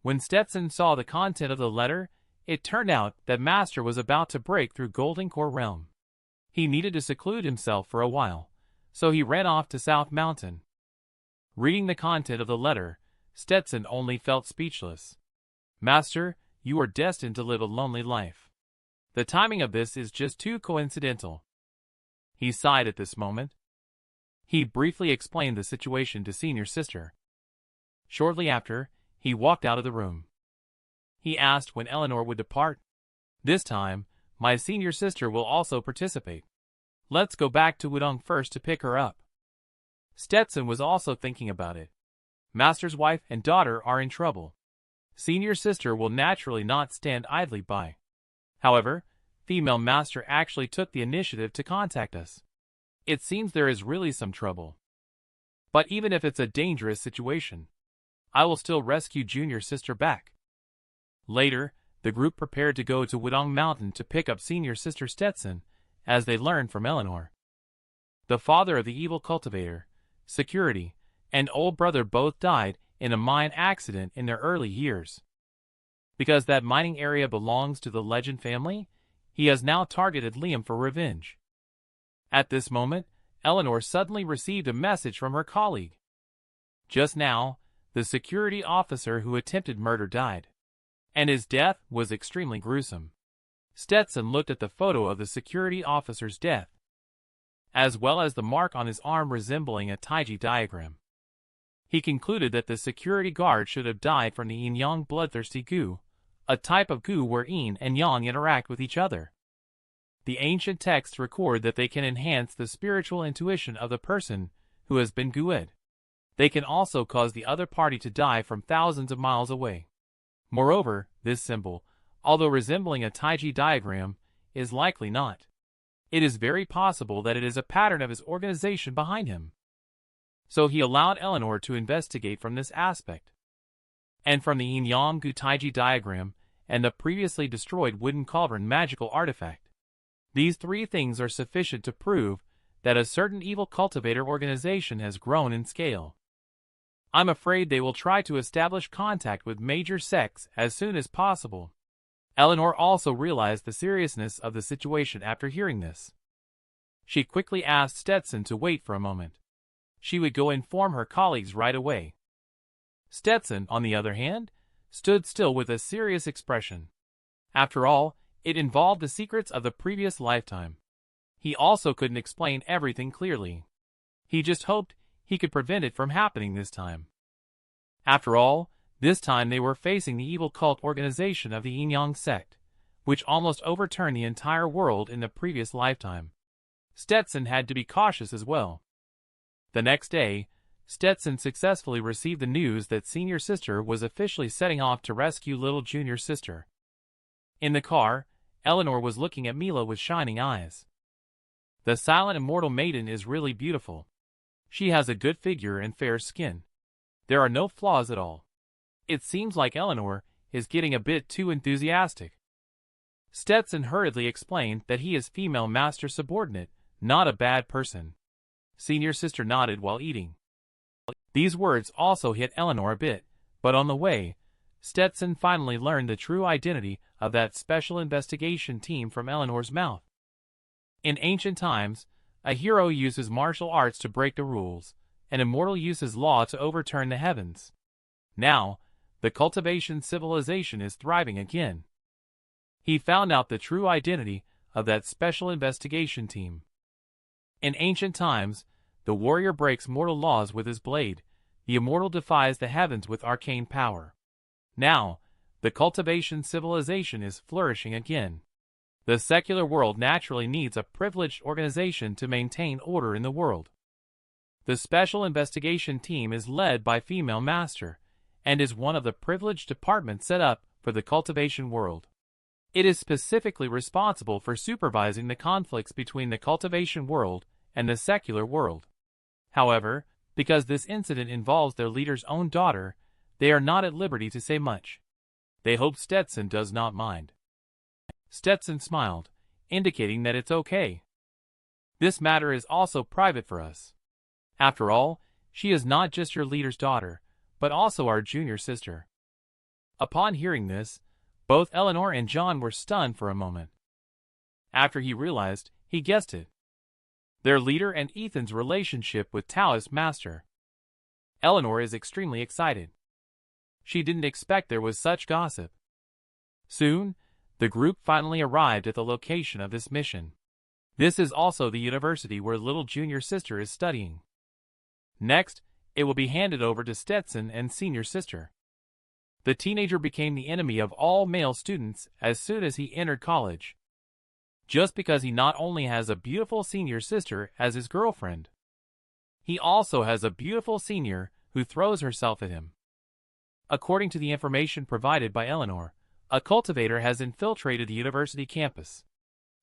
When Stetson saw the content of the letter, it turned out that Master was about to break through Golden Core Realm. He needed to seclude himself for a while, so he ran off to South Mountain. Reading the content of the letter, Stetson only felt speechless. "Master, you are destined to live a lonely life. The timing of this is just too coincidental." He sighed at this moment. He briefly explained the situation to senior sister. Shortly after, he walked out of the room. He asked when Eleanor would depart. "This time, my senior sister will also participate. Let's go back to Wudong first to pick her up." Stetson was also thinking about it. Master's wife and daughter are in trouble. Senior sister will naturally not stand idly by. However, female Master actually took the initiative to contact us. It seems there is really some trouble. But even if it's a dangerous situation, I will still rescue junior sister back. Later, the group prepared to go to Wudong Mountain to pick up senior sister Stetson, as they learned from Eleanor. The father of the evil cultivator, security, and old brother both died in a mine accident in their early years. Because that mining area belongs to the Legend family, he has now targeted Liam for revenge. At this moment, Eleanor suddenly received a message from her colleague. Just now, the security officer who attempted murder died, and his death was extremely gruesome. Stetson looked at the photo of the security officer's death, as well as the mark on his arm resembling a Taiji diagram. He concluded that the security guard should have died from the yin-yang bloodthirsty goo, a type of goo where yin and yang interact with each other. The ancient texts record that they can enhance the spiritual intuition of the person who has been gooed. They can also cause the other party to die from thousands of miles away. Moreover, this symbol, although resembling a Taiji diagram, is likely not. It is very possible that it is a pattern of his organization behind him. So he allowed Eleanor to investigate from this aspect. And from the yin-yang gu Taiji diagram and the previously destroyed wooden cauldron magical artifact. These 3 things are sufficient to prove that a certain evil cultivator organization has grown in scale. I'm afraid they will try to establish contact with major sects as soon as possible. Eleanor also realized the seriousness of the situation after hearing this. She quickly asked Stetson to wait for a moment. She would go inform her colleagues right away. Stetson, on the other hand, stood still with a serious expression. After all, it involved the secrets of the previous lifetime. He also couldn't explain everything clearly. He just hoped he could prevent it from happening this time. After all, this time they were facing the evil cult organization of the Yin-Yang sect, which almost overturned the entire world in the previous lifetime. Stetson had to be cautious as well. The next day, Stetson successfully received the news that senior sister was officially setting off to rescue little junior sister. In the car, Eleanor was looking at Mila with shining eyes. The silent immortal maiden is really beautiful. She has a good figure and fair skin. There are no flaws at all. It seems like Eleanor is getting a bit too enthusiastic. Stetson hurriedly explained that he is female master subordinate, not a bad person. Senior sister nodded while eating. These words also hit Eleanor a bit, but on the way, Stetson finally learned the true identity of that special investigation team from Eleanor's mouth. In ancient times, a hero uses martial arts to break the rules, an immortal uses law to overturn the heavens. Now, the Cultivation civilization is thriving again. He found out the true identity of that special investigation team. In ancient times, the warrior breaks mortal laws with his blade, the immortal defies the heavens with arcane power. Now, the Cultivation civilization is flourishing again. The secular world naturally needs a privileged organization to maintain order in the world. The Special Investigation Team is led by female master, and is one of the privileged departments set up for the Cultivation world. It is specifically responsible for supervising the conflicts between the Cultivation world and the secular world. However, because this incident involves their leader's own daughter, they are not at liberty to say much. They hope Stetson does not mind. Stetson smiled, indicating that it's okay. This matter is also private for us. After all, she is not just your leader's daughter, but also our junior sister. Upon hearing this, both Eleanor and John were stunned for a moment. After he realized, he guessed it. Their leader and Ethan's relationship with Taoist Master. Eleanor is extremely excited. She didn't expect there was such gossip. Soon, the group finally arrived at the location of this mission. This is also the university where little junior sister is studying. Next, it will be handed over to Stetson and senior sister. The teenager became the enemy of all male students as soon as he entered college. Just because he not only has a beautiful senior sister as his girlfriend, he also has a beautiful senior who throws herself at him. According to the information provided by Eleanor, a cultivator has infiltrated the university campus.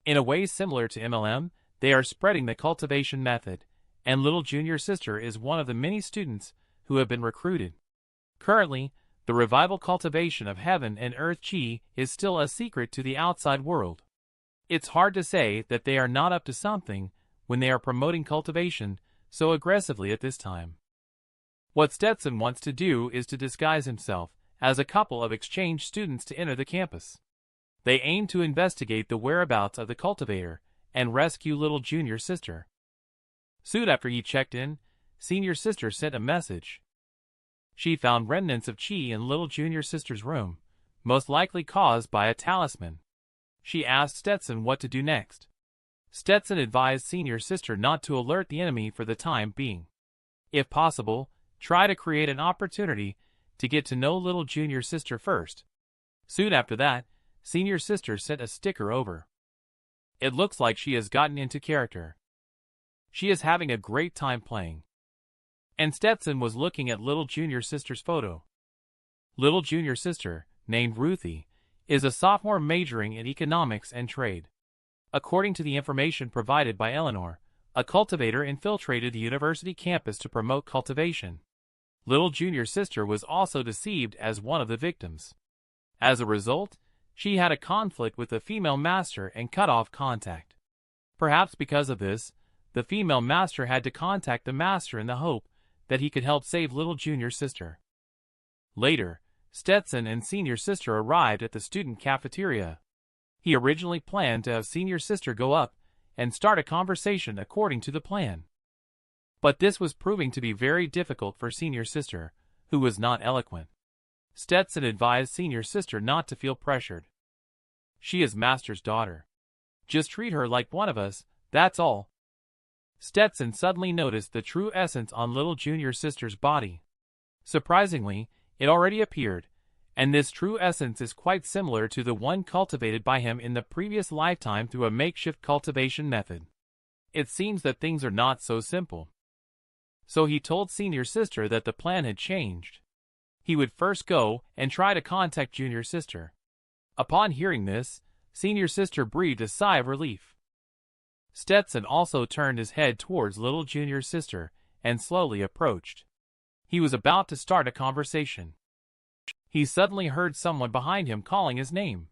In a way similar to MLM, they are spreading the cultivation method, and little junior sister is one of the many students who have been recruited. Currently, the revival cultivation of heaven and earth chi is still a secret to the outside world. It's hard to say that they are not up to something when they are promoting cultivation so aggressively at this time. What Stetson wants to do is to disguise himself as a couple of exchange students to enter the campus. They aim to investigate the whereabouts of the cultivator and rescue little junior sister. Soon after he checked in, senior sister sent a message. She found remnants of chi in little junior sister's room, most likely caused by a talisman. She asked Stetson what to do next. Stetson advised senior sister not to alert the enemy for the time being. If possible, try to create an opportunity to get to know little junior sister first. Soon after that, senior sister sent a sticker over. It looks like she has gotten into character. She is having a great time playing. And Stetson was looking at little junior sister's photo. Little junior sister, named Ruthie, is a sophomore majoring in economics and trade. According to the information provided by Eleanor, a cultivator infiltrated the university campus to promote cultivation. Little junior sister was also deceived as one of the victims. As a result, she had a conflict with the female master and cut off contact. Perhaps because of this, the female master had to contact the master in the hope that he could help save little junior sister. Later, Stetson and senior sister arrived at the student cafeteria. He originally planned to have senior sister go up and start a conversation according to the plan. But this was proving to be very difficult for senior sister, who was not eloquent. Stetson advised senior sister not to feel pressured. She is master's daughter. Just treat her like one of us, that's all. Stetson suddenly noticed the true essence on little junior sister's body. Surprisingly, it already appeared, and this true essence is quite similar to the one cultivated by him in the previous lifetime through a makeshift cultivation method. It seems that things are not so simple. So he told senior sister that the plan had changed. He would first go and try to contact junior sister. Upon hearing this, senior sister breathed a sigh of relief. Stetson also turned his head towards little junior sister and slowly approached. He was about to start a conversation. He suddenly heard someone behind him calling his name.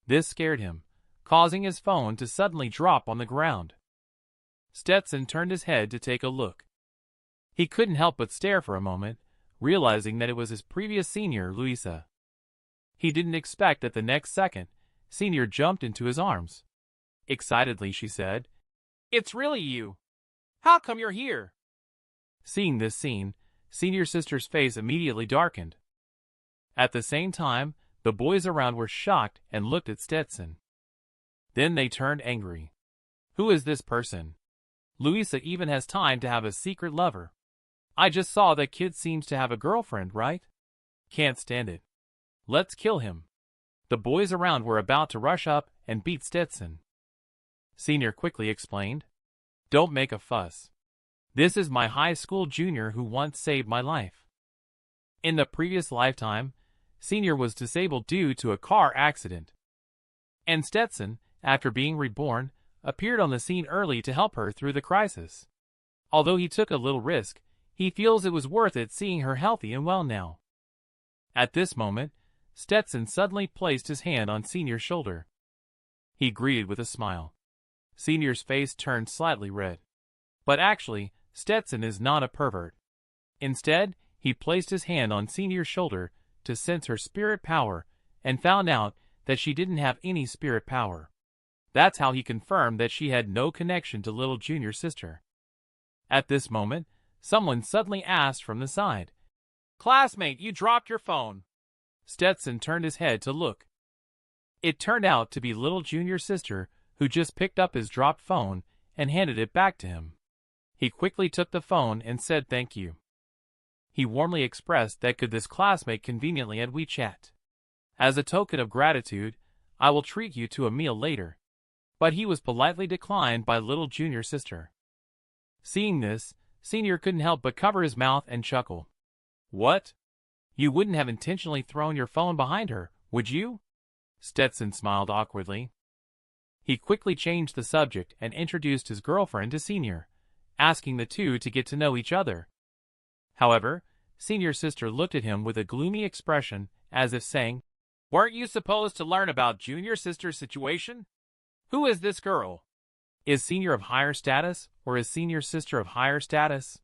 This scared him, causing his phone to suddenly drop on the ground. Stetson turned his head to take a look. He couldn't help but stare for a moment, realizing that it was his previous senior, Louisa. He didn't expect that the next second, senior jumped into his arms. Excitedly, she said, "It's really you. How come you're here?" Seeing this scene, senior sister's face immediately darkened. At the same time, the boys around were shocked and looked at Stetson. Then they turned angry. Who is this person? Louisa even has time to have a secret lover. I just saw that kid seems to have a girlfriend, right? Can't stand it. Let's kill him. The boys around were about to rush up and beat Stetson. Senior quickly explained, "Don't make a fuss. This is my high school junior who once saved my life." In the previous lifetime, Senior was disabled due to a car accident. And Stetson, after being reborn, appeared on the scene early to help her through the crisis. Although he took a little risk, he feels it was worth it seeing her healthy and well now. At this moment, Stetson suddenly placed his hand on Senior's shoulder. He greeted with a smile. Senior's face turned slightly red. But actually, Stetson is not a pervert. Instead, he placed his hand on Senior's shoulder to sense her spirit power and found out that she didn't have any spirit power. That's how he confirmed that she had no connection to little junior sister. At this moment, someone suddenly asked from the side, "Classmate, you dropped your phone." Stetson turned his head to look. It turned out to be little junior sister, who just picked up his dropped phone and handed it back to him. He quickly took the phone and said thank you. He warmly expressed that could this classmate conveniently at WeChat. As a token of gratitude, I will treat you to a meal later. But he was politely declined by little junior sister. Seeing this, Senior couldn't help but cover his mouth and chuckle. "What? You wouldn't have intentionally thrown your phone behind her, would you?" Stetson smiled awkwardly. He quickly changed the subject and introduced his girlfriend to Senior, asking the two to get to know each other. However, Senior sister looked at him with a gloomy expression, as if saying, "Weren't you supposed to learn about junior sister's situation? Who is this girl? Is Senior of higher status, or is Senior sister of higher status?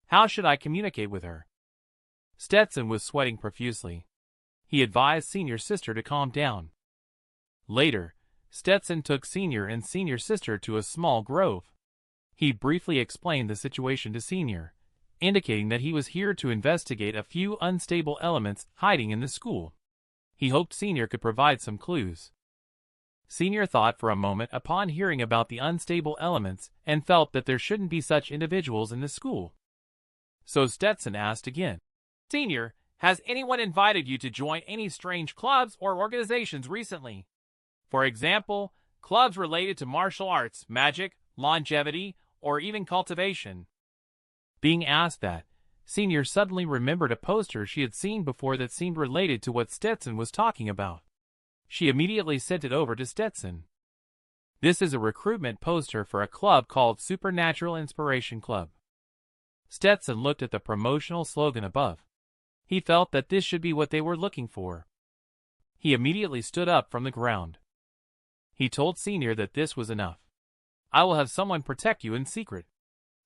How should I communicate with her?" Stetson was sweating profusely. He advised Senior sister to calm down. Later, Stetson took Senior and Senior sister to a small grove. He briefly explained the situation to Senior, indicating that he was here to investigate a few unstable elements hiding in the school. He hoped Senior could provide some clues. Senior thought for a moment upon hearing about the unstable elements and felt that there shouldn't be such individuals in the school. So Stetson asked again, "Senior, has anyone invited you to join any strange clubs or organizations recently? For example, clubs related to martial arts, magic, longevity, or even cultivation?" Being asked that, Senior suddenly remembered a poster she had seen before that seemed related to what Stetson was talking about. She immediately sent it over to Stetson. This is a recruitment poster for a club called Supernatural Inspiration Club. Stetson looked at the promotional slogan above. He felt that this should be what they were looking for. He immediately stood up from the ground. He told Senior that this was enough. "I will have someone protect you in secret.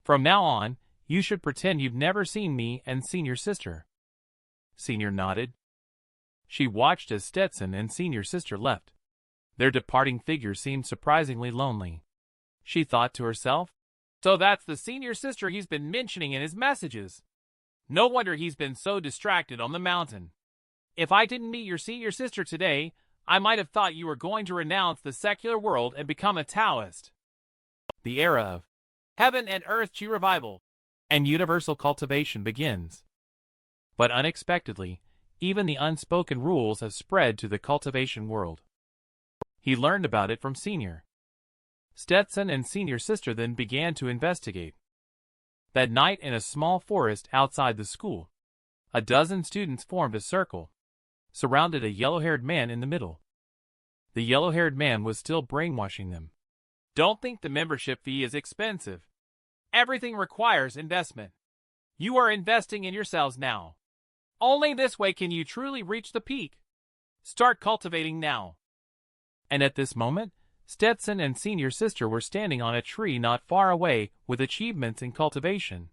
From now on, You should pretend you've never seen me and seen your sister. Senior nodded. She watched as Stetson and Senior Sister left. Their departing figure seemed surprisingly lonely. She thought to herself, so that's the Senior Sister he's been mentioning in his messages. No wonder he's been so distracted on the mountain. If I didn't meet your Senior Sister today, I might have thought you were going to renounce the secular world and become a Taoist. The era of heaven and earth Chi revival and universal cultivation begins. But unexpectedly, even the unspoken rules have spread to the cultivation world. He learned about it from Senior. Stetson and Senior Sister then began to investigate. That night in a small forest outside the school, a dozen students formed a circle, surrounded a yellow-haired man in the middle. The yellow-haired man was still brainwashing them. Don't think the membership fee is expensive. Everything requires investment. You are investing in yourselves now. Only this way can you truly reach the peak. Start cultivating now. And at this moment, Stetson and Senior Sister were standing on a tree not far away with achievements in cultivation.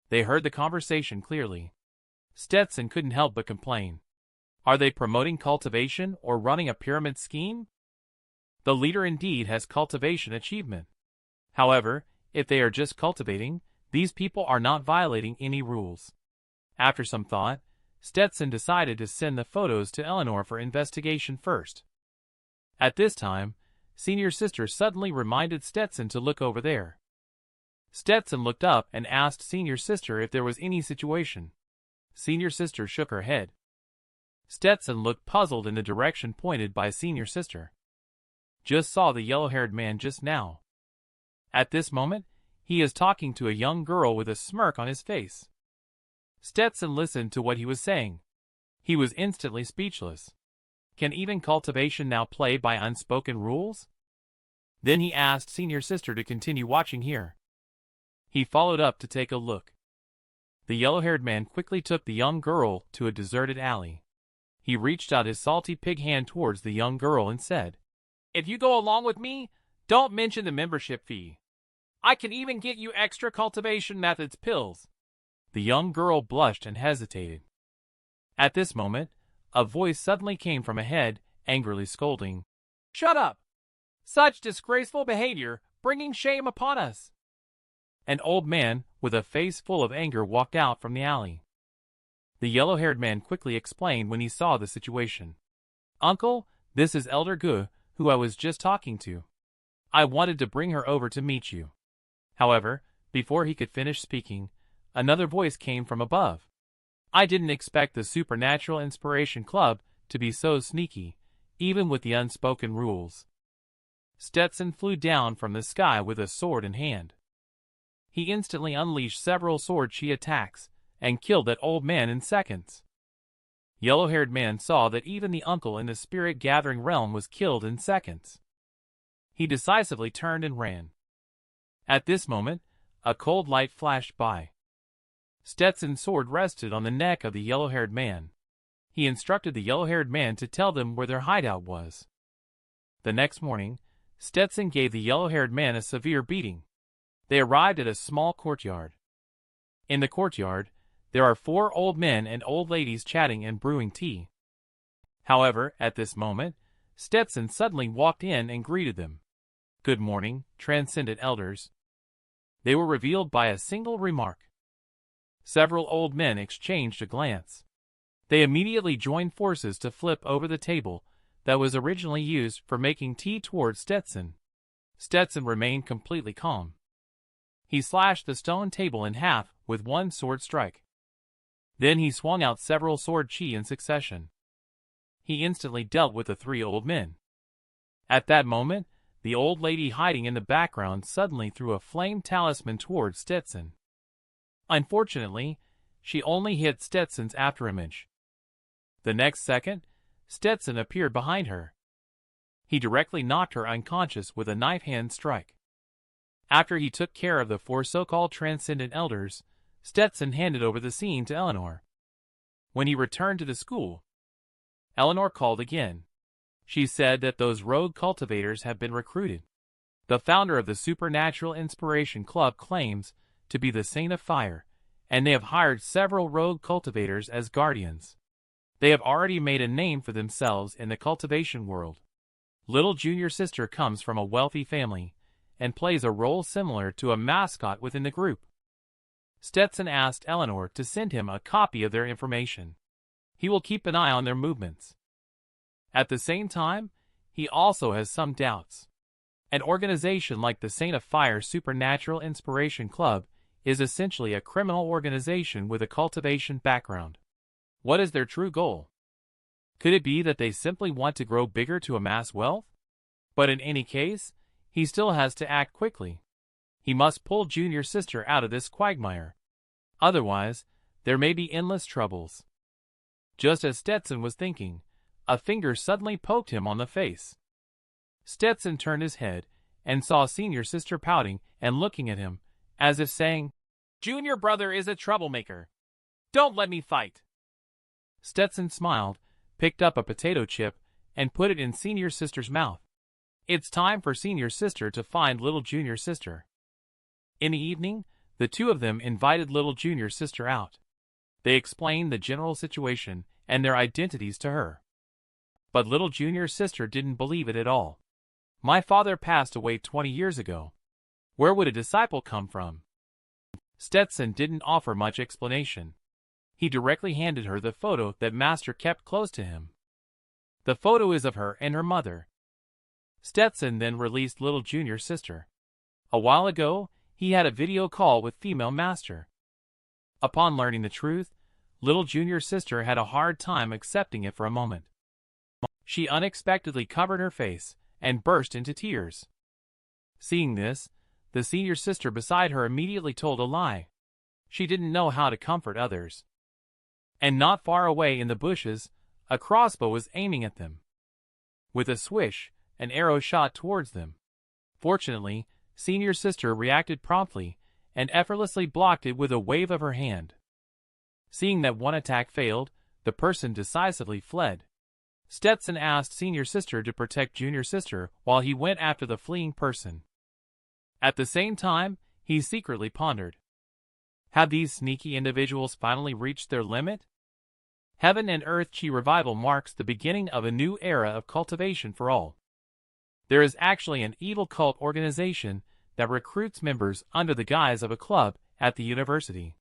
They heard the conversation clearly. Stetson couldn't help but complain. Are they promoting cultivation or running a pyramid scheme? The leader indeed has cultivation achievement. However, if they are just cultivating, these people are not violating any rules. After some thought, Stetson decided to send the photos to Eleanor for investigation first. At this time, Senior Sister suddenly reminded Stetson to look over there. Stetson looked up and asked Senior Sister if there was any situation. Senior Sister shook her head. Stetson looked puzzled in the direction pointed by Senior Sister. Just saw the yellow-haired man just now. At this moment, he is talking to a young girl with a smirk on his face. Stetson listened to what he was saying. He was instantly speechless. Can even cultivation now play by unspoken rules? Then he asked Senior Sister to continue watching here. He followed up to take a look. The yellow-haired man quickly took the young girl to a deserted alley. He reached out his salty pig hand towards the young girl and said, "If you go along with me, don't mention the membership fee. I can even get you extra cultivation methods pills." The young girl blushed and hesitated. At this moment, a voice suddenly came from ahead, angrily scolding, "Shut up! Such disgraceful behavior, bringing shame upon us!" An old man, with a face full of anger, walked out from the alley. The yellow-haired man quickly explained when he saw the situation. "Uncle, this is Elder Gu, who I was just talking to. I wanted to bring her over to meet you." However, before he could finish speaking, another voice came from above. "I didn't expect the Supernatural Inspiration Club to be so sneaky, even with the unspoken rules." Stetson flew down from the sky with a sword in hand. He instantly unleashed several sword chi attacks and killed that old man in seconds. Yellow-haired man saw that even the uncle in the spirit-gathering realm was killed in seconds. He decisively turned and ran. At this moment, a cold light flashed by. Stetson's sword rested on the neck of the yellow-haired man. He instructed the yellow-haired man to tell them where their hideout was. The next morning, Stetson gave the yellow-haired man a severe beating. They arrived at a small courtyard. In the courtyard, there are 4 old men and old ladies chatting and brewing tea. However, at this moment, Stetson suddenly walked in and greeted them. "Good morning, transcendent elders." They were revealed by a single remark. Several old men exchanged a glance. They immediately joined forces to flip over the table that was originally used for making tea towards Stetson. Stetson remained completely calm. He slashed the stone table in half with one sword strike. Then he swung out several sword chi in succession. He instantly dealt with the 3 old men. At that moment, the old lady hiding in the background suddenly threw a flame talisman towards Stetson. Unfortunately, she only hit Stetson's afterimage. The next second, Stetson appeared behind her. He directly knocked her unconscious with a knife hand strike. After he took care of the 4 so-called transcendent elders, Stetson handed over the scene to Eleanor. When he returned to the school, Eleanor called again. She said that those rogue cultivators have been recruited. The founder of the Supernatural Inspiration Club claims to be the Saint of Fire, and they have hired several rogue cultivators as guardians. They have already made a name for themselves in the cultivation world. Little junior sister comes from a wealthy family and plays a role similar to a mascot within the group. Stetson asked Eleanor to send him a copy of their information. He will keep an eye on their movements. At the same time, he also has some doubts. An organization like the Saint of Fire Supernatural Inspiration Club is essentially a criminal organization with a cultivation background. What is their true goal? Could it be that they simply want to grow bigger to amass wealth? But in any case, he still has to act quickly. He must pull junior sister out of this quagmire. Otherwise, there may be endless troubles. Just as Stetson was thinking, a finger suddenly poked him on the face. Stetson turned his head and saw senior sister pouting and looking at him, as if saying, "Junior brother is a troublemaker. Don't let me fight." Stetson smiled, picked up a potato chip, and put it in senior sister's mouth. It's time for senior sister to find little junior sister. In the evening, the two of them invited little junior sister out. They explained the general situation and their identities to her. But little junior sister didn't believe it at all. "My father passed away 20 years ago. Where would a disciple come from?" Stetson didn't offer much explanation. He directly handed her the photo that Master kept close to him. The photo is of her and her mother. Stetson then released little junior sister. A while ago, he had a video call with female Master. Upon learning the truth, little junior sister had a hard time accepting it for a moment. She unexpectedly covered her face and burst into tears. Seeing this, the senior sister beside her immediately told a lie. She didn't know how to comfort others. And not far away in the bushes, a crossbow was aiming at them. With a swish, an arrow shot towards them. Fortunately, senior sister reacted promptly and effortlessly blocked it with a wave of her hand. Seeing that one attack failed, the person decisively fled. Stetson asked senior sister to protect junior sister while he went after the fleeing person. At the same time, he secretly pondered. Have these sneaky individuals finally reached their limit? Heaven and Earth Chi revival marks the beginning of a new era of cultivation for all. There is actually an evil cult organization that recruits members under the guise of a club at the university.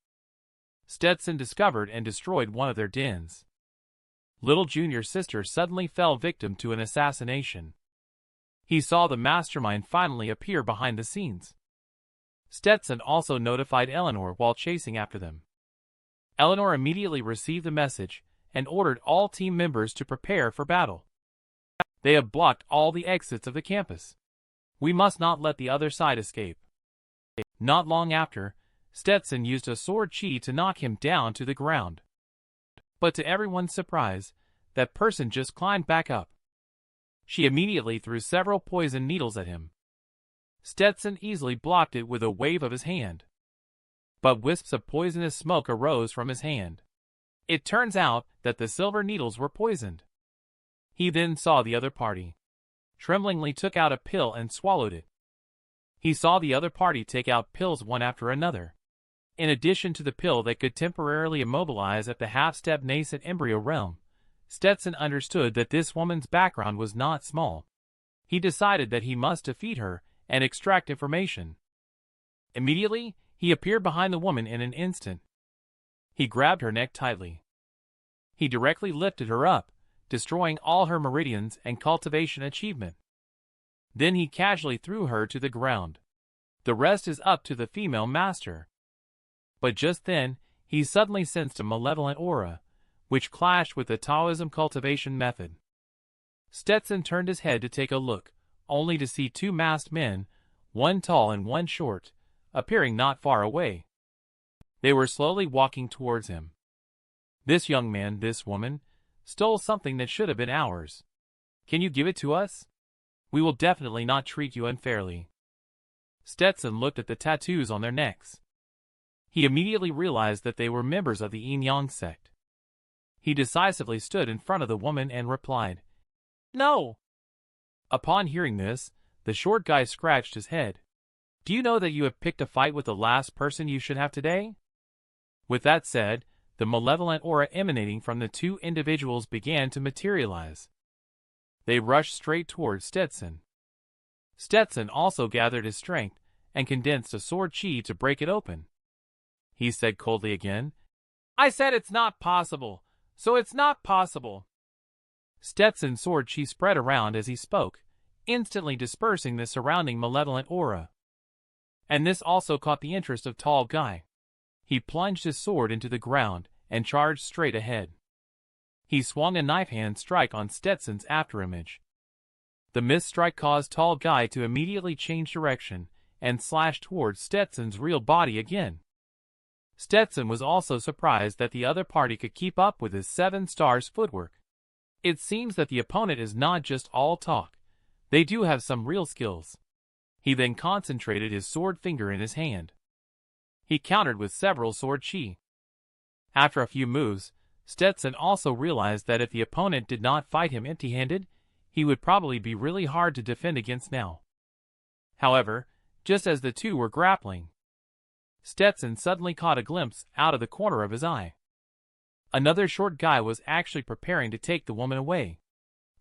Stetson discovered and destroyed one of their dens. Little junior sister suddenly fell victim to an assassination. He saw the mastermind finally appear behind the scenes. Stetson also notified Eleanor while chasing after them. Eleanor immediately received the message and ordered all team members to prepare for battle. They have blocked all the exits of the campus. We must not let the other side escape. Not long after, Stetson used a sword chi to knock him down to the ground. But to everyone's surprise, that person just climbed back up. She immediately threw several poison needles at him. Stetson easily blocked it with a wave of his hand. But wisps of poisonous smoke arose from his hand. It turns out that the silver needles were poisoned. He then saw the other party. Tremblingly took out a pill and swallowed it. He saw the other party take out pills one after another. In addition to the pill that could temporarily immobilize at the half-step nascent embryo realm, Stetson understood that this woman's background was not small. He decided that he must defeat her and extract information. Immediately, he appeared behind the woman in an instant. He grabbed her neck tightly. He directly lifted her up, destroying all her meridians and cultivation achievement. Then he casually threw her to the ground. The rest is up to the female master. But just then, he suddenly sensed a malevolent aura, which clashed with the Taoism cultivation method. Stetson turned his head to take a look, only to see two masked men, one tall and one short, appearing not far away. They were slowly walking towards him. This young man, this woman, stole something that should have been ours. Can you give it to us? We will definitely not treat you unfairly. Stetson looked at the tattoos on their necks. He immediately realized that they were members of the Yin-Yang sect. He decisively stood in front of the woman and replied, "No." Upon hearing this, the short guy scratched his head. Do you know that you have picked a fight with the last person you should have today? With that said, the malevolent aura emanating from the two individuals began to materialize. They rushed straight towards Stetson. Stetson also gathered his strength and condensed a sword chi to break it open. He said coldly again, "I said it's not possible, so it's not possible." Stetson's sword chi spread around as he spoke, instantly dispersing the surrounding malevolent aura. And this also caught the interest of Tall Guy. He plunged his sword into the ground and charged straight ahead. He swung a knife-hand strike on Stetson's afterimage. The missed strike caused Tall Guy to immediately change direction and slash towards Stetson's real body again. Stetson was also surprised that the other party could keep up with his 7 stars footwork. It seems that the opponent is not just all talk. They do have some real skills. He then concentrated his sword finger in his hand. He countered with several sword chi. After a few moves, Stetson also realized that if the opponent did not fight him empty-handed, he would probably be really hard to defend against now. However, just as the two were grappling, Stetson suddenly caught a glimpse out of the corner of his eye. Another short guy was actually preparing to take the woman away.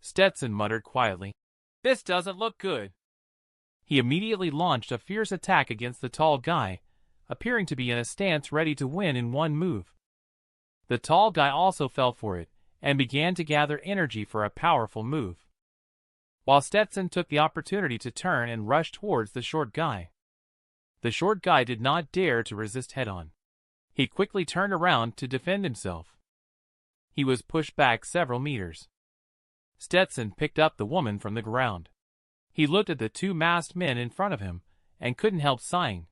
Stetson muttered quietly, "This doesn't look good." He immediately launched a fierce attack against the tall guy, appearing to be in a stance ready to win in one move. The tall guy also fell for it, and began to gather energy for a powerful move. While Stetson took the opportunity to turn and rush towards the short guy. The short guy did not dare to resist head-on. He quickly turned around to defend himself. He was pushed back several meters. Stetson picked up the woman from the ground. He looked at the two masked men in front of him, and couldn't help sighing.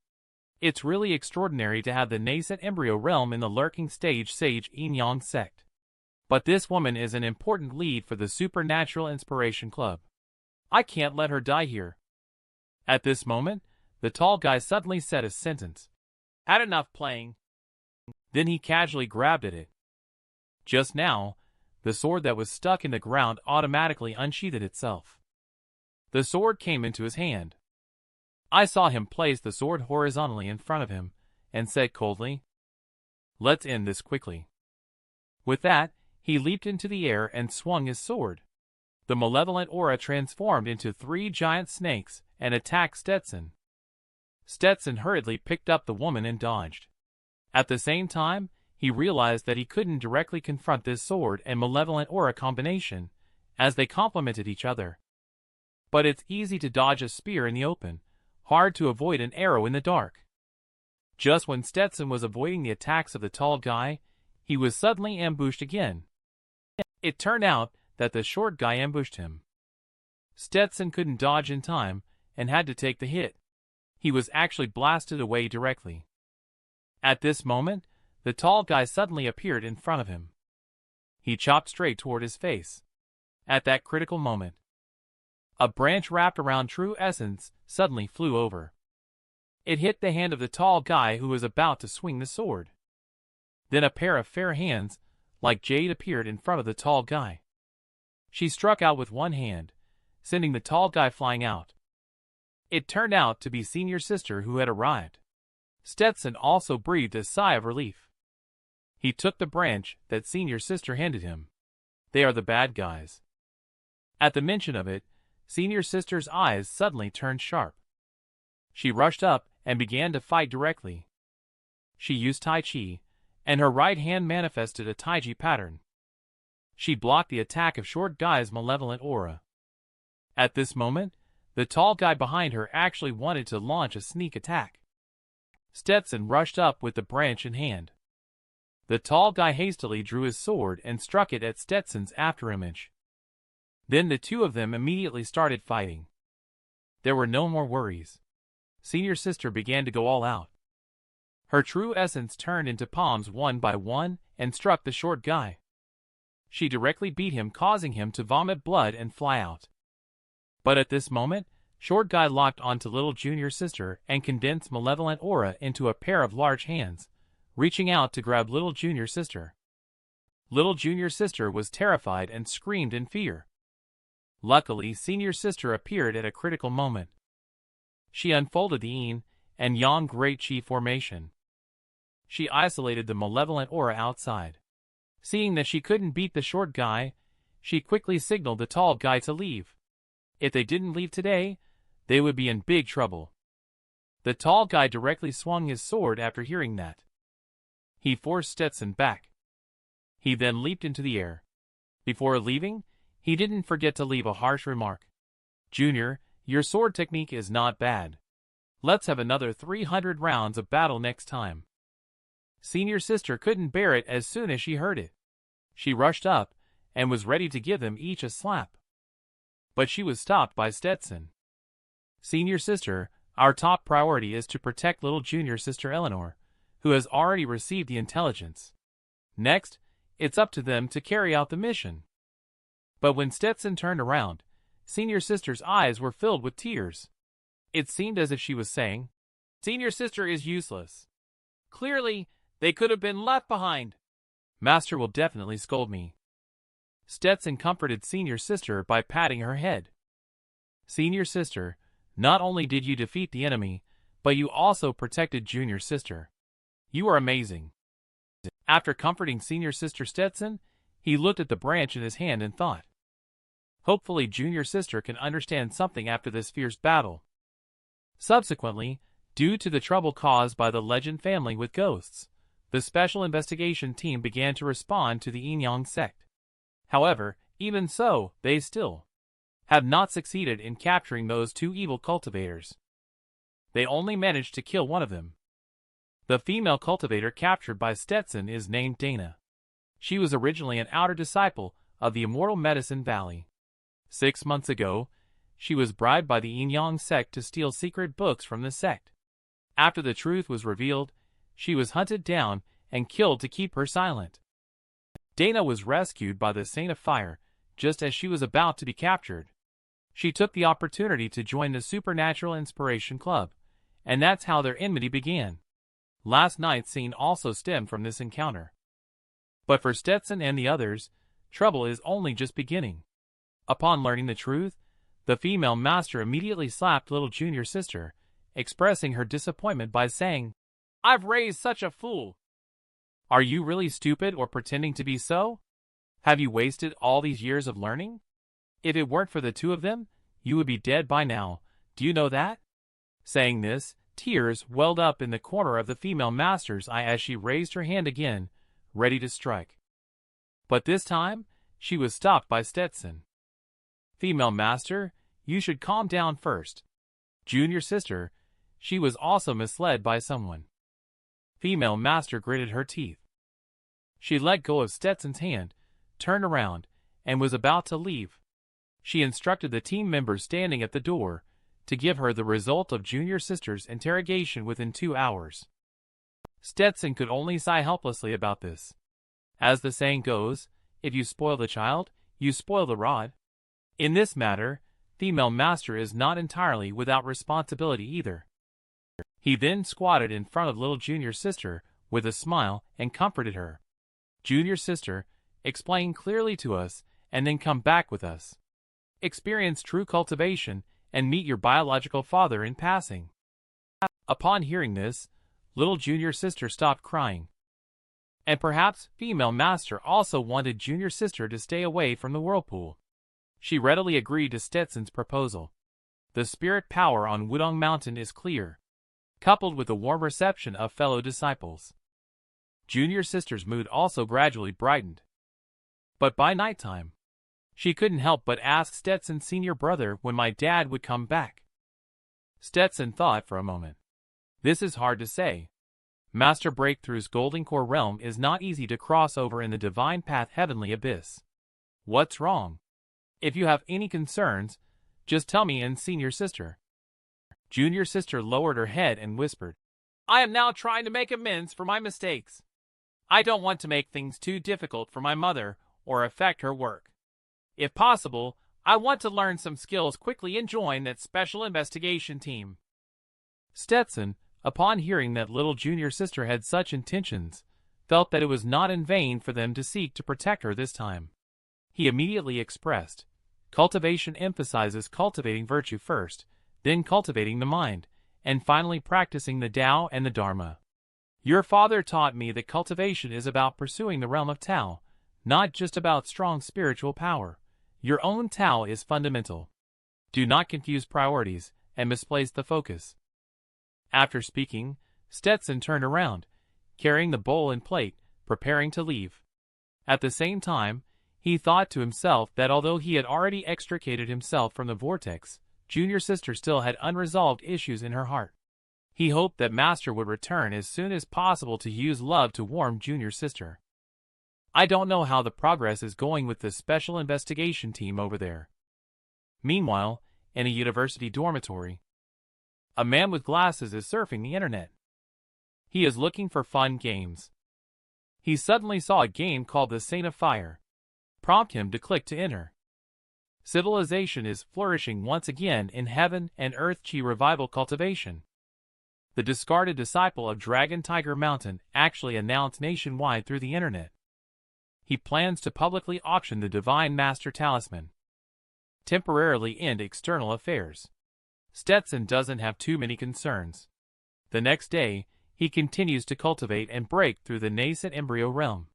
It's really extraordinary to have the nascent embryo realm in the lurking stage Sage Yin-Yang sect. But this woman is an important lead for the Supernatural Inspiration Club. I can't let her die here. At this moment, the tall guy suddenly said a sentence. "Had enough playing." Then he casually grabbed at it. Just now, the sword that was stuck in the ground automatically unsheathed itself. The sword came into his hand. I saw him place the sword horizontally in front of him, and said coldly, "Let's end this quickly." With that, he leaped into the air and swung his sword. The malevolent aura transformed into 3 giant snakes and attacked Stetson. Stetson hurriedly picked up the woman and dodged. At the same time, he realized that he couldn't directly confront this sword and malevolent aura combination, as they complemented each other. But it's easy to dodge a spear in the open, hard to avoid an arrow in the dark. Just when Stetson was avoiding the attacks of the tall guy, he was suddenly ambushed again. It turned out that the short guy ambushed him. Stetson couldn't dodge in time, and had to take the hit. He was actually blasted away directly. At this moment, the tall guy suddenly appeared in front of him. He chopped straight toward his face. At that critical moment, a branch wrapped around True Essence suddenly flew over. It hit the hand of the tall guy who was about to swing the sword. Then a pair of fair hands, like jade, appeared in front of the tall guy. She struck out with one hand, sending the tall guy flying out. It turned out to be Senior Sister who had arrived. Stetson also breathed a sigh of relief. He took the branch that Senior Sister handed him. They are the bad guys. At the mention of it, Senior Sister's eyes suddenly turned sharp. She rushed up and began to fight directly. She used Tai Chi, and her right hand manifested a Taiji pattern. She blocked the attack of short guy's malevolent aura. At this moment, the tall guy behind her actually wanted to launch a sneak attack. Stetson rushed up with the branch in hand. The tall guy hastily drew his sword and struck it at Stetson's afterimage. Then the two of them immediately started fighting. There were no more worries. Senior Sister began to go all out. Her true essence turned into palms one by one and struck the short guy. She directly beat him, causing him to vomit blood and fly out. But at this moment, short guy locked onto little Junior Sister and condensed malevolent aura into a pair of large hands, reaching out to grab little Junior Sister. Little Junior Sister was terrified and screamed in fear. Luckily, Senior Sister appeared at a critical moment. She unfolded the yin and yang great chi formation. She isolated the malevolent aura outside. Seeing that she couldn't beat the short guy, she quickly signaled the tall guy to leave. If they didn't leave today, they would be in big trouble. The tall guy directly swung his sword after hearing that. He forced Stetson back. He then leaped into the air. Before leaving, he didn't forget to leave a harsh remark. "Junior, your sword technique is not bad. Let's have another 300 rounds of battle next time." Senior sister couldn't bear it as soon as she heard it. She rushed up and was ready to give them each a slap. But she was stopped by Stetson. "Senior sister, our top priority is to protect little junior sister Eleanor, who has already received the intelligence. Next, it's up to them to carry out the mission." But when Stetson turned around, senior sister's eyes were filled with tears. It seemed as if she was saying, "Senior sister is useless. Clearly, they could have been left behind. Master will definitely scold me." Stetson comforted senior sister by patting her head. "Senior sister, not only did you defeat the enemy, but you also protected junior sister. You are amazing." After comforting senior sister Stetson, he looked at the branch in his hand and thought, "Hopefully junior sister can understand something after this fierce battle." Subsequently, due to the trouble caused by the Legend family with ghosts, the special investigation team began to respond to the Yin-Yang sect. However, even so, they still have not succeeded in capturing those two evil cultivators. They only managed to kill one of them. The female cultivator captured by Stetson is named Dana. She was originally an outer disciple of the Immortal Medicine Valley. 6 months ago, she was bribed by the Yin-Yang sect to steal secret books from the sect. After the truth was revealed, she was hunted down and killed to keep her silent. Dana was rescued by the Saint of Fire just as she was about to be captured. She took the opportunity to join the Supernatural Inspiration Club, and that's how their enmity began. Last night's scene also stemmed from this encounter. But for Stetson and the others, trouble is only just beginning. Upon learning the truth, the female master immediately slapped little junior sister, expressing her disappointment by saying, "I've raised such a fool. Are you really stupid or pretending to be so? Have you wasted all these years of learning? If it weren't for the two of them, you would be dead by now. Do you know that?" Saying this, tears welled up in the corner of the female master's eye as she raised her hand again, ready to strike. But this time, she was stopped by Stetson. "Female master, you should calm down first. Junior sister, she was also misled by someone." Female master gritted her teeth. She let go of Stetson's hand, turned around, and was about to leave. She instructed the team members standing at the door to give her the result of junior sister's interrogation within 2 hours. Stetson could only sigh helplessly about this. As the saying goes, if you spoil the child, you spoil the rod. In this matter, female master is not entirely without responsibility either. He then squatted in front of little junior sister with a smile and comforted her. "Junior sister, explain clearly to us and then come back with us. Experience true cultivation and meet your biological father in passing." Upon hearing this, little junior sister stopped crying. And perhaps female master also wanted junior sister to stay away from the whirlpool. She readily agreed to Stetson's proposal. The spirit power on Wudong Mountain is clear, coupled with the warm reception of fellow disciples. Junior sister's mood also gradually brightened. But by nighttime, she couldn't help but ask Stetson's senior brother when my dad would come back. Stetson thought for a moment. This is hard to say. Master Breakthrough's Golden Core realm is not easy to cross over in the Divine Path Heavenly Abyss. What's wrong? If you have any concerns, just tell me and senior sister. Junior sister lowered her head and whispered, "I am now trying to make amends for my mistakes. I don't want to make things too difficult for my mother or affect her work. If possible, I want to learn some skills quickly and join that special investigation team." Stetson, upon hearing that little junior sister had such intentions, felt that it was not in vain for them to seek to protect her this time. He immediately expressed, "Cultivation emphasizes cultivating virtue first, then cultivating the mind, and finally practicing the Tao and the Dharma. Your father taught me that cultivation is about pursuing the realm of Tao, not just about strong spiritual power. Your own Tao is fundamental. Do not confuse priorities and misplace the focus. After speaking, Stetson turned around, carrying the bowl and plate, preparing to leave. At the same time, he thought to himself that although he had already extricated himself from the vortex, Junior Sister still had unresolved issues in her heart. He hoped that Master would return as soon as possible to use love to warm Junior Sister. I don't know how the progress is going with the special investigation team over there. Meanwhile, in a university dormitory, a man with glasses is surfing the internet. He is looking for fun games. He suddenly saw a game called the Saint of Fire. Prompt him to click to enter. Civilization is flourishing once again in Heaven and Earth Chi Revival Cultivation. The discarded disciple of Dragon Tiger Mountain actually announced nationwide through the internet. He plans to publicly auction the Divine Master Talisman. Temporarily end external affairs. Stetson doesn't have too many concerns. The next day, he continues to cultivate and break through the nascent embryo realm.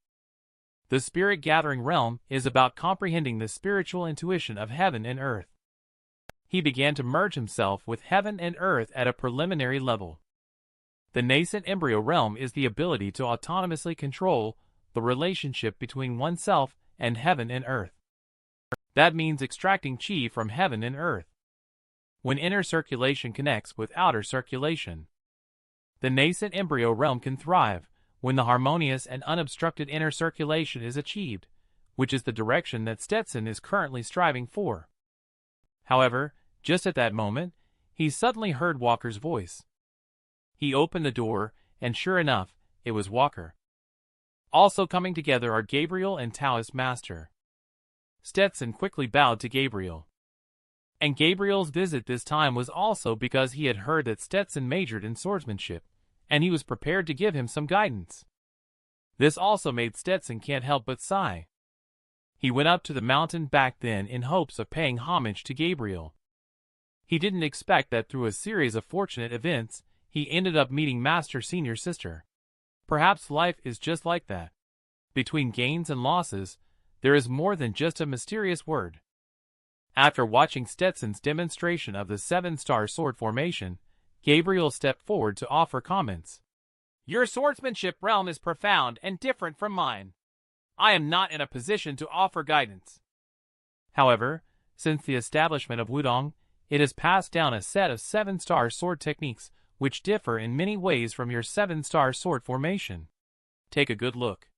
The spirit gathering realm is about comprehending the spiritual intuition of heaven and earth. He began to merge himself with heaven and earth at a preliminary level. The nascent embryo realm is the ability to autonomously control the relationship between oneself and heaven and earth. That means extracting chi from heaven and earth. When inner circulation connects with outer circulation, the nascent embryo realm can thrive when the harmonious and unobstructed inner circulation is achieved, which is the direction that Stetson is currently striving for. However, just at that moment, he suddenly heard Walker's voice. He opened the door, and sure enough, it was Walker. Also coming together are Gabriel and Taoist Master. Stetson quickly bowed to Gabriel. And Gabriel's visit this time was also because he had heard that Stetson majored in swordsmanship, and he was prepared to give him some guidance. This also made Stetson can't help but sigh. He went up to the mountain back then in hopes of paying homage to Gabriel. He didn't expect that through a series of fortunate events, he ended up meeting Master Senior Sister. Perhaps life is just like that. Between gains and losses, there is more than just a mysterious word. After watching Stetson's demonstration of the 7-star sword formation, Gabriel stepped forward to offer comments. Your swordsmanship realm is profound and different from mine. I am not in a position to offer guidance. However, since the establishment of Wudong, it has passed down a set of 7-star sword techniques which differ in many ways from your 7-star sword formation. Take a good look.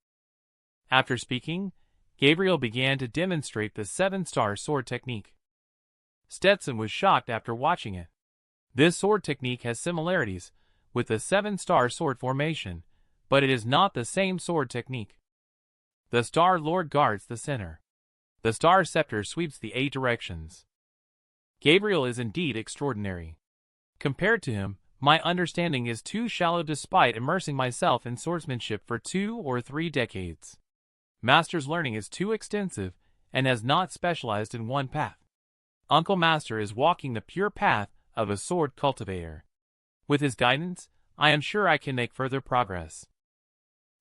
After speaking, Gabriel began to demonstrate the 7-star sword technique. Stetson was shocked after watching it. This sword technique has similarities with the 7-star sword formation, but it is not the same sword technique. The Star Lord guards the center. The Star Scepter sweeps the 8 directions. Gabriel is indeed extraordinary. Compared to him, my understanding is too shallow despite immersing myself in swordsmanship for 2 or 3 decades. Master's learning is too extensive and has not specialized in one path. Uncle Master is walking the pure path of a sword cultivator. With his guidance, I am sure I can make further progress.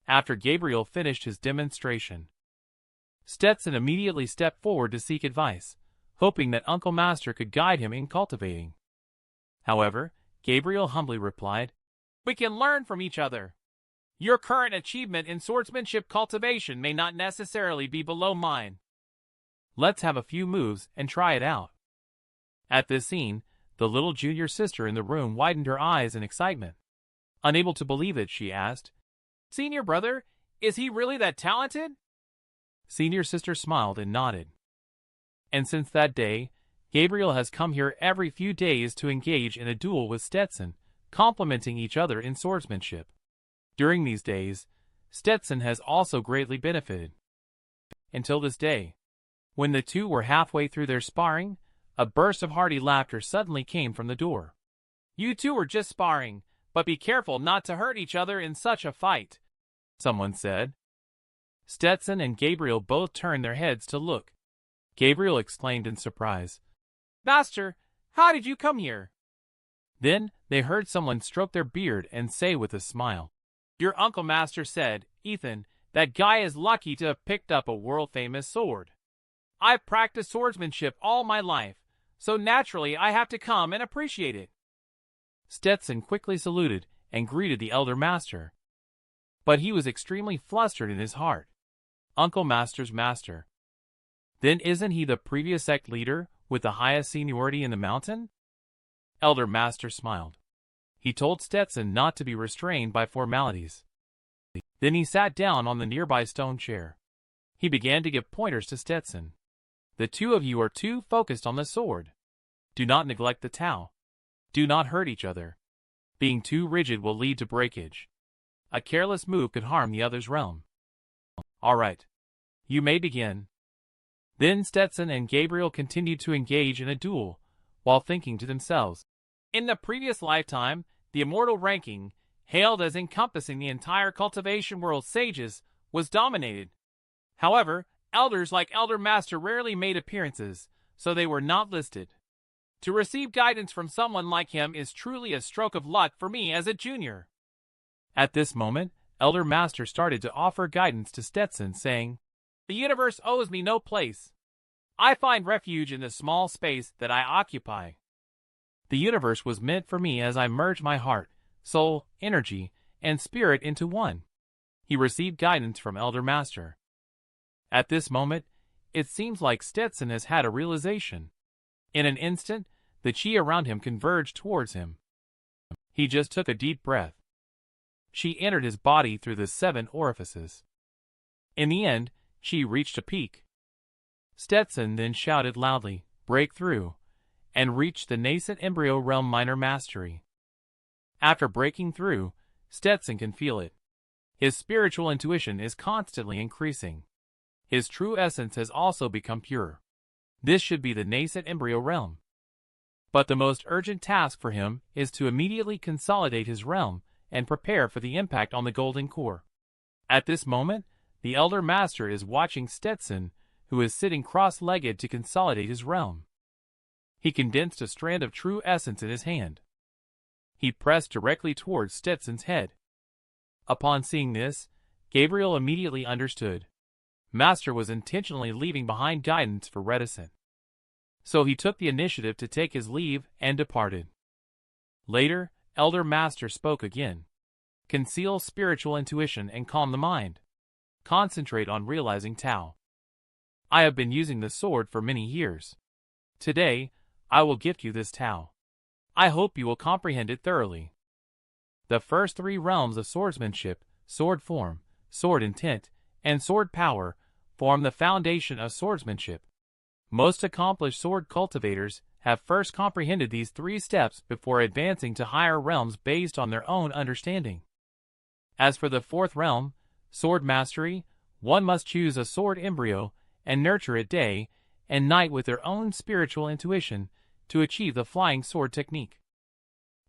After Gabriel finished his demonstration, Stetson immediately stepped forward to seek advice, hoping that Uncle Master could guide him in cultivating. However, Gabriel humbly replied, We can learn from each other. Your current achievement in swordsmanship cultivation may not necessarily be below mine. Let's have a few moves and try it out. At this scene, the little junior sister in the room widened her eyes in excitement. Unable to believe it, she asked, Senior brother, is he really that talented? Senior sister smiled and nodded. And since that day, Gabriel has come here every few days to engage in a duel with Stetson, complementing each other in swordsmanship. During these days, Stetson has also greatly benefited. Until this day, when the two were halfway through their sparring, a burst of hearty laughter suddenly came from the door. You two were just sparring, but be careful not to hurt each other in such a fight, someone said. Stetson and Gabriel both turned their heads to look. Gabriel exclaimed in surprise, Master, how did you come here? Then they heard someone stroke their beard and say with a smile, "Your Uncle Master said, Ethan, that guy is lucky to have picked up a world-famous sword. I've practiced swordsmanship all my life, so naturally I have to come and appreciate it." Stetson quickly saluted and greeted the elder master. But he was extremely flustered in his heart. Uncle Master's master. Then isn't he the previous sect leader with the highest seniority in the mountain? Elder Master smiled. He told Stetson not to be restrained by formalities. Then he sat down on the nearby stone chair. He began to give pointers to Stetson. "The two of you are too focused on the sword. Do not neglect the Tao. Do not hurt each other. Being too rigid will lead to breakage. A careless move could harm the other's realm. All right. You may begin." Then Stetson and Gabriel continued to engage in a duel, while thinking to themselves, "In the previous lifetime, the immortal ranking, hailed as encompassing the entire cultivation world's sages, was dominated. However, elders like Elder Master rarely made appearances, so they were not listed. To receive guidance from someone like him is truly a stroke of luck for me as a junior." At this moment, Elder Master started to offer guidance to Stetson, saying, "The universe owes me no place. I find refuge in the small space that I occupy. The universe was meant for me as I merge my heart, soul, energy, and spirit into one." He received guidance from Elder Master. At this moment, it seems like Stetson has had a realization. In an instant, the chi around him converged towards him. He just took a deep breath. Chi entered his body through the 7 orifices. In the end, chi reached a peak. Stetson then shouted loudly, "Break through," and reached the nascent embryo realm minor mastery. After breaking through, Stetson can feel it. His spiritual intuition is constantly increasing. His true essence has also become pure. This should be the nascent embryo realm. But the most urgent task for him is to immediately consolidate his realm and prepare for the impact on the golden core. At this moment, the Elder Master is watching Stetson, who is sitting cross-legged to consolidate his realm. He condensed a strand of true essence in his hand. He pressed directly towards Stetson's head. Upon seeing this, Gabriel immediately understood. Master was intentionally leaving behind guidance for reticent. So he took the initiative to take his leave and departed. Later, Elder Master spoke again. "Conceal spiritual intuition and calm the mind. Concentrate on realizing Tao. I have been using the sword for many years. Today, I will gift you this Tao. I hope you will comprehend it thoroughly." The first 3 realms of swordsmanship, sword form, sword intent, and sword power, form the foundation of swordsmanship. Most accomplished sword cultivators have first comprehended these 3 steps before advancing to higher realms based on their own understanding. As for the 4th realm, sword mastery, one must choose a sword embryo and nurture it day and night with their own spiritual intuition to achieve the flying sword technique.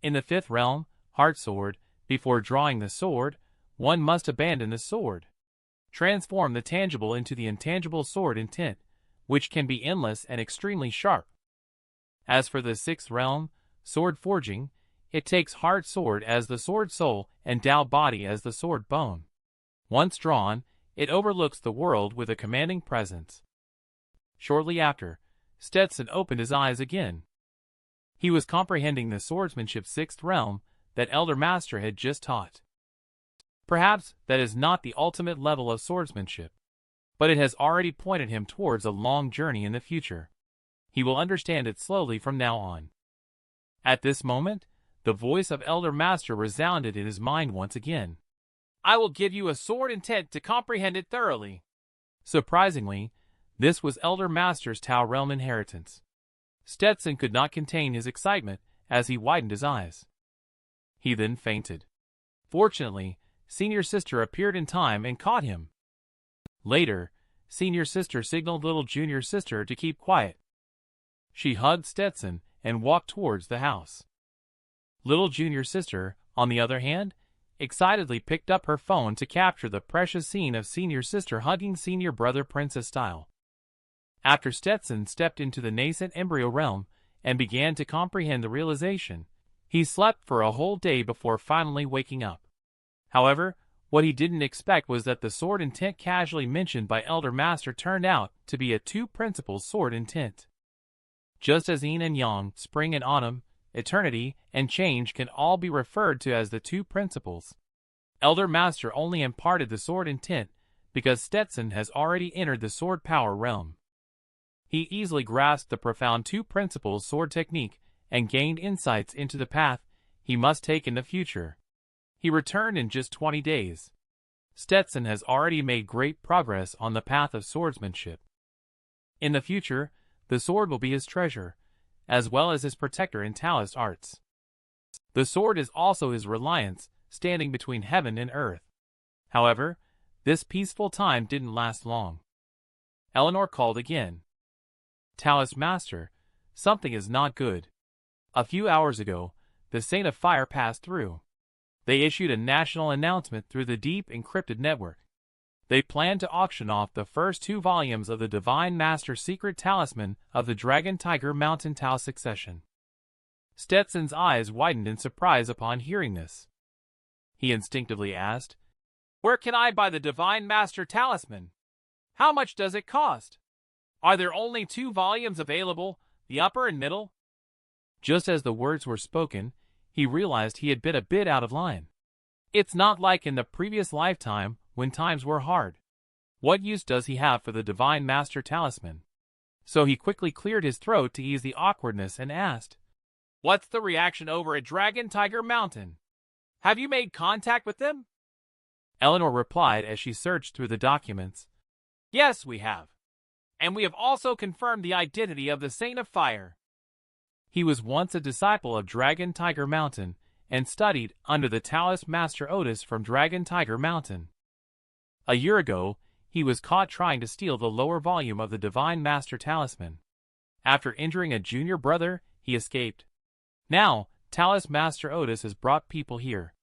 In the 5th realm, heart sword, before drawing the sword, one must abandon the sword. Transform the tangible into the intangible sword intent, which can be endless and extremely sharp. As for the 6th realm, sword forging, it takes heart sword as the sword soul and Tao body as the sword bone. Once drawn, it overlooks the world with a commanding presence. Shortly after, Stetson opened his eyes again. He was comprehending the swordsmanship 6th realm that Elder Master had just taught. Perhaps that is not the ultimate level of swordsmanship, but it has already pointed him towards a long journey in the future. He will understand it slowly from now on. At this moment, the voice of Elder Master resounded in his mind once again. "I will give you a sword intent to comprehend it thoroughly." Surprisingly, this was Elder Master's Tao realm inheritance. Stetson could not contain his excitement as he widened his eyes. He then fainted. Fortunately, Senior Sister appeared in time and caught him. Later, Senior Sister signaled little Junior Sister to keep quiet. She hugged Stetson and walked towards the house. Little Junior Sister, on the other hand, excitedly picked up her phone to capture the precious scene of Senior Sister hugging Senior Brother Princess style. After Stetson stepped into the nascent embryo realm and began to comprehend the realization, He slept for a whole day before finally waking up. However, what he didn't expect was that the sword in tint casually mentioned by Elder Master turned out to be a two principles sword in tint. Just as yin and yang, spring and autumn, eternity, and change can all be referred to as the two principles, Elder Master only imparted the sword in tint because Stetson has already entered the sword power realm. He easily grasped the profound two principles sword technique and gained insights into the path he must take in the future. He returned in just 20 days. Stetson has already made great progress on the path of swordsmanship. In the future, the sword will be his treasure, as well as his protector in Taoist arts. The sword is also his reliance, standing between heaven and earth. However, this peaceful time didn't last long. Eleanor called again. Taoist Master, something is not good. A few hours ago, the Saint of Fire passed through. They issued a national announcement through the deep encrypted network. They plan to auction off the first 2 volumes of the Divine Master's secret talisman of the Dragon Tiger Mountain Tao succession. Stetson's eyes widened in surprise upon hearing this. He instinctively asked, "Where can I buy the Divine Master talisman? How much does it cost? Are there only 2 volumes available, the upper and middle?" Just as the words were spoken, he realized he had been a bit out of line. It's not like in the previous lifetime when times were hard. What use does he have for the Divine Master talisman? So he quickly cleared his throat to ease the awkwardness and asked, "What's the reaction over at Dragon Tiger Mountain? Have you made contact with them?" Eleanor replied as she searched through the documents, "Yes, we have. And we have also confirmed the identity of the Saint of Fire. He was once a disciple of Dragon Tiger Mountain and studied under the Taoist Master Otis from Dragon Tiger Mountain. A year ago, he was caught trying to steal the lower volume of the Divine Master Talisman. After injuring a junior brother, he escaped. Now, Taoist Master Otis has brought people here.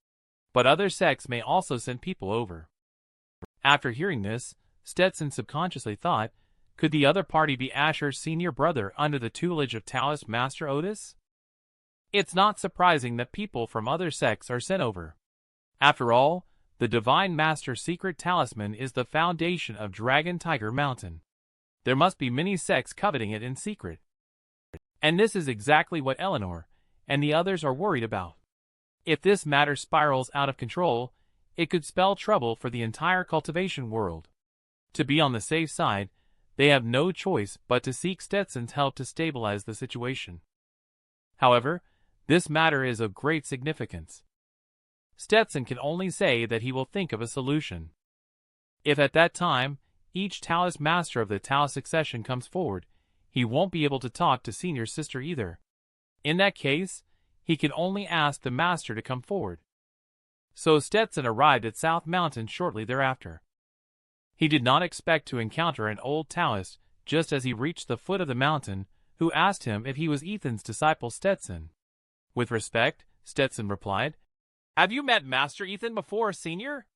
But other sects may also send people over." After hearing this, Stetson subconsciously thought, could the other party be Asher's senior brother under the tutelage of Taoist Master Otis? It's not surprising that people from other sects are sent over. After all, the Divine Master's secret talisman is the foundation of Dragon Tiger Mountain. There must be many sects coveting it in secret. And this is exactly what Eleanor and the others are worried about. If this matter spirals out of control, it could spell trouble for the entire cultivation world. To be on the safe side, they have no choice but to seek Stetson's help to stabilize the situation. However, this matter is of great significance. Stetson can only say that he will think of a solution. If at that time, each Taoist master of the Tao succession comes forward, he won't be able to talk to senior sister either. In that case, he can only ask the master to come forward. So Stetson arrived at South Mountain shortly thereafter. He did not expect to encounter an old Taoist just as he reached the foot of the mountain, who asked him if he was Ethan's disciple Stetson. With respect, Stetson replied, "Have you met Master Ethan before, Senior?"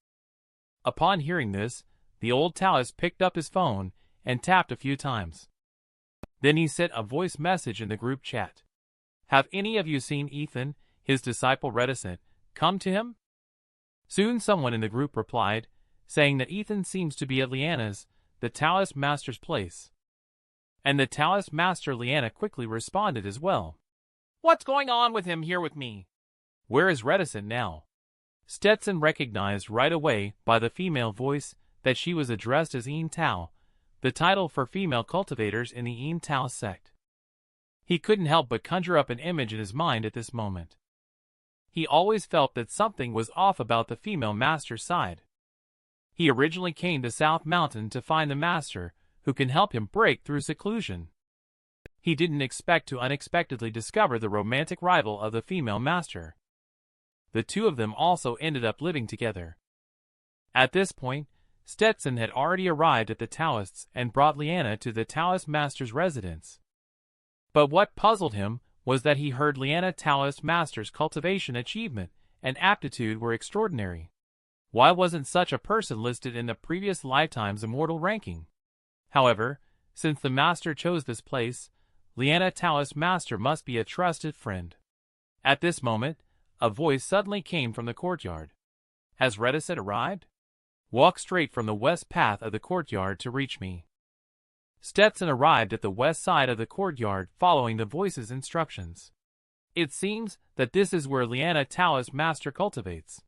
Upon hearing this, the old Taoist picked up his phone and tapped a few times. Then he sent a voice message in the group chat. "Have any of you seen Ethan, his disciple reticent, come to him?" Soon someone in the group replied, saying that Ethan seems to be at Leanna's, the Taoist Master's place. And the Taoist Master Leanna quickly responded as well. "What's going on with him here with me? Where is Reticent now?" Stetson recognized right away by the female voice that she was addressed as Yin Tao, the title for female cultivators in the Yin Tao sect. He couldn't help but conjure up an image in his mind at this moment. He always felt that something was off about the female master's side. He originally came to South Mountain to find the master who can help him break through seclusion. He didn't expect to unexpectedly discover the romantic rival of the female master. The two of them also ended up living together. At this point, Stetson had already arrived at the Taoists and brought Leanna to the Taoist master's residence. But what puzzled him was that he heard Leanna Taoist master's cultivation achievement and aptitude were extraordinary. Why wasn't such a person listed in the previous lifetime's immortal ranking? However, since the master chose this place, Leanna Taoist master must be a trusted friend. At this moment, a voice suddenly came from the courtyard. Has Reticent arrived? Walk straight from the west path of the courtyard to reach me. Stetson arrived at the west side of the courtyard following the voice's instructions. It seems that this is where Liana Taoist Master cultivates.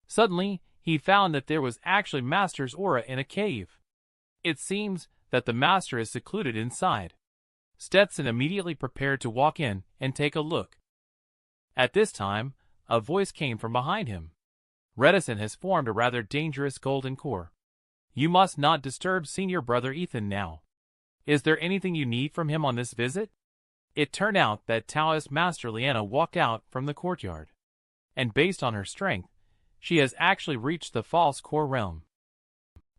Suddenly, he found that there was actually Master's aura in a cave. It seems that the Master is secluded inside. Stetson immediately prepared to walk in and take a look. At this time, a voice came from behind him. Reticent has formed a rather dangerous golden core. You must not disturb senior brother Ethan now. Is there anything you need from him on this visit? It turned out that Taoist Master Liana walked out from the courtyard. And based on her strength, she has actually reached the false core realm.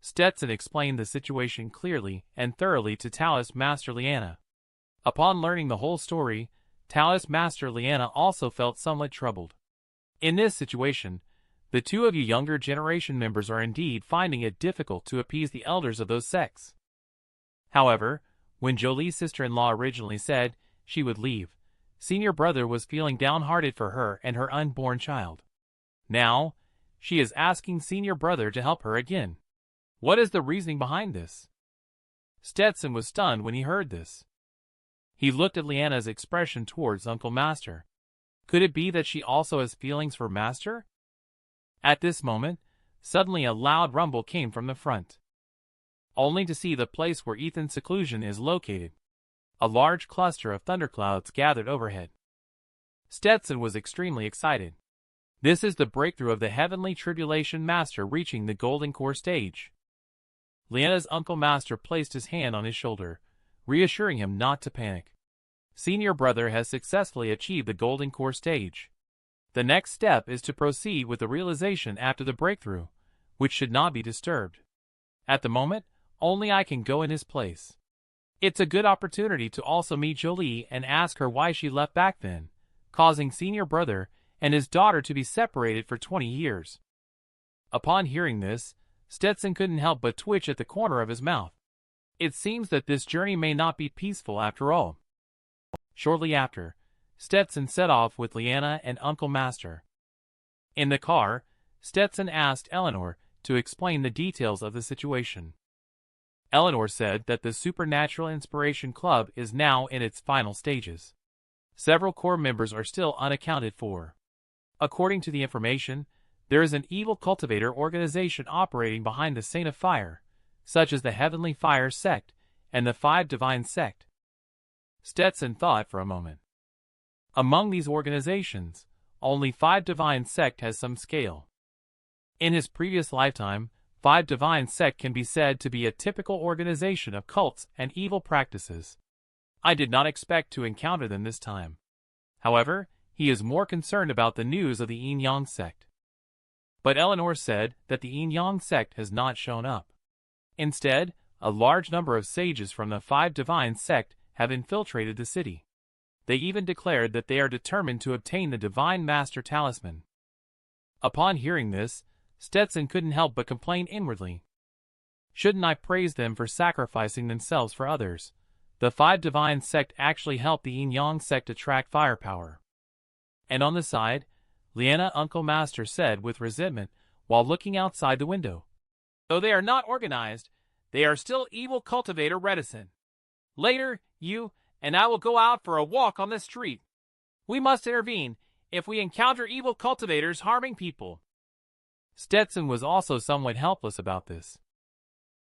Stetson explained the situation clearly and thoroughly to Taoist Master Liana. Upon learning the whole story, Taoist Master Liana also felt somewhat troubled. In this situation, the two of you younger generation members are indeed finding it difficult to appease the elders of those sects. However, when Jolie's sister-in-law originally said she would leave, senior brother was feeling downhearted for her and her unborn child. Now, she is asking senior brother to help her again. What is the reasoning behind this? Stetson was stunned when he heard this. He looked at Liana's expression towards Uncle Master. Could it be that she also has feelings for Master? At this moment, suddenly a loud rumble came from the front. Only to see the place where Ethan's seclusion is located. A large cluster of thunderclouds gathered overhead. Stetson was extremely excited. This is the breakthrough of the heavenly tribulation master reaching the golden core stage. Liana's Uncle Master placed his hand on his shoulder, reassuring him not to panic. Senior brother has successfully achieved the golden core stage. The next step is to proceed with the realization after the breakthrough, which should not be disturbed. At the moment, only I can go in his place. It's a good opportunity to also meet Jolie and ask her why she left back then, causing senior brother and his daughter to be separated for 20 years. Upon hearing this, Stetson couldn't help but twitch at the corner of his mouth. It seems that this journey may not be peaceful after all. Shortly after, Stetson set off with Liana and Uncle Master. In the car, Stetson asked Eleanor to explain the details of the situation. Eleanor said that the Supernatural Inspiration Club is now in its final stages. Several core members are still unaccounted for. According to the information, there is an evil cultivator organization operating behind the Saint of Fire, such as the Heavenly Fire Sect and the Five Divine Sect. Stetson thought for a moment. Among these organizations, only Five Divine Sect has some scale. In his previous lifetime, Five Divine Sect can be said to be a typical organization of cults and evil practices. I did not expect to encounter them this time. However, he is more concerned about the news of the Yin-Yang Sect. But Eleanor said that the Yin-Yang Sect has not shown up. Instead, a large number of sages from the Five Divine Sect have infiltrated the city. They even declared that they are determined to obtain the Divine Master Talisman. Upon hearing this, Stetson couldn't help but complain inwardly. Shouldn't I praise them for sacrificing themselves for others? The Five Divine Sect actually helped the Yin-Yang Sect attract firepower. And on the side, Liana Uncle Master said with resentment while looking outside the window. Though they are not organized, they are still evil cultivator reticent. Later, you and I will go out for a walk on the street. We must intervene if we encounter evil cultivators harming people. Stetson was also somewhat helpless about this.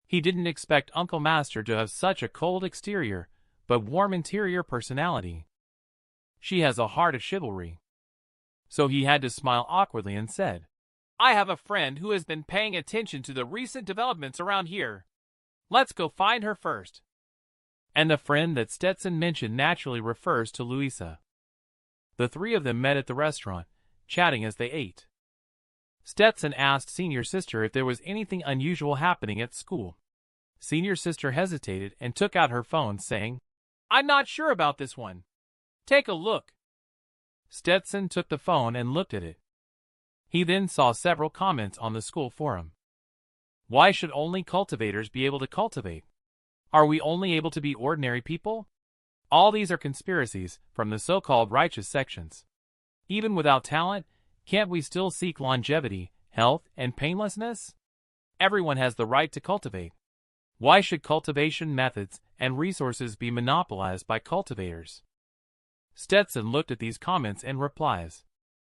He didn't expect Uncle Master to have such a cold exterior, but warm interior personality. She has a heart of chivalry. So he had to smile awkwardly and said, I have a friend who has been paying attention to the recent developments around here. Let's go find her first. And the friend that Stetson mentioned naturally refers to Louisa. The three of them met at the restaurant, chatting as they ate. Stetson asked Senior Sister if there was anything unusual happening at school. Senior Sister hesitated and took out her phone, saying, I'm not sure about this one. Take a look. Stetson took the phone and looked at it. He then saw several comments on the school forum. Why should only cultivators be able to cultivate? Are we only able to be ordinary people? All these are conspiracies from the so-called righteous sections. Even without talent, can't we still seek longevity, health, and painlessness? Everyone has the right to cultivate. Why should cultivation methods and resources be monopolized by cultivators? Stetson looked at these comments and replies.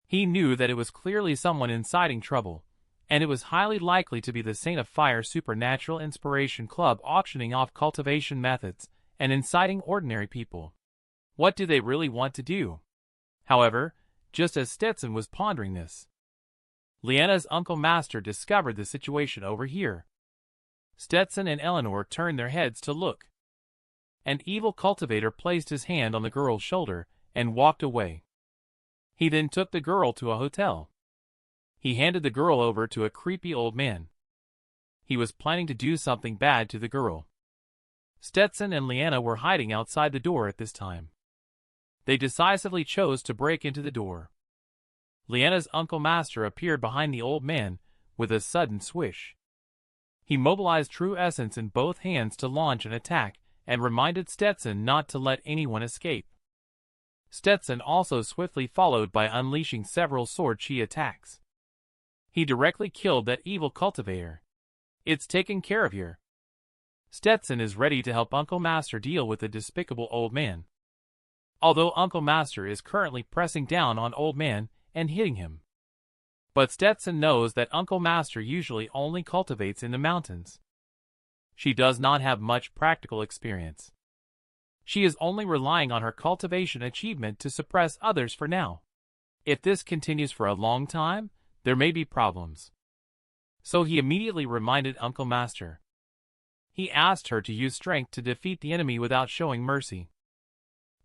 He knew that it was clearly someone inciting trouble, and it was highly likely to be the Saint of Fire Supernatural Inspiration Club auctioning off cultivation methods and inciting ordinary people. What do they really want to do? However, just as Stetson was pondering this, Leanna's Uncle Master discovered the situation over here. Stetson and Eleanor turned their heads to look. An evil cultivator placed his hand on the girl's shoulder and walked away. He then took the girl to a hotel. He handed the girl over to a creepy old man. He was planning to do something bad to the girl. Stetson and Leanna were hiding outside the door at this time. They decisively chose to break into the door. Leanna's Uncle Master appeared behind the old man with a sudden swish. He mobilized True Essence in both hands to launch an attack and reminded Stetson not to let anyone escape. Stetson also swiftly followed by unleashing several sword chi attacks. He directly killed that evil cultivator. It's taken care of here. Stetson is ready to help Uncle Master deal with the despicable old man. Although Uncle Master is currently pressing down on old man and hitting him. But Stetson knows that Uncle Master usually only cultivates in the mountains. She does not have much practical experience. She is only relying on her cultivation achievement to suppress others for now. If this continues for a long time, there may be problems. So he immediately reminded Uncle Master. He asked her to use strength to defeat the enemy without showing mercy.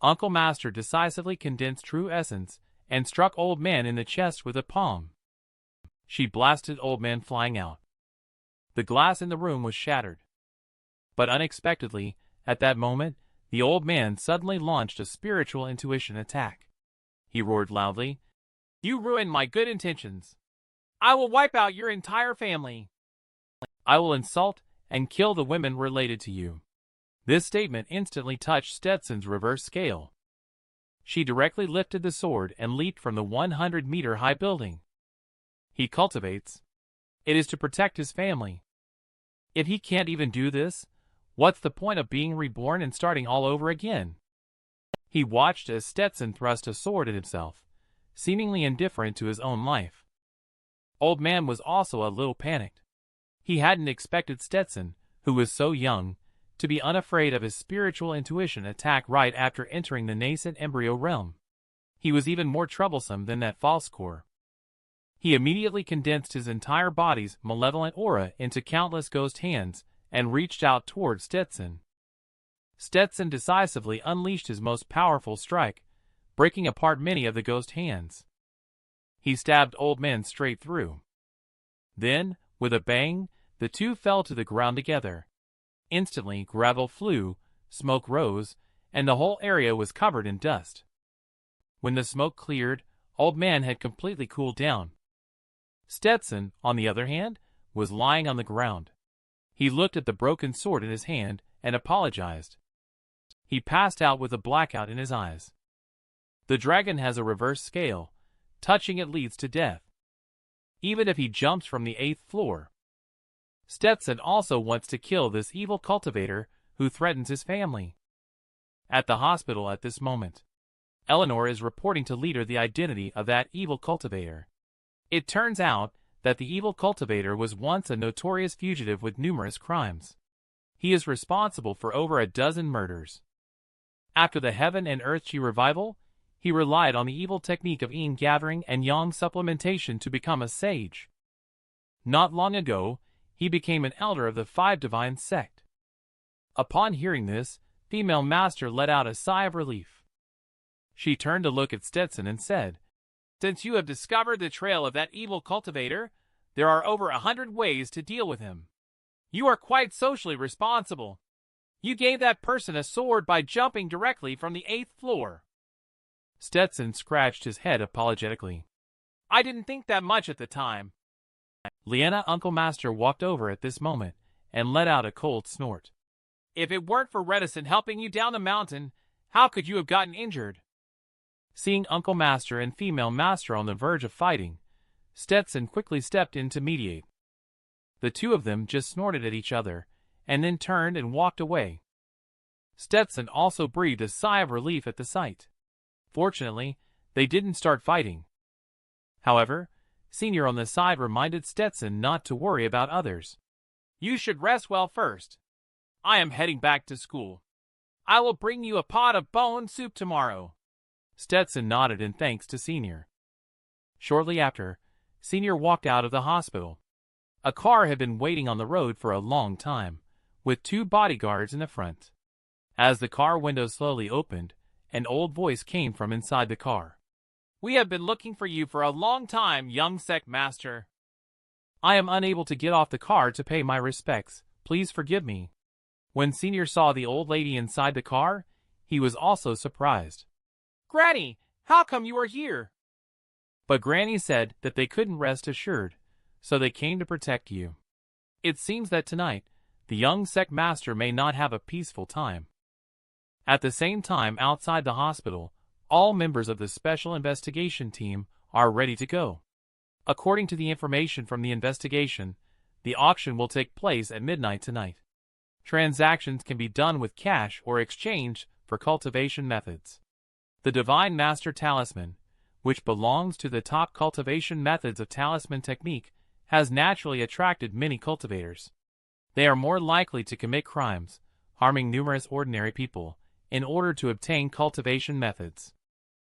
Uncle Master decisively condensed True Essence and struck Old Man in the chest with a palm. She blasted Old Man flying out. The glass in the room was shattered. But unexpectedly, at that moment, the old man suddenly launched a spiritual intuition attack. He roared loudly, "You ruined my good intentions. I will wipe out your entire family. I will insult and kill the women related to you." This statement instantly touched Stetson's reverse scale. She directly lifted the sword and leaped from the 100-meter-high building. He cultivates. It is to protect his family. If he can't even do this, what's the point of being reborn and starting all over again? He watched as Stetson thrust a sword at himself, seemingly indifferent to his own life. Old Man was also a little panicked. He hadn't expected Stetson, who was so young, to be unafraid of his spiritual intuition attack right after entering the nascent embryo realm. He was even more troublesome than that false core. He immediately condensed his entire body's malevolent aura into countless ghost hands and reached out toward Stetson. Stetson decisively unleashed his most powerful strike, breaking apart many of the ghost hands. He stabbed Old Man straight through. Then, with a bang, the two fell to the ground together. Instantly, gravel flew, smoke rose, and the whole area was covered in dust. When the smoke cleared, Old Man had completely cooled down. Stetson, on the other hand, was lying on the ground. He looked at the broken sword in his hand and apologized. He passed out with a blackout in his eyes. The dragon has a reverse scale. Touching it leads to death. Even if he jumps from the 8th floor. Stetson also wants to kill this evil cultivator who threatens his family. At the hospital at this moment, Eleanor is reporting to Leader the identity of that evil cultivator. It turns out that the evil cultivator was once a notorious fugitive with numerous crimes. He is responsible for over a dozen murders. After the Heaven and Earth Chi revival, he relied on the evil technique of yin gathering and yang supplementation to become a sage. Not long ago, he became an elder of the Five Divine sect. Upon hearing this, female master let out a sigh of relief. She turned to look at Stetson and said, "Since you have discovered the trail of that evil cultivator, there are over 100 ways to deal with him. You are quite socially responsible. You gave that person a sword by jumping directly from the 8th floor." Stetson scratched his head apologetically. "I didn't think that much at the time." Leanna Uncle Master walked over at this moment and let out a cold snort. "If it weren't for Reticent helping you down the mountain, how could you have gotten injured?" Seeing Uncle Master and Female Master on the verge of fighting, Stetson quickly stepped in to mediate. The two of them just snorted at each other, and then turned and walked away. Stetson also breathed a sigh of relief at the sight. Fortunately, they didn't start fighting. However, Senior on the side reminded Stetson not to worry about others. "You should rest well first. I am heading back to school. I will bring you a pot of bone soup tomorrow." Stetson nodded in thanks to Senior. Shortly after, Senior walked out of the hospital. A car had been waiting on the road for a long time, with 2 bodyguards in the front. As the car window slowly opened, an old voice came from inside the car. "We have been looking for you for a long time, young sect master. I am unable to get off the car to pay my respects. Please forgive me." When Senior saw the old lady inside the car, he was also surprised. "Granny, how come you are here?" But Granny said that they couldn't rest assured, so they came to protect you. It seems that tonight, the young sect master may not have a peaceful time. At the same time, outside the hospital, all members of the Special Investigation Team are ready to go. According to the information from the investigation, the auction will take place at midnight tonight. Transactions can be done with cash or exchanged for cultivation methods. The Divine Master Talisman, which belongs to the top cultivation methods of talisman technique, has naturally attracted many cultivators. They are more likely to commit crimes, harming numerous ordinary people, in order to obtain cultivation methods.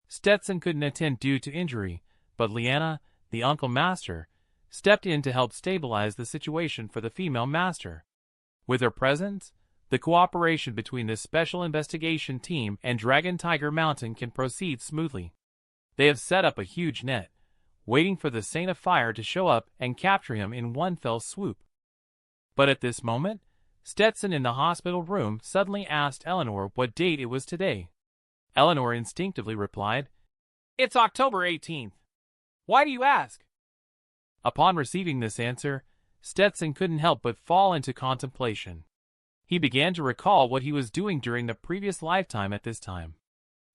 Stetson couldn't attend due to injury, but Leanna, the Uncle Master, stepped in to help stabilize the situation for the female master. With her presence, the cooperation between the Special Investigation Team and Dragon Tiger Mountain can proceed smoothly. They have set up a huge net, waiting for the Saint of Fire to show up and capture him in one fell swoop. But at this moment, Stetson in the hospital room suddenly asked Eleanor what date it was today. Eleanor instinctively replied, "It's October 18th. Why do you ask?" Upon receiving this answer, Stetson couldn't help but fall into contemplation. He began to recall what he was doing during the previous lifetime at this time.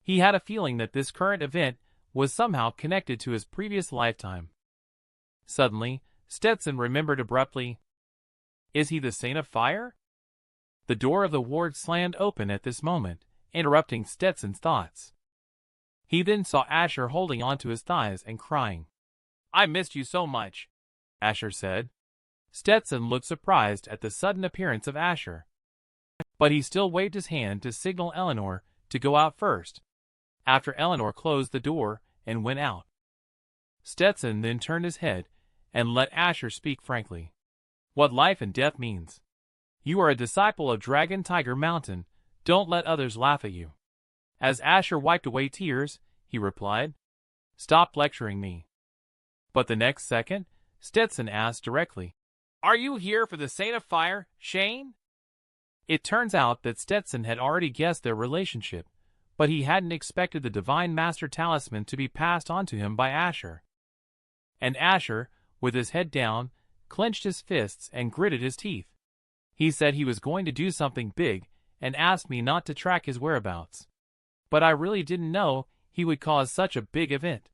He had a feeling that this current event was somehow connected to his previous lifetime. Suddenly, Stetson remembered abruptly, "Is he the Saint of Fire?" The door of the ward slammed open at this moment, interrupting Stetson's thoughts. He then saw Asher holding onto his thighs and crying. "I missed you so much," Asher said. Stetson looked surprised at the sudden appearance of Asher, but he still waved his hand to signal Eleanor to go out first. After Eleanor closed the door and went out, Stetson then turned his head and let Asher speak frankly. "What life and death means. You are a disciple of Dragon Tiger Mountain. Don't let others laugh at you." As Asher wiped away tears, he replied, "Stop lecturing me." But the next second, Stetson asked directly, "Are you here for the Saint of Fire, Shane?" It turns out that Stetson had already guessed their relationship, but he hadn't expected the Divine Master Talisman to be passed on to him by Asher. And Asher, with his head down, clenched his fists and gritted his teeth. He said he was going to do something big and asked me not to track his whereabouts. But I really didn't know he would cause such a big event.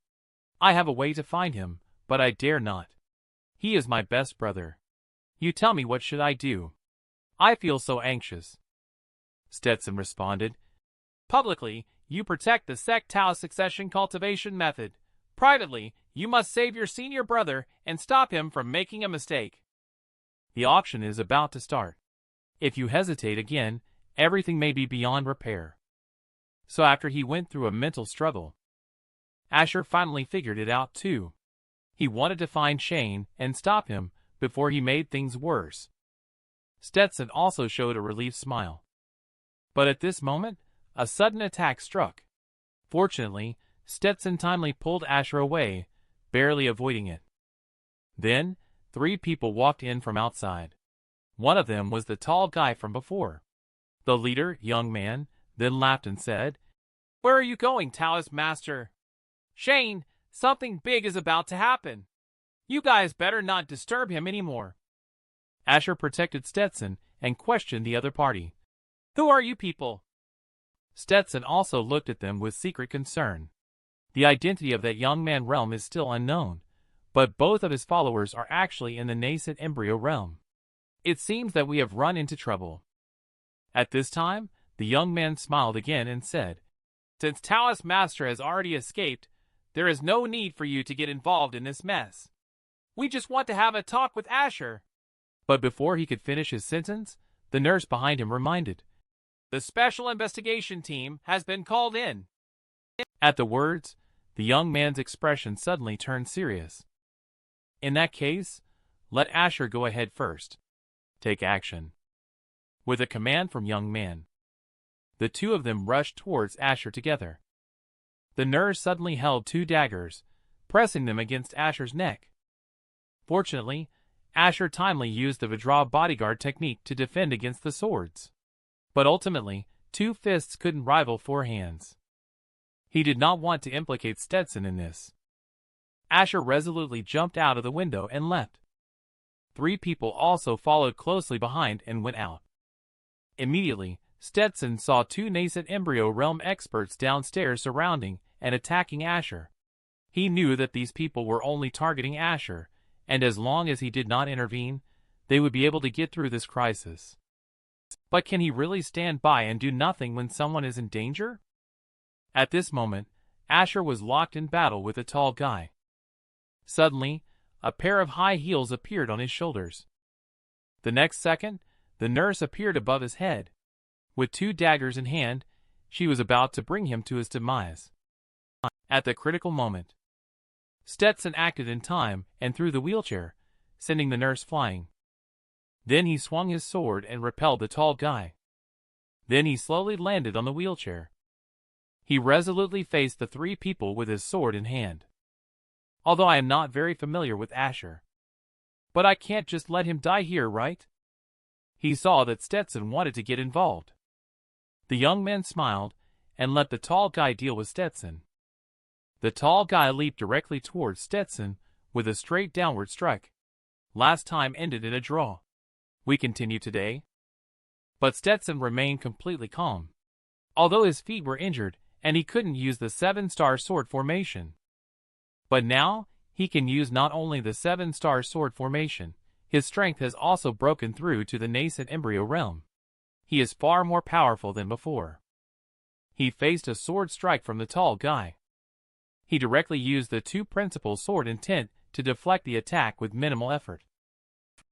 I have a way to find him, but I dare not. He is my best brother. You tell me, what should I do? I feel so anxious." Stetson responded, "Publicly, you protect the sect Tau succession cultivation method. Privately, you must save your senior brother and stop him from making a mistake. The auction is about to start. If you hesitate again, everything may be beyond repair." So after he went through a mental struggle, Asher finally figured it out too. He wanted to find Shane and stop him before he made things worse. Stetson also showed a relieved smile. But at this moment, a sudden attack struck. Fortunately, Stetson timely pulled Asher away, barely avoiding it. Then, 3 people walked in from outside. One of them was the tall guy from before. The leader, young man, then laughed and said, "Where are you going, Taoist Master?" "Shane, something big is about to happen. You guys better not disturb him anymore." Asher protected Stetson and questioned the other party. "Who are you people?" Stetson also looked at them with secret concern. The identity of that young man realm is still unknown, but both of his followers are actually in the nascent embryo realm. It seems that we have run into trouble. At this time, the young man smiled again and said, "Since Taoist Master has already escaped, there is no need for you to get involved in this mess. We just want to have a talk with Asher." But before he could finish his sentence, the nurse behind him reminded, "The special investigation team has been called in." At the words, the young man's expression suddenly turned serious. "In that case, let Asher go ahead first. Take action." With a command from young man, the two of them rushed towards Asher together. The nurse suddenly held two daggers, pressing them against Asher's neck. Fortunately, Asher timely used the withdraw bodyguard technique to defend against the swords. But ultimately, two fists couldn't rival four hands. He did not want to implicate Stetson in this. Asher resolutely jumped out of the window and left. Three people also followed closely behind and went out. Immediately, Stetson saw two nascent embryo realm experts downstairs surrounding and attacking Asher. He knew that these people were only targeting Asher, and as long as he did not intervene, they would be able to get through this crisis. But can he really stand by and do nothing when someone is in danger? At this moment, Asher was locked in battle with a tall guy. Suddenly, a pair of high heels appeared on his shoulders. The next second, the nurse appeared above his head. With two daggers in hand, she was about to bring him to his demise. At the critical moment, Stetson acted in time and threw the wheelchair, sending the nurse flying. Then he swung his sword and repelled the tall guy. Then he slowly landed on the wheelchair. He resolutely faced the three people with his sword in hand. Although I am not very familiar with Asher. But I can't just let him die here, right? He saw that Stetson wanted to get involved. The young man smiled and let the tall guy deal with Stetson. The tall guy leaped directly towards Stetson with a straight downward strike. Last time ended in a draw. We continue today. But Stetson remained completely calm. Although his feet were injured and he couldn't use the 7-star sword formation. But now, he can use not only the 7-star sword formation, his strength has also broken through to the nascent embryo realm. He is far more powerful than before. He faced a sword strike from the tall guy. He directly used the two principal sword intent to deflect the attack with minimal effort.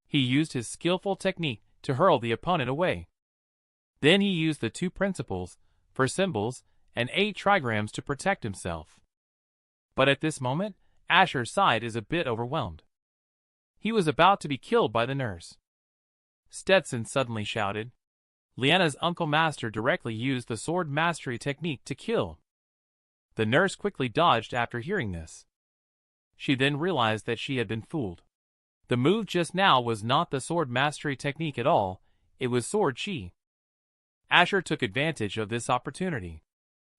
He used his skillful technique to hurl the opponent away. Then he used the two principles, for symbols, and 8 trigrams to protect himself. But at this moment, Asher's side is a bit overwhelmed. He was about to be killed by the nurse. Stetson suddenly shouted. Liana's uncle master directly used the sword mastery technique to kill. The nurse quickly dodged after hearing this. She then realized that she had been fooled. The move just now was not the sword mastery technique at all, it was sword chi. Asher took advantage of this opportunity.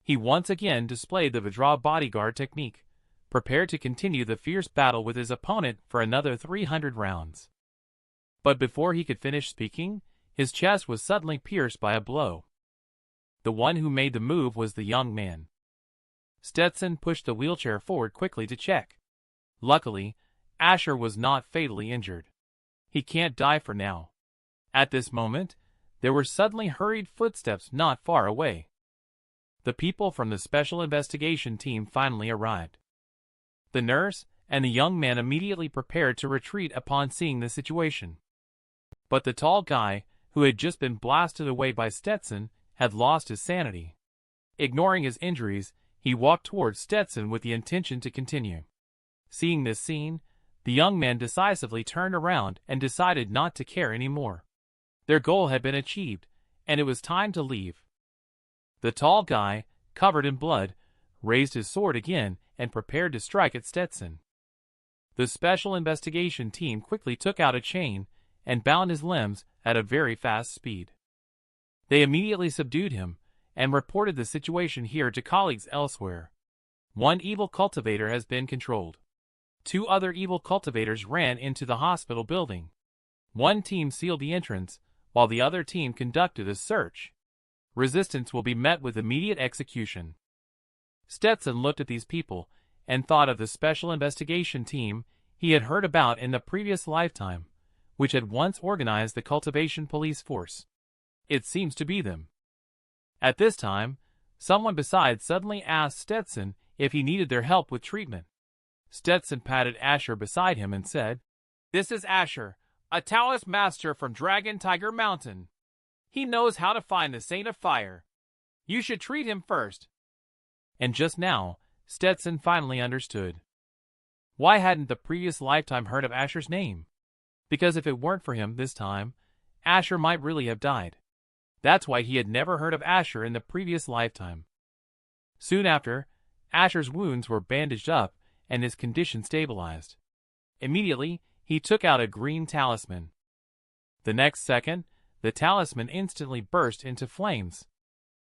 He once again displayed the withdraw bodyguard technique, prepared to continue the fierce battle with his opponent for another 300 rounds. But before he could finish speaking, his chest was suddenly pierced by a blow. The one who made the move was the young man. Stetson pushed the wheelchair forward quickly to check. Luckily, Asher was not fatally injured. He can't die for now. At this moment, there were suddenly hurried footsteps not far away. The people from the special investigation team finally arrived. The nurse and the young man immediately prepared to retreat upon seeing the situation. But the tall guy, who had just been blasted away by Stetson, had lost his sanity. Ignoring his injuries, he walked towards Stetson with the intention to continue. Seeing this scene, the young man decisively turned around and decided not to care anymore. Their goal had been achieved, and it was time to leave. The tall guy, covered in blood, raised his sword again and prepared to strike at Stetson. The special investigation team quickly took out a chain and bound his limbs at a very fast speed. They immediately subdued him and reported the situation here to colleagues elsewhere. One evil cultivator has been controlled. 2 other evil cultivators ran into the hospital building. One team sealed the entrance, while the other team conducted a search. Resistance will be met with immediate execution. Stetson looked at these people and thought of the special investigation team he had heard about in the previous lifetime, which had once organized the Cultivation police force. It seems to be them. At this time, someone besides suddenly asked Stetson if he needed their help with treatment. Stetson patted Asher beside him and said, "This is Asher, a Taoist master from Dragon Tiger Mountain. He knows how to find the Saint of Fire. You should treat him first." And just now, Stetson finally understood. Why hadn't the previous lifetime heard of Asher's name? Because if it weren't for him this time, Asher might really have died. That's why he had never heard of Asher in the previous lifetime. Soon after, Asher's wounds were bandaged up and his condition stabilized. Immediately, he took out a green talisman. The next second, the talisman instantly burst into flames.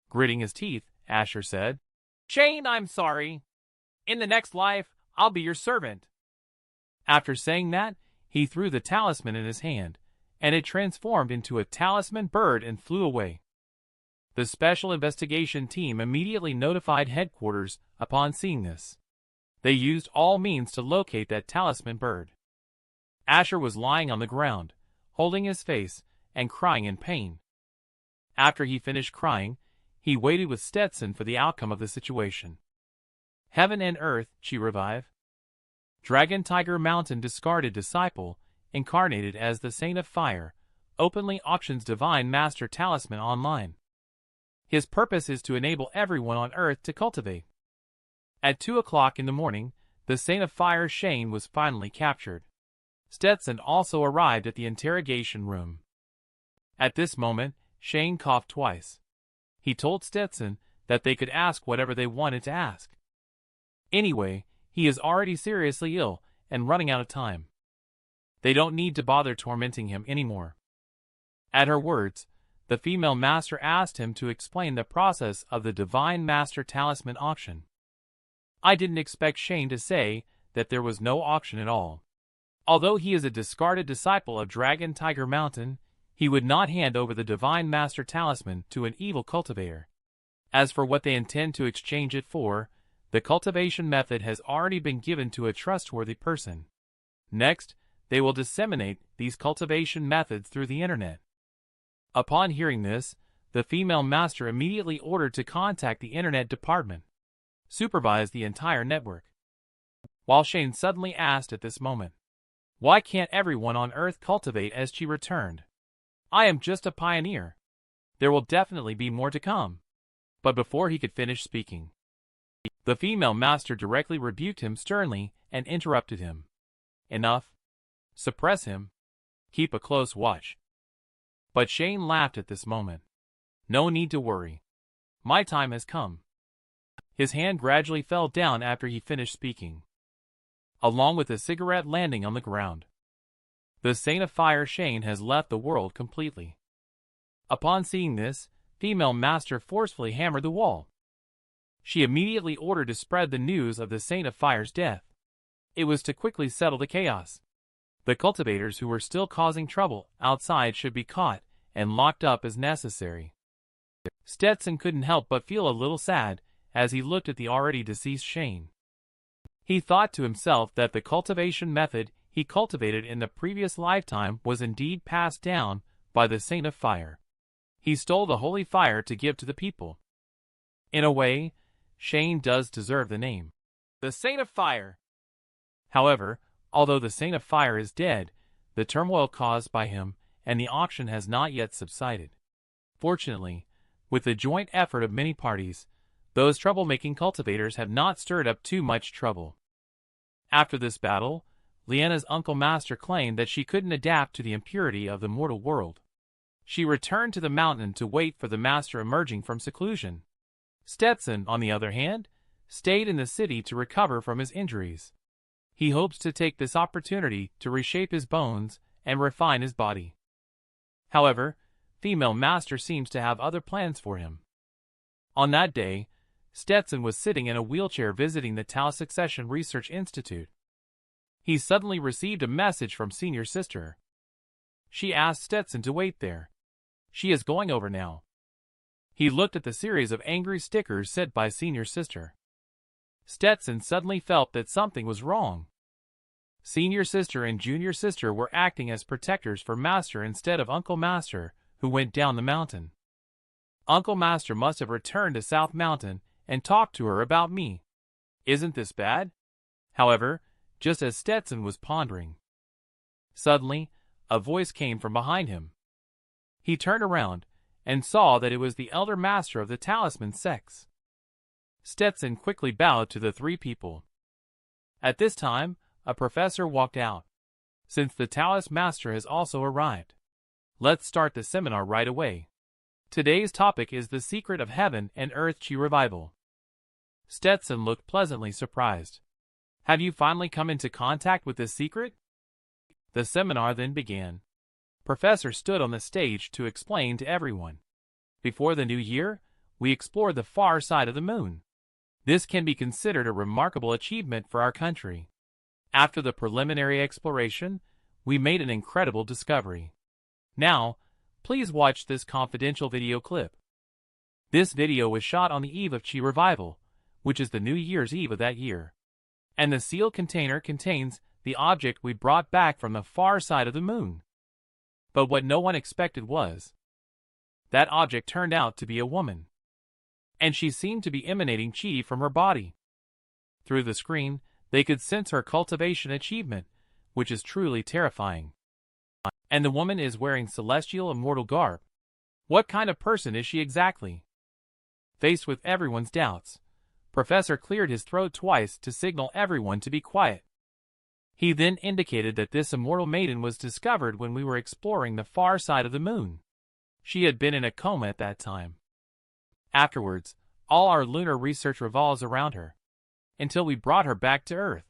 Gritting his teeth, Asher said, "Shane, I'm sorry. In the next life, I'll be your servant." After saying that, he threw the talisman in his hand, and it transformed into a talisman bird and flew away. The special investigation team immediately notified headquarters upon seeing this. They used all means to locate that talisman bird. Asher was lying on the ground, holding his face and crying in pain. After he finished crying, he waited with Stetson for the outcome of the situation. Heaven and earth, she revived. Dragon Tiger Mountain discarded disciple, incarnated as the Saint of Fire, openly auctions Divine Master Talisman online. His purpose is to enable everyone on Earth to cultivate. At 2 o'clock in the morning, the Saint of Fire Shane was finally captured. Stetson also arrived at the interrogation room. At this moment, Shane coughed twice. He told Stetson that they could ask whatever they wanted to ask. Anyway, he is already seriously ill and running out of time. They don't need to bother tormenting him anymore. At her words, the female master asked him to explain the process of the Divine Master Talisman auction. I didn't expect Shane to say that there was no auction at all. Although he is a discarded disciple of Dragon Tiger Mountain, he would not hand over the Divine Master Talisman to an evil cultivator. As for what they intend to exchange it for, the cultivation method has already been given to a trustworthy person. Next, they will disseminate these cultivation methods through the internet. Upon hearing this, the female master immediately ordered to contact the internet department, supervise the entire network. While Shane suddenly asked at this moment, "Why can't everyone on Earth cultivate?" as she returned, "I am just a pioneer. There will definitely be more to come." But before he could finish speaking, the female master directly rebuked him sternly and interrupted him. "Enough. Suppress him. Keep a close watch." But Shane laughed at this moment. "No need to worry. My time has come." His hand gradually fell down after he finished speaking, along with a cigarette landing on the ground. The Saint of Fire Shane has left the world completely. Upon seeing this, female master forcefully hammered the wall. She immediately ordered to spread the news of the Saint of Fire's death. It was to quickly settle the chaos. The cultivators who were still causing trouble outside should be caught and locked up as necessary. Stetson couldn't help but feel a little sad as he looked at the already deceased Shane. He thought to himself that the cultivation method he cultivated in the previous lifetime was indeed passed down by the Saint of Fire. He stole the holy fire to give to the people. In a way, Shane does deserve the name, the Saint of Fire. However, although the Saint of Fire is dead, the turmoil caused by him and the auction has not yet subsided. Fortunately, with the joint effort of many parties, those troublemaking cultivators have not stirred up too much trouble. After this battle, Leanna's uncle master claimed that she couldn't adapt to the impurity of the mortal world. She returned to the mountain to wait for the master emerging from seclusion. Stetson, on the other hand, stayed in the city to recover from his injuries. He hopes to take this opportunity to reshape his bones and refine his body. However, female master seems to have other plans for him. On that day, Stetson was sitting in a wheelchair visiting the Tau Succession Research Institute. He suddenly received a message from Senior Sister. She asked Stetson to wait there. She is going over now. He looked at the series of angry stickers sent by Senior Sister. Stetson suddenly felt that something was wrong. Senior sister and junior sister were acting as protectors for Master instead of Uncle Master, who went down the mountain. Uncle Master must have returned to South Mountain and talked to her about me. Isn't this bad? However, just as Stetson was pondering, suddenly, a voice came from behind him. He turned around and saw that it was the elder master of the talisman sects. Stetson quickly bowed to the three people. At this time, a professor walked out. Since the Taoist master has also arrived, let's start the seminar right away. Today's topic is the secret of heaven and earth chi revival. Stetson looked pleasantly surprised. Have you finally come into contact with this secret? The seminar then began. Professor stood on the stage to explain to everyone. Before the new year, we explored the far side of the moon. This can be considered a remarkable achievement for our country. After the preliminary exploration, we made an incredible discovery. Now, please watch this confidential video clip. This video was shot on the eve of Chi Revival, which is the New Year's Eve of that year. And the sealed container contains the object we brought back from the far side of the moon. But what no one expected was, that object turned out to be a woman. And she seemed to be emanating chi from her body. Through the screen, they could sense her cultivation achievement, which is truly terrifying. And the woman is wearing celestial immortal garb. What kind of person is she exactly? Faced with everyone's doubts, Professor cleared his throat twice to signal everyone to be quiet. He then indicated that this immortal maiden was discovered when we were exploring the far side of the moon. She had been in a coma at that time. Afterwards, all our lunar research revolves around her, until we brought her back to Earth.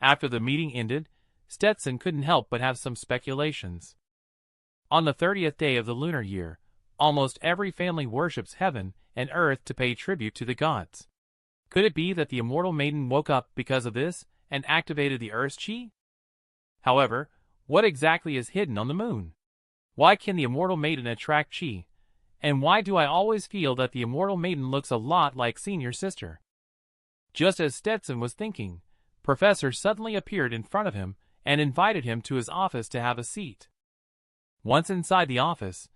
After the meeting ended, Stetson couldn't help but have some speculations. On the 30th day of the lunar year, almost every family worships heaven and earth to pay tribute to the gods. Could it be that the immortal maiden woke up because of this and activated the Earth's chi? However, what exactly is hidden on the moon? Why can the immortal maiden attract chi? And why do I always feel that the immortal maiden looks a lot like senior sister? Just as Stetson was thinking, Professor suddenly appeared in front of him and invited him to his office to have a seat. Once inside the office,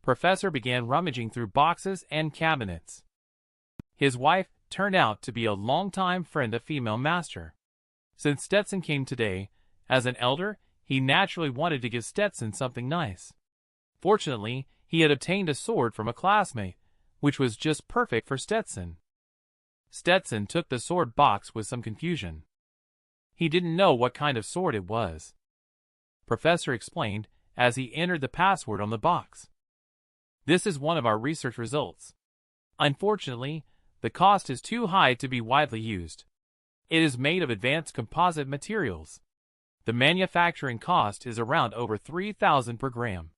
Professor began rummaging through boxes and cabinets. His wife turned out to be a longtime friend of female master. Since Stetson came today, as an elder, he naturally wanted to give Stetson something nice. Fortunately, he had obtained a sword from a classmate, which was just perfect for Stetson. Stetson took the sword box with some confusion. He didn't know what kind of sword it was. Professor explained as he entered the password on the box. This is one of our research results. Unfortunately, the cost is too high to be widely used. It is made of advanced composite materials. The manufacturing cost is around over 3,000 per gram.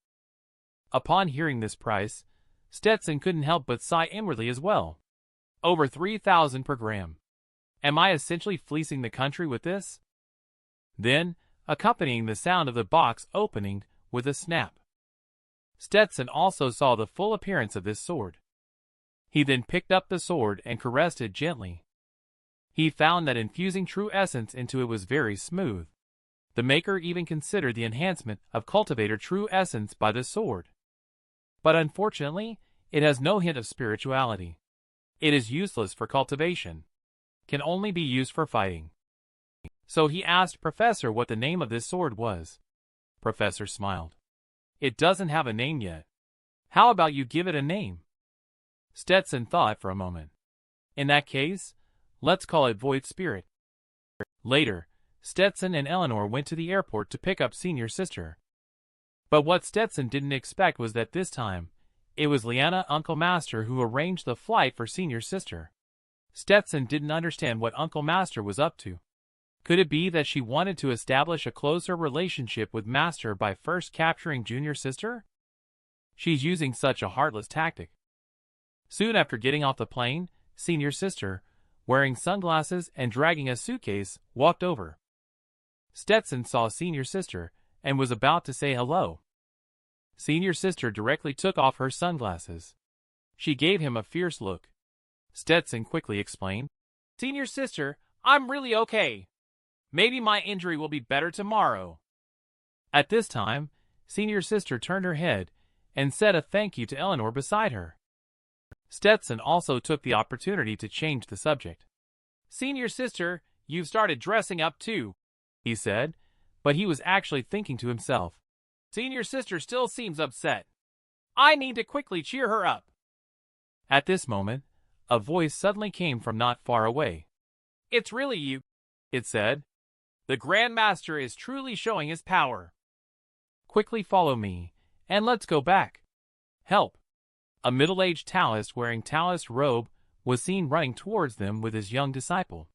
Upon hearing this price, Stetson couldn't help but sigh inwardly as well. Over 3,000 per gram. Am I essentially fleecing the country with this? Then, accompanying the sound of the box opening with a snap, Stetson also saw the full appearance of this sword. He then picked up the sword and caressed it gently. He found that infusing true essence into it was very smooth. The maker even considered the enhancement of cultivator true essence by the sword. But unfortunately, it has no hint of spirituality. It is useless for cultivation. Can only be used for fighting. So he asked Professor what the name of this sword was. Professor smiled. It doesn't have a name yet. How about you give it a name? Stetson thought for a moment. In that case, let's call it Void Spirit. Later, Stetson and Eleanor went to the airport to pick up senior sister. But what Stetson didn't expect was that this time, it was Liana Uncle Master who arranged the flight for senior sister. Stetson didn't understand what Uncle Master was up to. Could it be that she wanted to establish a closer relationship with Master by first capturing junior sister? She's using such a heartless tactic. Soon after getting off the plane, senior sister, wearing sunglasses and dragging a suitcase, walked over. Stetson saw senior sister and was about to say hello. Senior sister directly took off her sunglasses. She gave him a fierce look. Stetson quickly explained, Senior sister, I'm really okay. Maybe my injury will be better tomorrow. At this time, senior sister turned her head and said a thank you to Eleanor beside her. Stetson also took the opportunity to change the subject. Senior sister, you've started dressing up too, he said, but he was actually thinking to himself. Senior sister still seems upset. I need to quickly cheer her up. At this moment, a voice suddenly came from not far away. It's really you, it said. The Grandmaster is truly showing his power. Quickly follow me, and let's go back. Help! A middle-aged Taoist wearing Taoist robe was seen running towards them with his young disciple.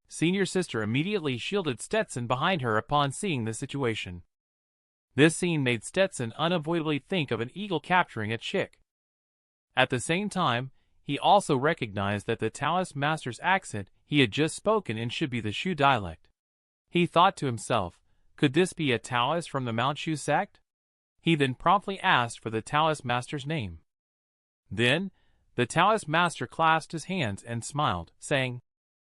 Senior sister immediately shielded Stetson behind her upon seeing the situation. This scene made Stetson unavoidably think of an eagle capturing a chick. At the same time, he also recognized that the Taoist master's accent he had just spoken in should be the Shu dialect. He thought to himself, could this be a Taoist from the Mount Shu sect? He then promptly asked for the Taoist master's name. Then, the Taoist master clasped his hands and smiled, saying,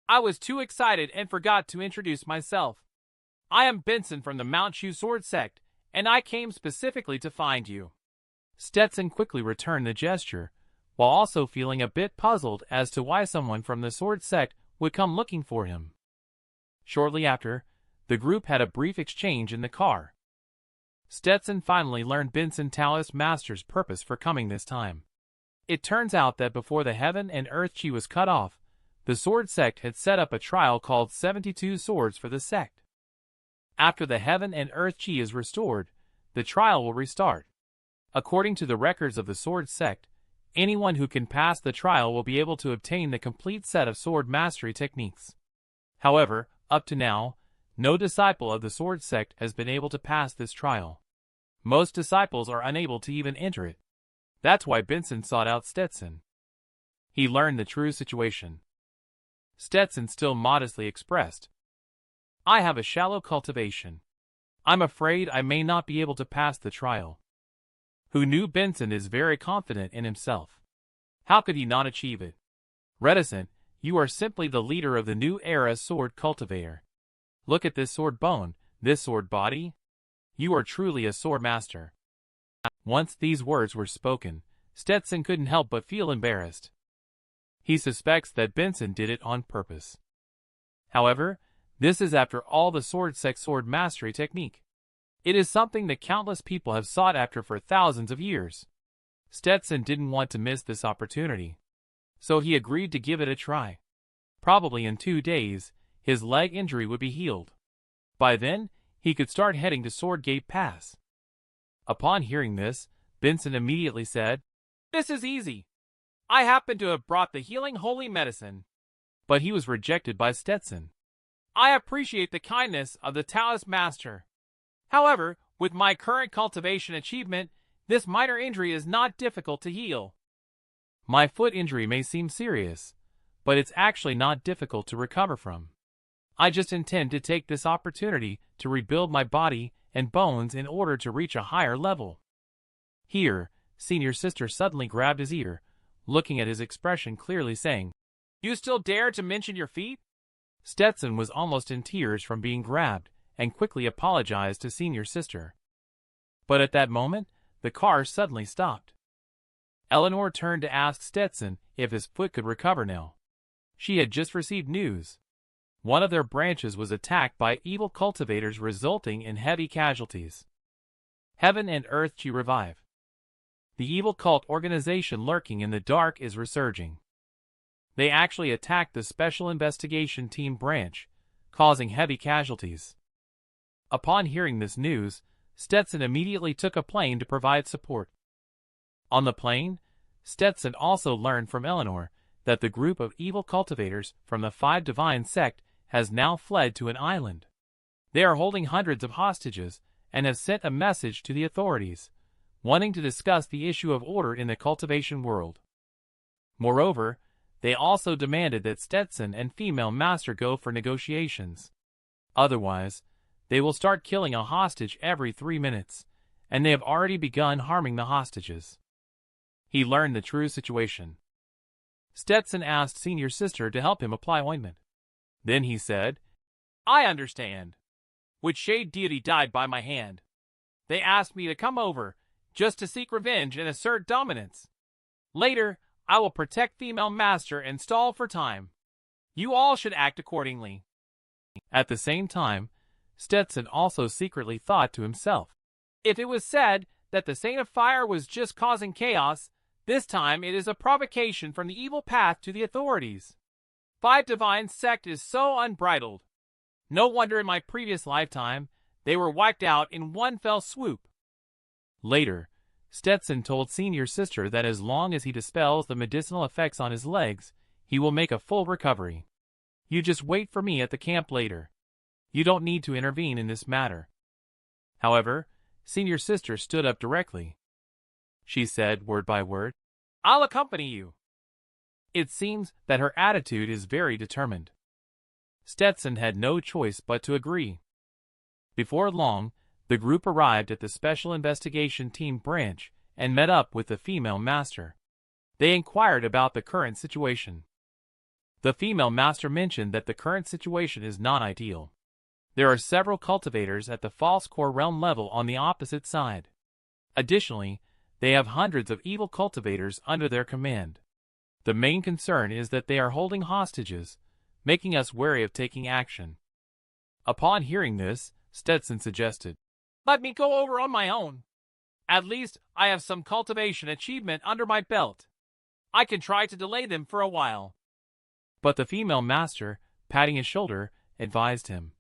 I was too excited and forgot to introduce myself. I am Benson from the Mount Shu sword sect, and I came specifically to find you. Stetson quickly returned the gesture, while also feeling a bit puzzled as to why someone from the sword sect would come looking for him. Shortly after, the group had a brief exchange in the car. Stetson finally learned Benson Taoist Master's purpose for coming this time. It turns out that before the Heaven and Earth Chi was cut off, the sword sect had set up a trial called 72 Swords for the sect. After the Heaven and Earth Chi is restored, the trial will restart. According to the records of the sword sect, anyone who can pass the trial will be able to obtain the complete set of sword mastery techniques. However, up to now, no disciple of the sword sect has been able to pass this trial. Most disciples are unable to even enter it. That's why Benson sought out Stetson. He learned the true situation. Stetson still modestly expressed, I have a shallow cultivation. I'm afraid I may not be able to pass the trial. Who knew Benson is very confident in himself. How could he not achieve it? Reticent, you are simply the leader of the new era sword cultivator. Look at this sword bone, this sword body. You are truly a sword master. Once these words were spoken, Stetson couldn't help but feel embarrassed. He suspects that Benson did it on purpose. However, this is after all the sword sect sword mastery technique. It is something that countless people have sought after for thousands of years. Stetson didn't want to miss this opportunity, so he agreed to give it a try. Probably in 2 days, his leg injury would be healed. By then, he could start heading to Sword Gate Pass. Upon hearing this, Benson immediately said, This is easy. I happen to have brought the healing holy medicine. But he was rejected by Stetson. I appreciate the kindness of the Taoist master. However, with my current cultivation achievement, this minor injury is not difficult to heal. My foot injury may seem serious, but it's actually not difficult to recover from. I just intend to take this opportunity to rebuild my body and bones in order to reach a higher level. Here, senior sister suddenly grabbed his ear, looking at his expression clearly saying, You still dare to mention your feet? Stetson was almost in tears from being grabbed and quickly apologized to senior sister. But at that moment, the car suddenly stopped. Eleanor turned to ask Stetson if his foot could recover now. She had just received news. One of their branches was attacked by evil cultivators, resulting in heavy casualties. Heaven and Earth Chi revive. The evil cult organization lurking in the dark is resurging. They actually attacked the Special Investigation Team branch, causing heavy casualties. Upon hearing this news, Stetson immediately took a plane to provide support. On the plane, Stetson also learned from Eleanor that the group of evil cultivators from the Five Divine sect has now fled to an island. They are holding hundreds of hostages and have sent a message to the authorities, wanting to discuss the issue of order in the cultivation world. Moreover, they also demanded that Stetson and female master go for negotiations. Otherwise, they will start killing a hostage every 3 minutes, and they have already begun harming the hostages. He learned the true situation. Stetson asked senior sister to help him apply ointment. Then he said, I understand. Which shade deity died by my hand? They asked me to come over, just to seek revenge and assert dominance. Later, I will protect female master and stall for time. You all should act accordingly. At the same time, Stetson also secretly thought to himself, if it was said that the Saint of Fire was just causing chaos, this time it is a provocation from the evil path to the authorities. Five Divine sect is so unbridled. No wonder in my previous lifetime, they were wiped out in one fell swoop. Later, Stetson told senior sister that as long as he dispels the medicinal effects on his legs, he will make a full recovery. You just wait for me at the camp later. You don't need to intervene in this matter. However, senior sister stood up directly. She said, word by word, I'll accompany you. It seems that her attitude is very determined. Stetson had no choice but to agree. Before long, the group arrived at the Special Investigation Team branch and met up with the female master. They inquired about the current situation. The female master mentioned that the current situation is not ideal. There are several cultivators at the false core realm level on the opposite side. Additionally, they have hundreds of evil cultivators under their command. The main concern is that they are holding hostages, making us wary of taking action. Upon hearing this, Stetson suggested, let me go over on my own. At least I have some cultivation achievement under my belt. I can try to delay them for a while. But the female master, patting his shoulder, advised him,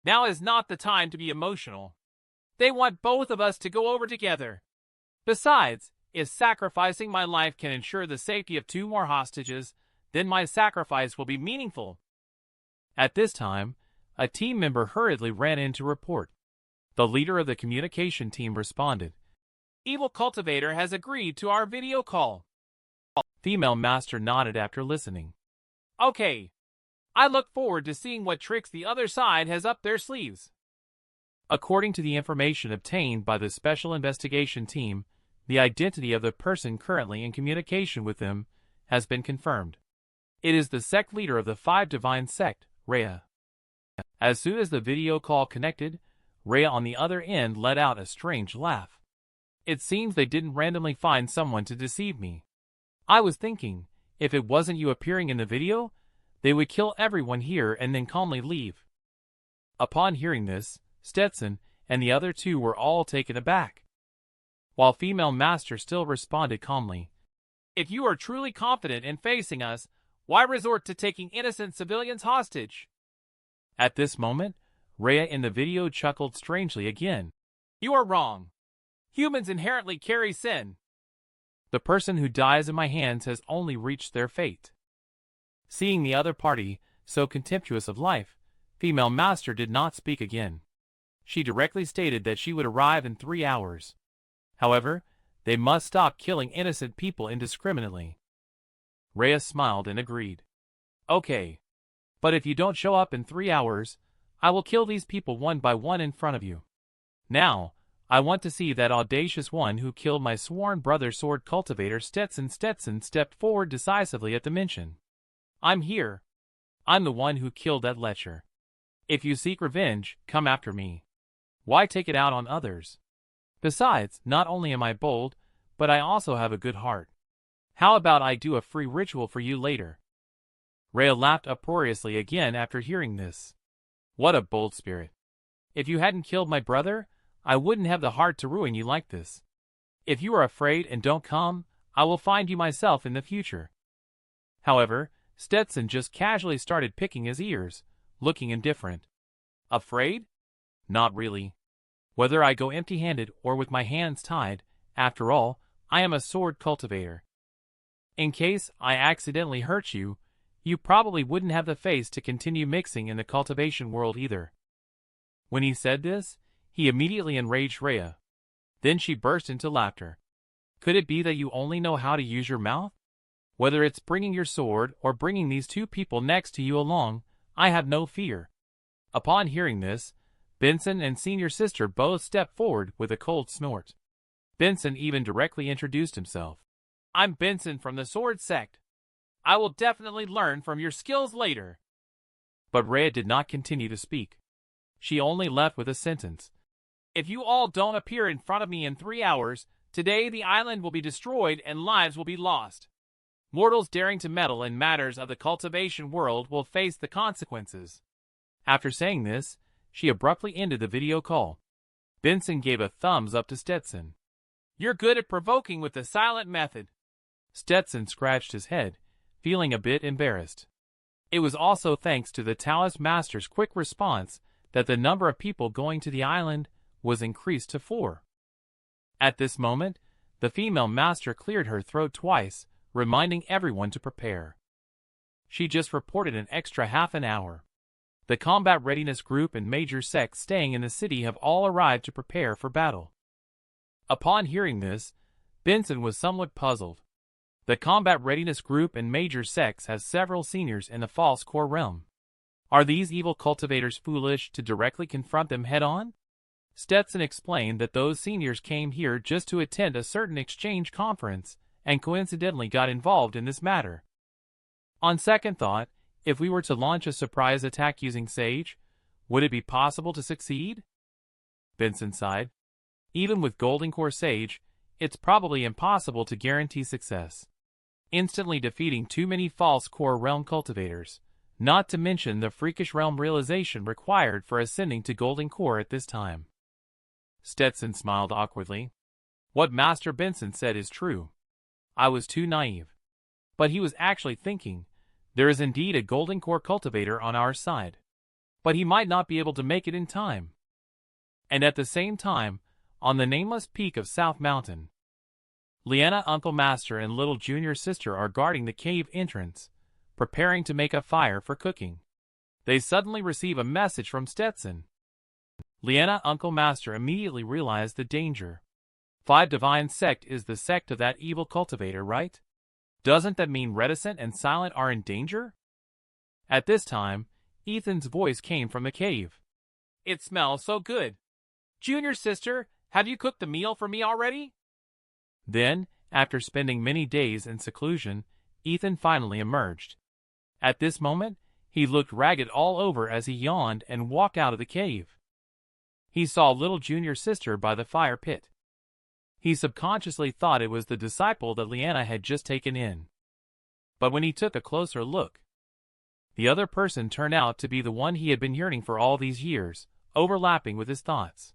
now is not the time to be emotional. They want both of us to go over together. Besides, if sacrificing my life can ensure the safety of 2 more hostages, then my sacrifice will be meaningful. At this time, a team member hurriedly ran in to report. The leader of the communication team responded, Evil Cultivator has agreed to our video call. Female master nodded after listening. Okay. I look forward to seeing what tricks the other side has up their sleeves. According to the information obtained by the Special Investigation Team, the identity of the person currently in communication with them has been confirmed. It is the sect leader of the 5 Divine sect, Rhea. As soon as the video call connected, Rhea on the other end let out a strange laugh. It seems they didn't randomly find someone to deceive me. I was thinking, if it wasn't you appearing in the video, they would kill everyone here and then calmly leave. Upon hearing this, Stetson and the other 2 were all taken aback. While female master still responded calmly, if you are truly confident in facing us, why resort to taking innocent civilians hostage? At this moment, Rhea in the video chuckled strangely again. You are wrong. Humans inherently carry sin. The person who dies in my hands has only reached their fate. Seeing the other party so contemptuous of life, female master did not speak again. She directly stated that she would arrive in 3 hours. However, they must stop killing innocent people indiscriminately. Rhea smiled and agreed. Okay. But if you don't show up in 3 hours, I will kill these people one by one in front of you. Now, I want to see that audacious one who killed my sworn brother sword cultivator Stetson. Stetson stepped forward decisively at the mention. I'm here. I'm the one who killed that lecher. If you seek revenge, come after me. Why take it out on others? Besides, not only am I bold, but I also have a good heart. How about I do a free ritual for you later? Rhea laughed uproariously again after hearing this. What a bold spirit. If you hadn't killed my brother, I wouldn't have the heart to ruin you like this. If you are afraid and don't come, I will find you myself in the future. However, Stetson just casually started picking his ears, looking indifferent. Afraid? Not really. Whether I go empty-handed or with my hands tied, after all, I am a sword cultivator. In case I accidentally hurt you, you probably wouldn't have the face to continue mixing in the cultivation world either. When he said this, he immediately enraged Rhea. Then she burst into laughter. Could it be that you only know how to use your mouth? Whether it's bringing your sword or bringing these 2 people next to you along, I have no fear. Upon hearing this, Benson and senior sister both stepped forward with a cold snort. Benson even directly introduced himself. I'm Benson from the Sword Sect. I will definitely learn from your skills later. But Rhea did not continue to speak. She only left with a sentence. If you all don't appear in front of me in 3 hours, today the island will be destroyed and lives will be lost. Mortals daring to meddle in matters of the cultivation world will face the consequences. After saying this, she abruptly ended the video call. Benson gave a thumbs up to Stetson. You're good at provoking with the silent method. Stetson scratched his head, feeling a bit embarrassed. It was also thanks to the Talus Master's quick response that the number of people going to the island was increased to 4. At this moment, the female master cleared her throat twice, reminding everyone to prepare. She just reported an extra half an hour. The combat readiness group and major sects staying in the city have all arrived to prepare for battle. Upon hearing this, Benson was somewhat puzzled. The combat readiness group and major sects have several seniors in the false core realm. Are these evil cultivators foolish to directly confront them head-on? Stetson explained that those seniors came here just to attend a certain exchange conference and coincidentally got involved in this matter. On second thought, if we were to launch a surprise attack using Sage, would it be possible to succeed? Benson sighed. Even with Golden Core Sage, it's probably impossible to guarantee success. Instantly defeating too many false core realm cultivators, not to mention the freakish realm realization required for ascending to Golden Core at this time. Stetson smiled awkwardly. What Master Benson said is true. I was too naive. But he was actually thinking, there is indeed a Golden Core cultivator on our side. But he might not be able to make it in time. And at the same time, on the nameless peak of South Mountain, Leanna, Uncle Master, and little junior sister are guarding the cave entrance, preparing to make a fire for cooking. They suddenly receive a message from Stetson. Leanna, Uncle Master immediately realize the danger. 5 Divine Sect is the sect of that evil cultivator, right? Doesn't that mean Reticent and Silent are in danger? At this time, Ethan's voice came from the cave. It smells so good. Junior sister, have you cooked the meal for me already? Then, after spending many days in seclusion, Ethan finally emerged. At this moment, he looked ragged all over as he yawned and walked out of the cave. He saw little junior sister by the fire pit. He subconsciously thought it was the disciple that Leanna had just taken in. But when he took a closer look, the other person turned out to be the one he had been yearning for all these years, overlapping with his thoughts.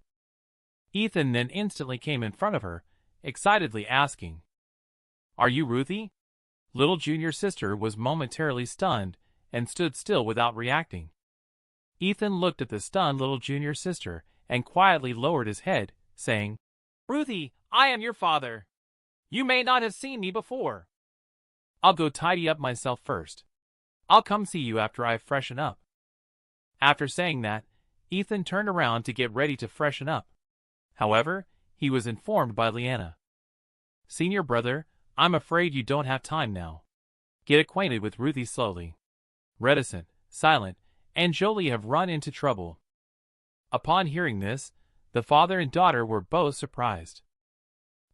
Ethan then instantly came in front of her, excitedly asking, Are you Ruthie? Little junior sister was momentarily stunned and stood still without reacting. Ethan looked at the stunned little junior sister and quietly lowered his head, saying, Ruthie, I am your father. You may not have seen me before. I'll go tidy up myself first. I'll come see you after I freshen up. After saying that, Ethan turned around to get ready to freshen up. However, he was informed by Leanna. Senior brother, I'm afraid you don't have time now. Get acquainted with Ruthie slowly. Reticent, Silent, and Jolie have run into trouble. Upon hearing this, the father and daughter were both surprised.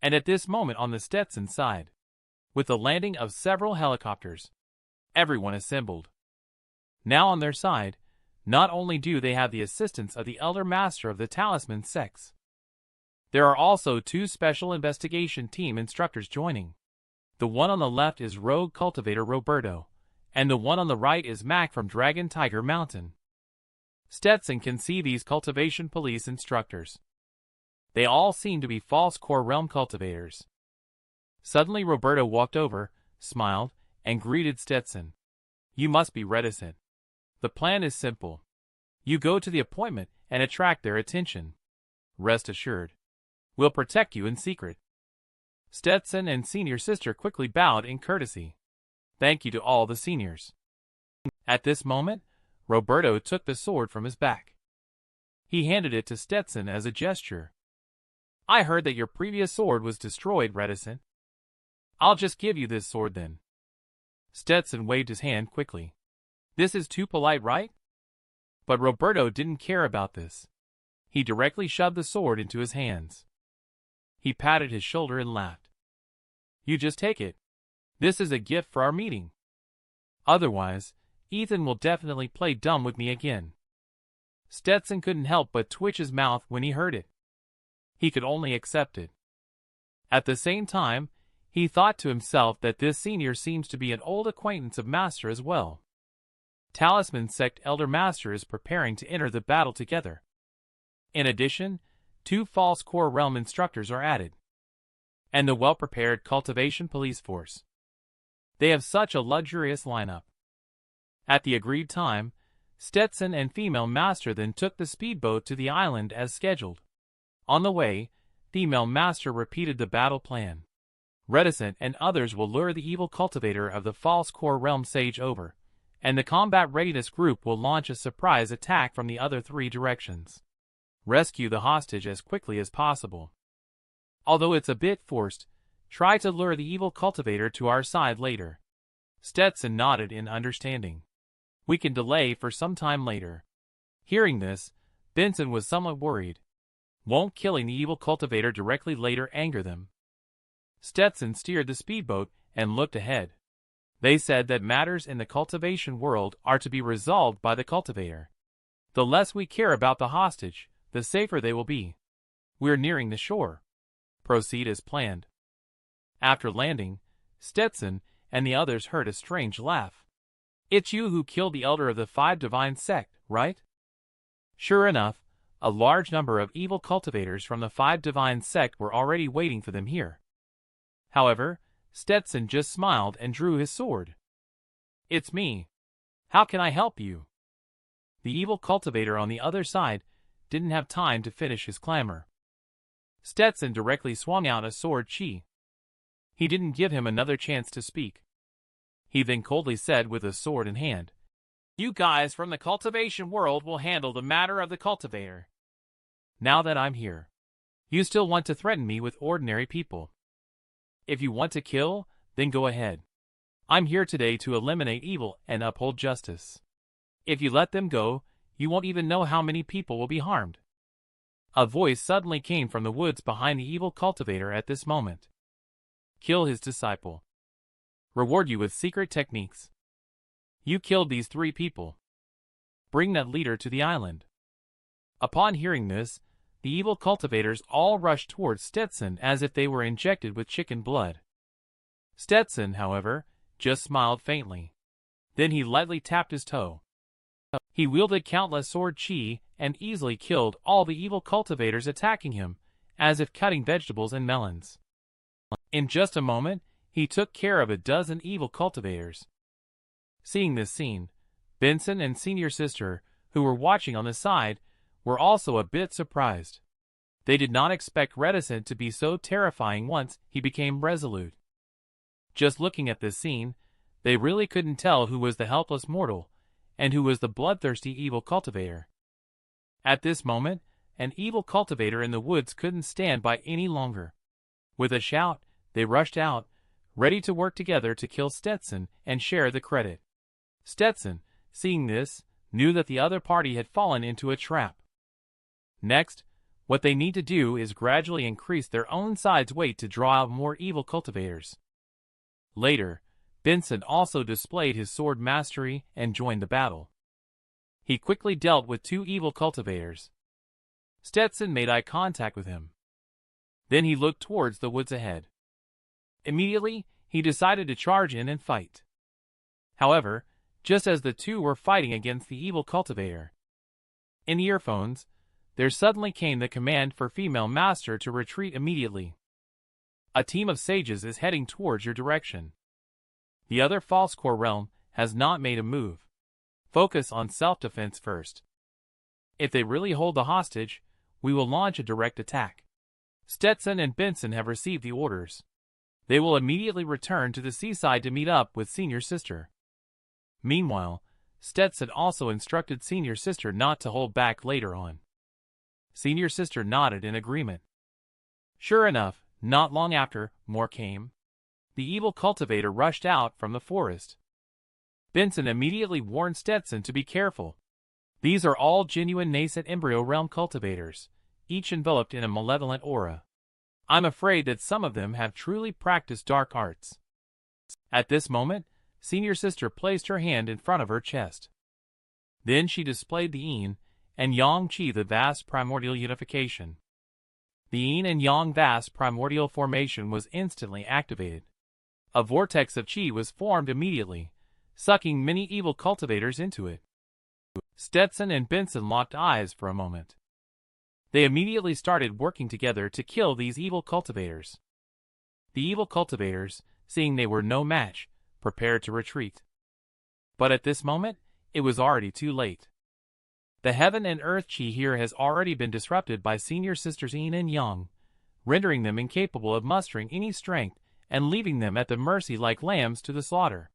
And at this moment on the Stetson side, with the landing of several helicopters, everyone assembled. Now on their side, not only do they have the assistance of the Elder Master of the Talisman Sects, there are also 2 special investigation team instructors joining. The one on the left is Rogue Cultivator Roberto, and the one on the right is Mac from Dragon Tiger Mountain. Stetson can see these cultivation police instructors. They all seem to be false core realm cultivators. Suddenly Roberto walked over, smiled, and greeted Stetson. You must be Reticent. The plan is simple. You go to the appointment and attract their attention. Rest assured. We'll protect you in secret. Stetson and senior sister quickly bowed in courtesy. Thank you to all the seniors. At this moment, Roberto took the sword from his back. He handed it to Stetson as a gesture. I heard that your previous sword was destroyed, Reticent. I'll just give you this sword then. Stetson waved his hand quickly. This is too polite, right? But Roberto didn't care about this. He directly shoved the sword into his hands. He patted his shoulder and laughed. You just take it. This is a gift for our meeting. Otherwise, Ethan will definitely play dumb with me again. Stetson couldn't help but twitch his mouth when he heard it. He could only accept it. At the same time, he thought to himself that this senior seems to be an old acquaintance of Master as well. Talisman Sect Elder Master is preparing to enter the battle together. In addition, 2 False Core Realm instructors are added. And the well-prepared Cultivation police force. They have such a luxurious lineup. At the agreed time, Stetson and Female Master then took the speedboat to the island as scheduled. On the way, Female Master repeated the battle plan. Reticent and others will lure the evil cultivator of the False Core Realm Sage over, and the combat readiness group will launch a surprise attack from the other 3 directions. Rescue the hostage as quickly as possible. Although it's a bit forced, try to lure the evil cultivator to our side later. Stetson nodded in understanding. We can delay for some time later. Hearing this, Benson was somewhat worried. Won't killing the evil cultivator directly later anger them? Stetson steered the speedboat and looked ahead. They said that matters in the cultivation world are to be resolved by the cultivator. The less we care about the hostage, the safer they will be. We're nearing the shore. Proceed as planned. After landing, Stetson and the others heard a strange laugh. It's you who killed the elder of the 5 Divine Sect, right? Sure enough, a large number of evil cultivators from the 5 Divine Sect were already waiting for them here. However, Stetson just smiled and drew his sword. It's me. How can I help you? The evil cultivator on the other side didn't have time to finish his clamor. Stetson directly swung out a sword chi. He didn't give him another chance to speak. He then coldly said with a sword in hand, You guys from the cultivation world will handle the matter of the cultivator. Now that I'm here, you still want to threaten me with ordinary people. If you want to kill, then go ahead. I'm here today to eliminate evil and uphold justice. If you let them go, you won't even know how many people will be harmed. A voice suddenly came from the woods behind the evil cultivator at this moment. Kill his disciple. Reward you with secret techniques. You killed these 3 people. Bring that leader to the island. Upon hearing this, the evil cultivators all rushed towards Stetson as if they were injected with chicken blood. Stetson, however, just smiled faintly. Then he lightly tapped his toe. He wielded countless sword chi and easily killed all the evil cultivators attacking him, as if cutting vegetables and melons. In just a moment, he took care of a dozen evil cultivators. Seeing this scene, Benson and Senior Sister, who were watching on the side, were also a bit surprised. They did not expect Reticent to be so terrifying once he became resolute. Just looking at this scene, they really couldn't tell who was the helpless mortal, and who was the bloodthirsty evil cultivator. At this moment, an evil cultivator in the woods couldn't stand by any longer. With a shout, they rushed out, ready to work together to kill Stetson and share the credit. Stetson, seeing this, knew that the other party had fallen into a trap. Next, what they need to do is gradually increase their own side's weight to draw out more evil cultivators. Later, Benson also displayed his sword mastery and joined the battle. He quickly dealt with 2 evil cultivators. Stetson made eye contact with him. Then he looked towards the woods ahead. Immediately, he decided to charge in and fight. However, just as the 2 were fighting against the evil cultivator, in the earphones, there suddenly came the command for Female Master to retreat immediately. A team of sages is heading towards your direction. The other False Core Realm has not made a move. Focus on self-defense first. If they really hold the hostage, we will launch a direct attack. Stetson and Benson have received the orders. They will immediately return to the seaside to meet up with Senior Sister. Meanwhile, Stetson also instructed Senior Sister not to hold back later on. Senior Sister nodded in agreement. Sure enough, not long after, more came. The evil cultivator rushed out from the forest. Benson immediately warned Stetson to be careful. These are all genuine nascent embryo realm cultivators, each enveloped in a malevolent aura. I'm afraid that some of them have truly practiced dark arts. At this moment, Senior Sister placed her hand in front of her chest. Then she displayed the yin and yang chi, the vast primordial unification. The yin and yang vast primordial formation was instantly activated. A vortex of chi was formed immediately, sucking many evil cultivators into it. Stetson and Benson locked eyes for a moment. They immediately started working together to kill these evil cultivators. The evil cultivators, seeing they were no match, prepared to retreat. But at this moment, it was already too late. The heaven and earth chi here has already been disrupted by Senior Sisters Yin and Yang, rendering them incapable of mustering any strength and leaving them at the mercy like lambs to the slaughter.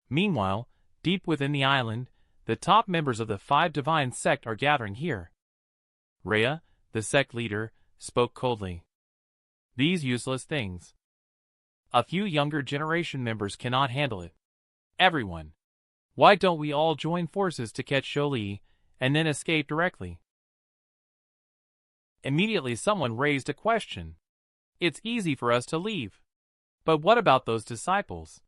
Meanwhile, deep within the island, the top members of the 5 divine sect are gathering here. Rhea, the sect leader, spoke coldly. These useless things. A few younger generation members cannot handle it. Everyone. Why don't we all join forces to catch Jolie and then escape directly? Immediately someone raised a question. It's easy for us to leave. But what about those disciples?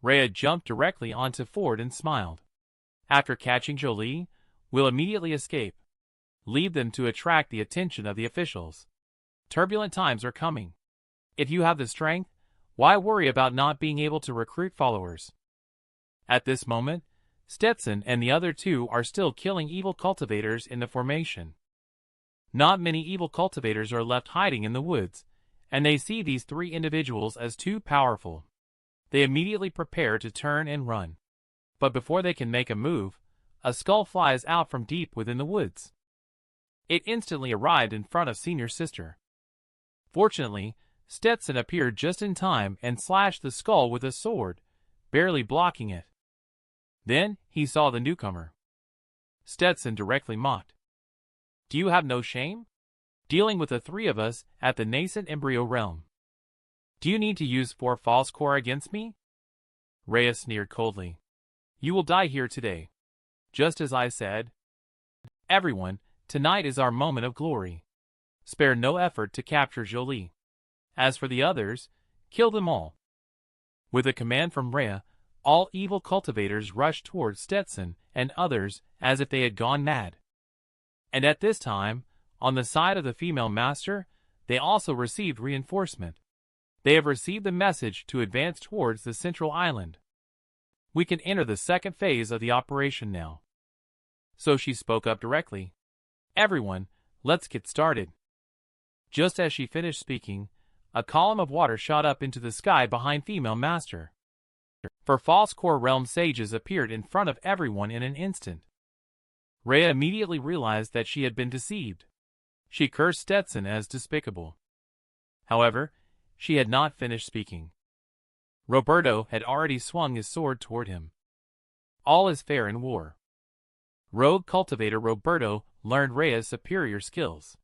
Rhea jumped directly onto Ford and smiled. After catching Jolie, we'll immediately escape. Leave them to attract the attention of the officials. Turbulent times are coming. If you have the strength, why worry about not being able to recruit followers? At this moment, Stetson and the other 2 are still killing evil cultivators in the formation. Not many evil cultivators are left hiding in the woods, and they see these 3 individuals as too powerful. They immediately prepare to turn and run. But before they can make a move, a skull flies out from deep within the woods. It instantly arrived in front of Senior Sister. Fortunately, Stetson appeared just in time and slashed the skull with a sword, barely blocking it. Then he saw the newcomer. Stetson directly mocked. Do you have no shame? Dealing with the 3 of us at the nascent embryo realm. Do you need to use 4 false core against me? Rhea sneered coldly. You will die here today. Just as I said. Everyone, tonight is our moment of glory. Spare no effort to capture Jolie. As for the others, kill them all. With a command from Rhea, all evil cultivators rushed towards Stetson and others as if they had gone mad. And at this time, on the side of the female master, they also received reinforcement. They have received the message to advance towards the central island. We can enter the second phase of the operation now. So she spoke up directly. Everyone, let's get started. Just as she finished speaking, a column of water shot up into the sky behind female master. For false core realm sages appeared in front of everyone in an instant. Rhea immediately realized that she had been deceived. She cursed Stetson as despicable. However, she had not finished speaking. Roberto had already swung his sword toward him. All is fair in war. Rogue cultivator Roberto learned Rhea's superior skills.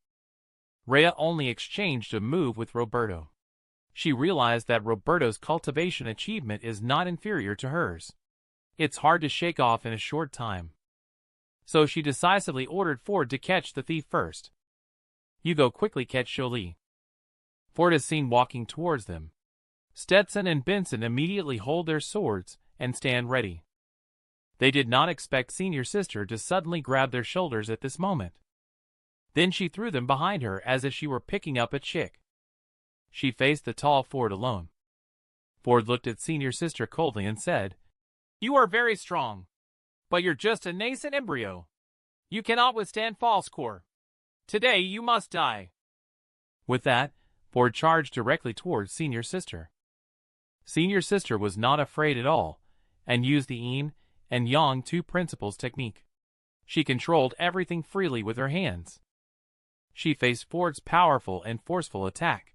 Rhea only exchanged a move with Roberto. She realized that Roberto's cultivation achievement is not inferior to hers. It's hard to shake off in a short time. So she decisively ordered Ford to catch the thief first. You go quickly catch Jolie. Ford is seen walking towards them. Stetson and Benson immediately hold their swords and stand ready. They did not expect Senior Sister to suddenly grab their shoulders at this moment. Then she threw them behind her as if she were picking up a chick. She faced the tall Ford alone. Ford looked at Senior Sister coldly and said, You are very strong, but you're just a nascent embryo. You cannot withstand false core. Today you must die. With that, Ford charged directly towards Senior Sister. Senior Sister was not afraid at all, and used the yin and yang 2 principles technique. She controlled everything freely with her hands. She faced Ford's powerful and forceful attack.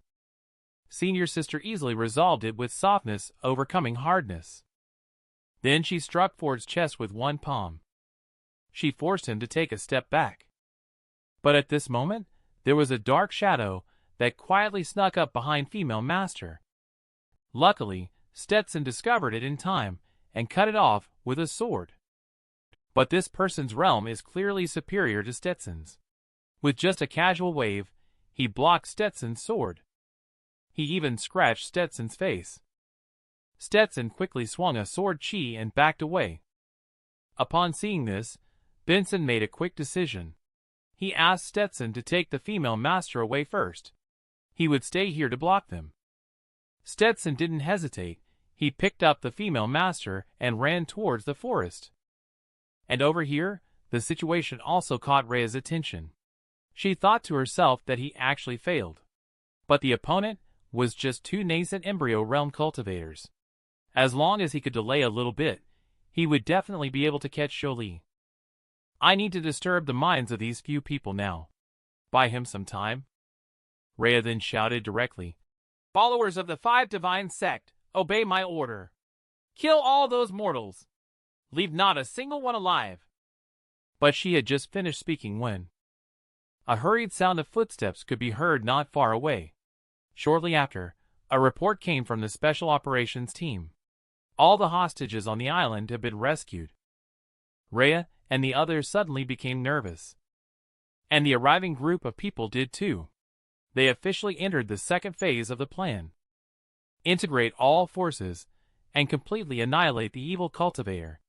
Senior Sister easily resolved it with softness, overcoming hardness. Then she struck Ford's chest with one palm. She forced him to take a step back. But at this moment, there was a dark shadow that quietly snuck up behind female master. Luckily, Stetson discovered it in time and cut it off with a sword. But this person's realm is clearly superior to Stetson's. With just a casual wave, he blocked Stetson's sword. He even scratched Stetson's face. Stetson quickly swung a sword chi and backed away. Upon seeing this, Benson made a quick decision. He asked Stetson to take the female master away first. He would stay here to block them. Stetson didn't hesitate. He picked up the female master and ran towards the forest. And over here, the situation also caught Rhea's attention. She thought to herself that he actually failed. But the opponent was just two nascent embryo realm cultivators. As long as he could delay a little bit, he would definitely be able to catch Jolie. I need to disturb the minds of these few people now. Buy him some time. Rhea then shouted directly. Followers of the Five Divine Sect, obey my order. Kill all those mortals. Leave not a single one alive. But she had just finished speaking when a hurried sound of footsteps could be heard not far away. Shortly after, a report came from the Special Operations Team. All the hostages on the island have been rescued. Rhea and the others suddenly became nervous. And the arriving group of people did too. They officially entered the second phase of the plan. Integrate all forces and completely annihilate the evil cultivator.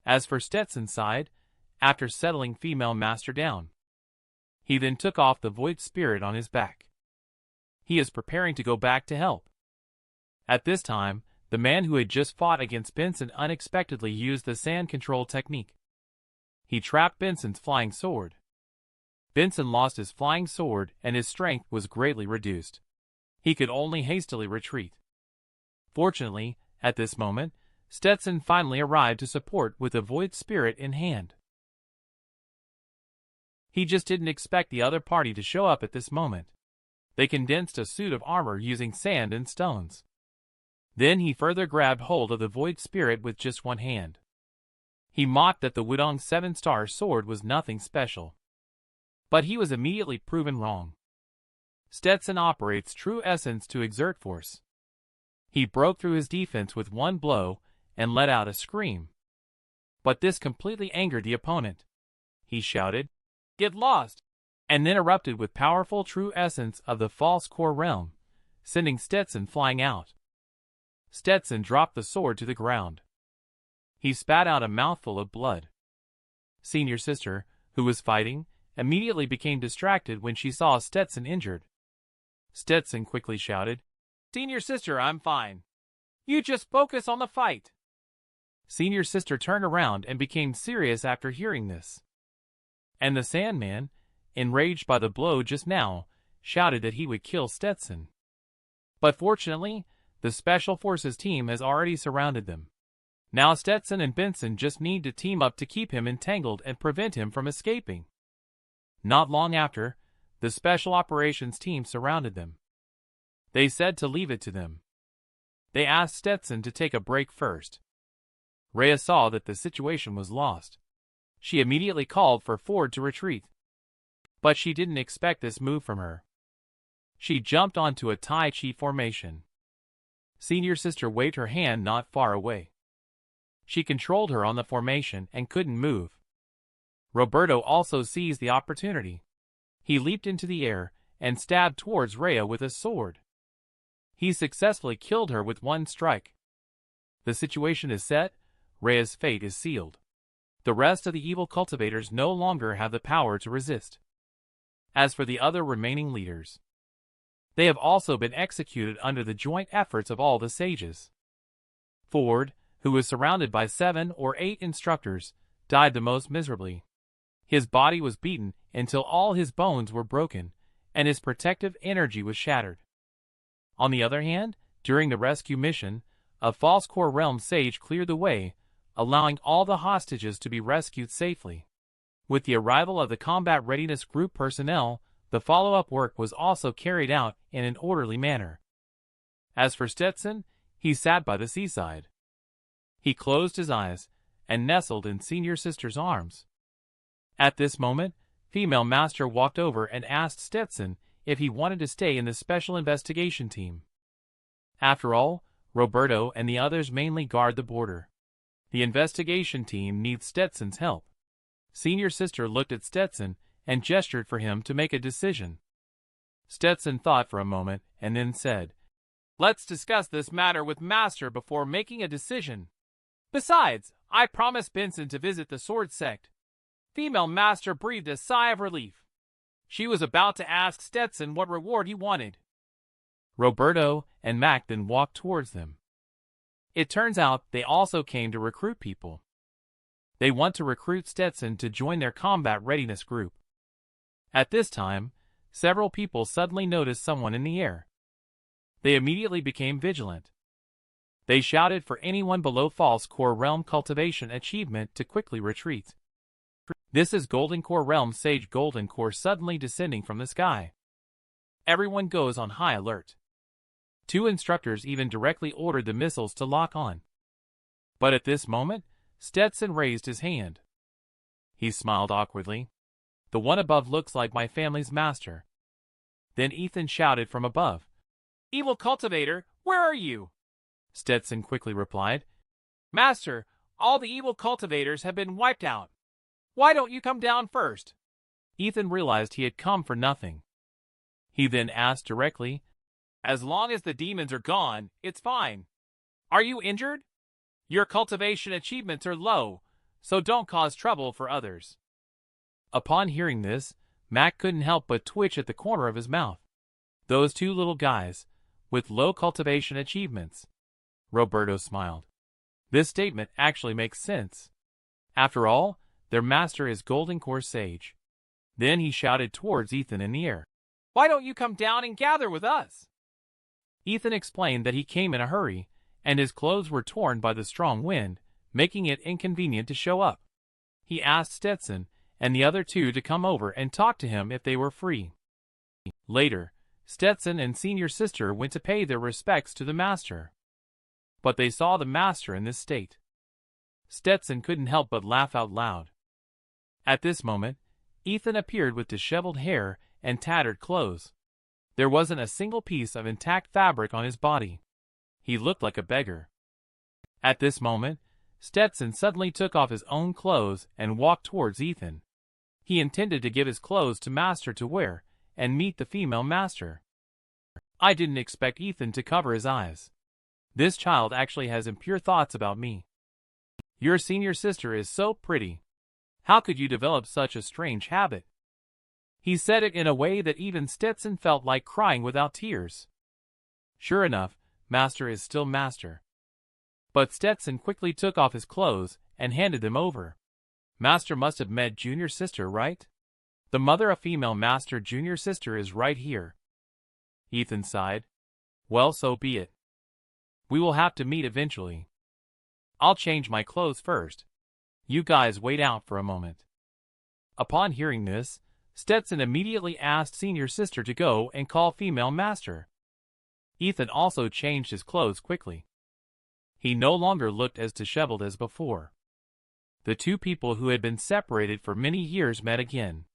As for Stetson's side, after settling female master down, he then took off the void spirit on his back. He is preparing to go back to help. At this time, the man who had just fought against Benson unexpectedly used the sand control technique. He trapped Benson's flying sword. Benson lost his flying sword and his strength was greatly reduced. He could only hastily retreat. Fortunately, at this moment, Stetson finally arrived to support with a void spirit in hand. He just didn't expect the other party to show up at this moment. They condensed a suit of armor using sand and stones. Then he further grabbed hold of the void spirit with just one hand. He mocked that the Wudong 7-star sword was nothing special. But he was immediately proven wrong. Stetson operates true essence to exert force. He broke through his defense with one blow and let out a scream. But this completely angered the opponent. He shouted, "Get lost!" and then erupted with powerful true essence of the false core realm, sending Stetson flying out. Stetson dropped the sword to the ground. He spat out a mouthful of blood. Senior sister, who was fighting, immediately became distracted when she saw Stetson injured. Stetson quickly shouted, "Senior sister, I'm fine. You just focus on the fight." Senior sister turned around and became serious after hearing this. And the Sandman, enraged by the blow just now, shouted that he would kill Stetson. But fortunately, the Special Forces team has already surrounded them. Now Stetson and Benson just need to team up to keep him entangled and prevent him from escaping. Not long after, the Special Operations team surrounded them. They said to leave it to them. They asked Stetson to take a break first. Rhea saw that the situation was lost. She immediately called for Ford to retreat. But she didn't expect this move from her. She jumped onto a Tai Chi formation. Senior sister waved her hand not far away. She controlled her on the formation and couldn't move. Roberto also seized the opportunity. He leaped into the air and stabbed towards Rhea with a sword. He successfully killed her with one strike. The situation is set, Rhea's fate is sealed. The rest of the evil cultivators no longer have the power to resist. As for the other remaining leaders, they have also been executed under the joint efforts of all the sages. Ford, who was surrounded by 7 or 8 instructors, died the most miserably. His body was beaten until all his bones were broken, and his protective energy was shattered. On the other hand, during the rescue mission, a false core realm sage cleared the way, allowing all the hostages to be rescued safely. With the arrival of the combat readiness group personnel, the follow-up work was also carried out in an orderly manner. As for Stetson, he sat by the seaside. He closed his eyes and nestled in senior sister's arms. At this moment, female master walked over and asked Stetson if he wanted to stay in the special investigation team. After all, Roberto and the others mainly guard the border. The investigation team needs Stetson's help. Senior sister looked at Stetson and gestured for him to make a decision. Stetson thought for a moment and then said, Let's discuss this matter with Master before making a decision. Besides, I promised Benson to visit the sword sect. Female Master breathed a sigh of relief. She was about to ask Stetson what reward he wanted. Roberto and Mac then walked towards them. It turns out they also came to recruit people. They want to recruit Stetson to join their combat readiness group. At this time, several people suddenly noticed someone in the air. They immediately became vigilant. They shouted for anyone below False Core Realm Cultivation achievement to quickly retreat. This is Golden Core Realm Sage Golden Core suddenly descending from the sky. Everyone goes on high alert. 2 instructors even directly ordered the missiles to lock on. But at this moment, Stetson raised his hand. He smiled awkwardly. The one above looks like my family's master. Then Ethan shouted from above. Evil cultivator, where are you? Stetson quickly replied. Master, all the evil cultivators have been wiped out. Why don't you come down first? Ethan realized he had come for nothing. He then asked directly, as long as the demons are gone, it's fine. Are you injured? Your cultivation achievements are low, so don't cause trouble for others. Upon hearing this, Mac couldn't help but twitch at the corner of his mouth. Those 2 little guys, with low cultivation achievements. Roberto smiled. This statement actually makes sense. After all, their master is Golden Core Sage. Then he shouted towards Ethan in the air. Why don't you come down and gather with us? Ethan explained that he came in a hurry, and his clothes were torn by the strong wind, making it inconvenient to show up. He asked Stetson and the other 2 to come over and talk to him if they were free. Later, Stetson and senior sister went to pay their respects to the master. But they saw the master in this state. Stetson couldn't help but laugh out loud. At this moment, Ethan appeared with disheveled hair and tattered clothes. There wasn't a single piece of intact fabric on his body. He looked like a beggar. At this moment, Stetson suddenly took off his own clothes and walked towards Ethan. He intended to give his clothes to Master to wear and meet the female master. I didn't expect Ethan to cover his eyes. This child actually has impure thoughts about me. Your senior sister is so pretty. How could you develop such a strange habit? He said it in a way that even Stetson felt like crying without tears. Sure enough, Master is still Master. But Stetson quickly took off his clothes and handed them over. Master must have met junior sister, right? The mother of female Master junior sister is right here. Ethan sighed. Well, so be it. We will have to meet eventually. I'll change my clothes first. You guys wait out for a moment. Upon hearing this, Stetson immediately asked senior sister to go and call female master. Ethan also changed his clothes quickly. He no longer looked as disheveled as before. The 2 people who had been separated for many years met again.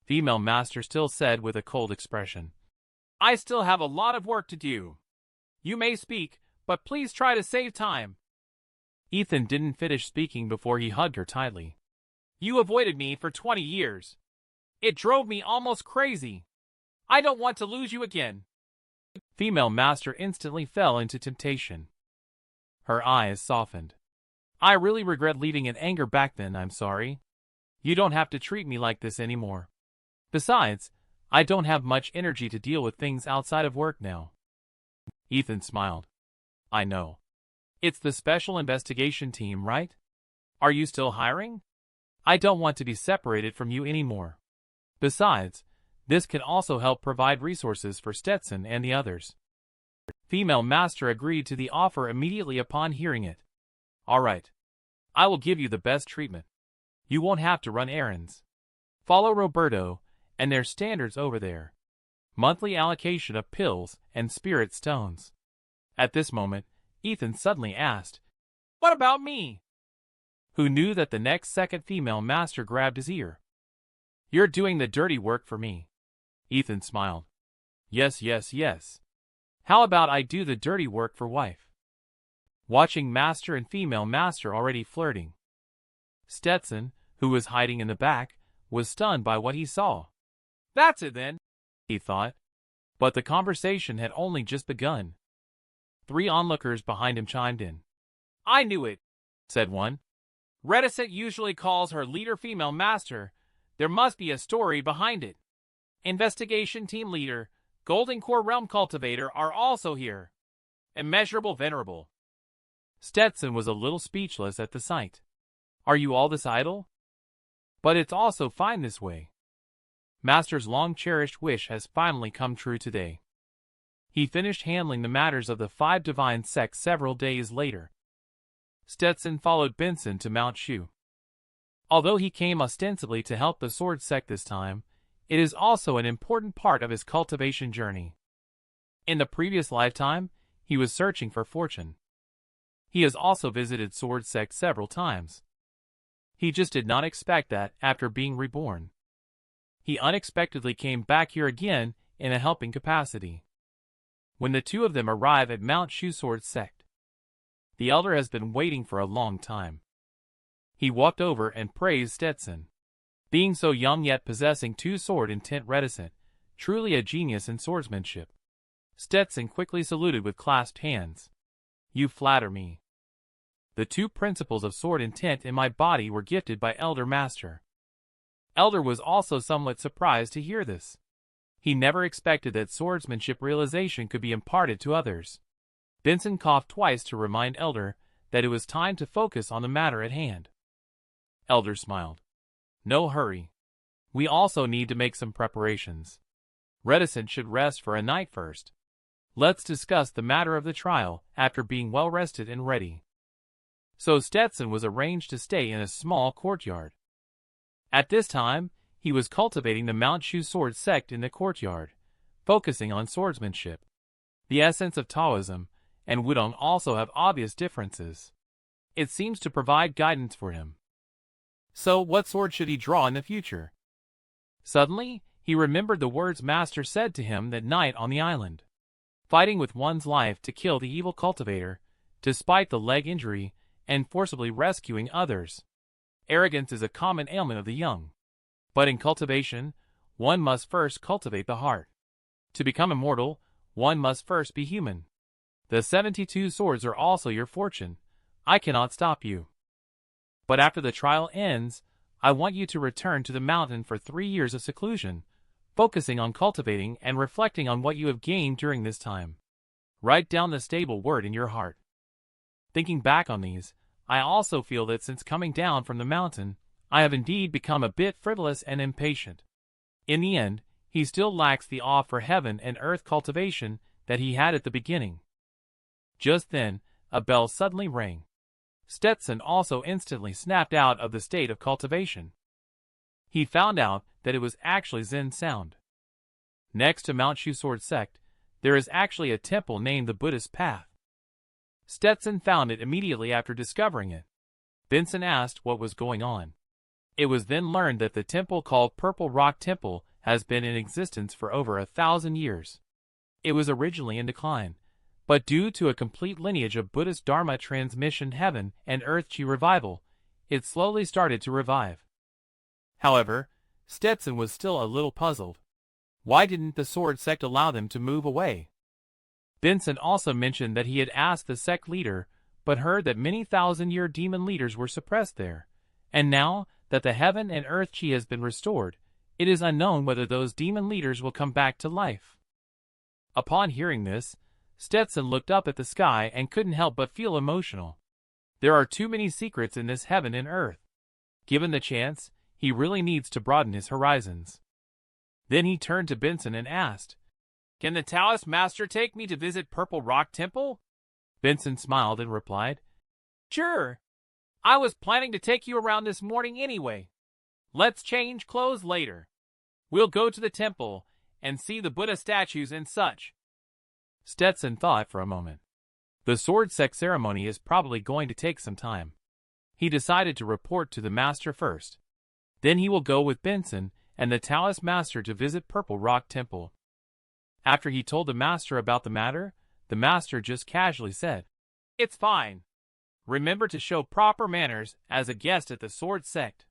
Female master still said with a cold expression, I still have a lot of work to do. You may speak, but please try to save time. Ethan didn't finish speaking before he hugged her tightly. You avoided me for 20 years. It drove me almost crazy. I don't want to lose you again. Female master instantly fell into temptation. Her eyes softened. I really regret leaving in anger back then, I'm sorry. You don't have to treat me like this anymore. Besides, I don't have much energy to deal with things outside of work now. Ethan smiled. I know. It's the special investigation team, right? Are you still hiring? I don't want to be separated from you anymore. Besides, this can also help provide resources for Stetson and the others. Female master agreed to the offer immediately upon hearing it. All right. I will give you the best treatment. You won't have to run errands. Follow Roberto and their standards over there. Monthly allocation of pills and spirit stones. At this moment, Ethan suddenly asked, What about me? Who knew that the next second female master grabbed his ear. You're doing the dirty work for me. Ethan smiled. Yes, yes, yes. How about I do the dirty work for wife? Watching master and female master already flirting. Stetson, who was hiding in the back, was stunned by what he saw. That's it then, he thought. But the conversation had only just begun. 3 onlookers behind him chimed in. "I knew it," said one. "Reticent usually calls her leader female master. There must be a story behind it. Investigation team leader, Golden Core Realm Cultivator are also here. Immeasurable Venerable." Stetson was a little speechless at the sight. "Are you all this idle? But it's also fine this way. Master's long-cherished wish has finally come true today." He finished handling the matters of the 5 divine sects several days later. Stetson followed Benson to Mount Shu. Although he came ostensibly to help the sword sect this time, it is also an important part of his cultivation journey. In the previous lifetime, he was searching for fortune. He has also visited sword sect several times. He just did not expect that after being reborn. He unexpectedly came back here again in a helping capacity. When the two of them arrive at Mount Shu Sword Sect, the elder has been waiting for a long time. He walked over and praised Stetson. Being so young yet possessing 2 sword intent reticent, truly a genius in swordsmanship. Stetson quickly saluted with clasped hands. "You flatter me. The 2 principles of sword intent in my body were gifted by Elder Master." Elder was also somewhat surprised to hear this. He never expected that swordsmanship realization could be imparted to others. Benson coughed twice to remind Elder that it was time to focus on the matter at hand. Elder smiled. "No hurry. We also need to make some preparations. Reticent should rest for a night first. Let's discuss the matter of the trial after being well rested and ready." So Stetson was arranged to stay in a small courtyard. At this time, he was cultivating the Mount Shu sword sect in the courtyard, focusing on swordsmanship. The essence of Taoism and Wudong also have obvious differences. It seems to provide guidance for him. So what sword should he draw in the future? Suddenly, he remembered the words Master said to him that night on the island. Fighting with one's life to kill the evil cultivator, despite the leg injury, and forcibly rescuing others. Arrogance is a common ailment of the young. But in cultivation, one must first cultivate the heart. To become immortal, one must first be human. The 72 swords are also your fortune. I cannot stop you. But after the trial ends, I want you to return to the mountain for 3 years of seclusion, focusing on cultivating and reflecting on what you have gained during this time. Write down the stable word in your heart. Thinking back on these, I also feel that since coming down from the mountain, I have indeed become a bit frivolous and impatient. In the end, he still lacks the awe for heaven and earth cultivation that he had at the beginning. Just then, a bell suddenly rang. Stetson also instantly snapped out of the state of cultivation. He found out that it was actually Zen sound. Next to Mount Shu Sword Sect, there is actually a temple named the Buddhist Path. Stetson found it immediately after discovering it. Benson asked what was going on. It was then learned that the temple called Purple Rock Temple has been in existence for over 1,000 years. It was originally in decline, but due to a complete lineage of Buddhist Dharma transmission heaven and earth chi revival, it slowly started to revive. However, Stetson was still a little puzzled. Why didn't the sword sect allow them to move away? Benson also mentioned that he had asked the sect leader, but heard that many thousand-year demon leaders were suppressed there, and now that the heaven and earth chi has been restored, it is unknown whether those demon leaders will come back to life. Upon hearing this, Stetson looked up at the sky and couldn't help but feel emotional. There are too many secrets in this heaven and earth. Given the chance, he really needs to broaden his horizons. Then he turned to Benson and asked, "Can the Taoist master take me to visit Purple Rock Temple?" Benson smiled and replied, "Sure. I was planning to take you around this morning anyway. Let's change clothes later. We'll go to the temple and see the Buddha statues and such." Stetson thought for a moment. The sword sect ceremony is probably going to take some time. He decided to report to the master first. Then he will go with Benson and the Taoist master to visit Purple Rock Temple. After he told the master about the matter, the master just casually said, "It's fine. Remember to show proper manners as a guest at the sword sect.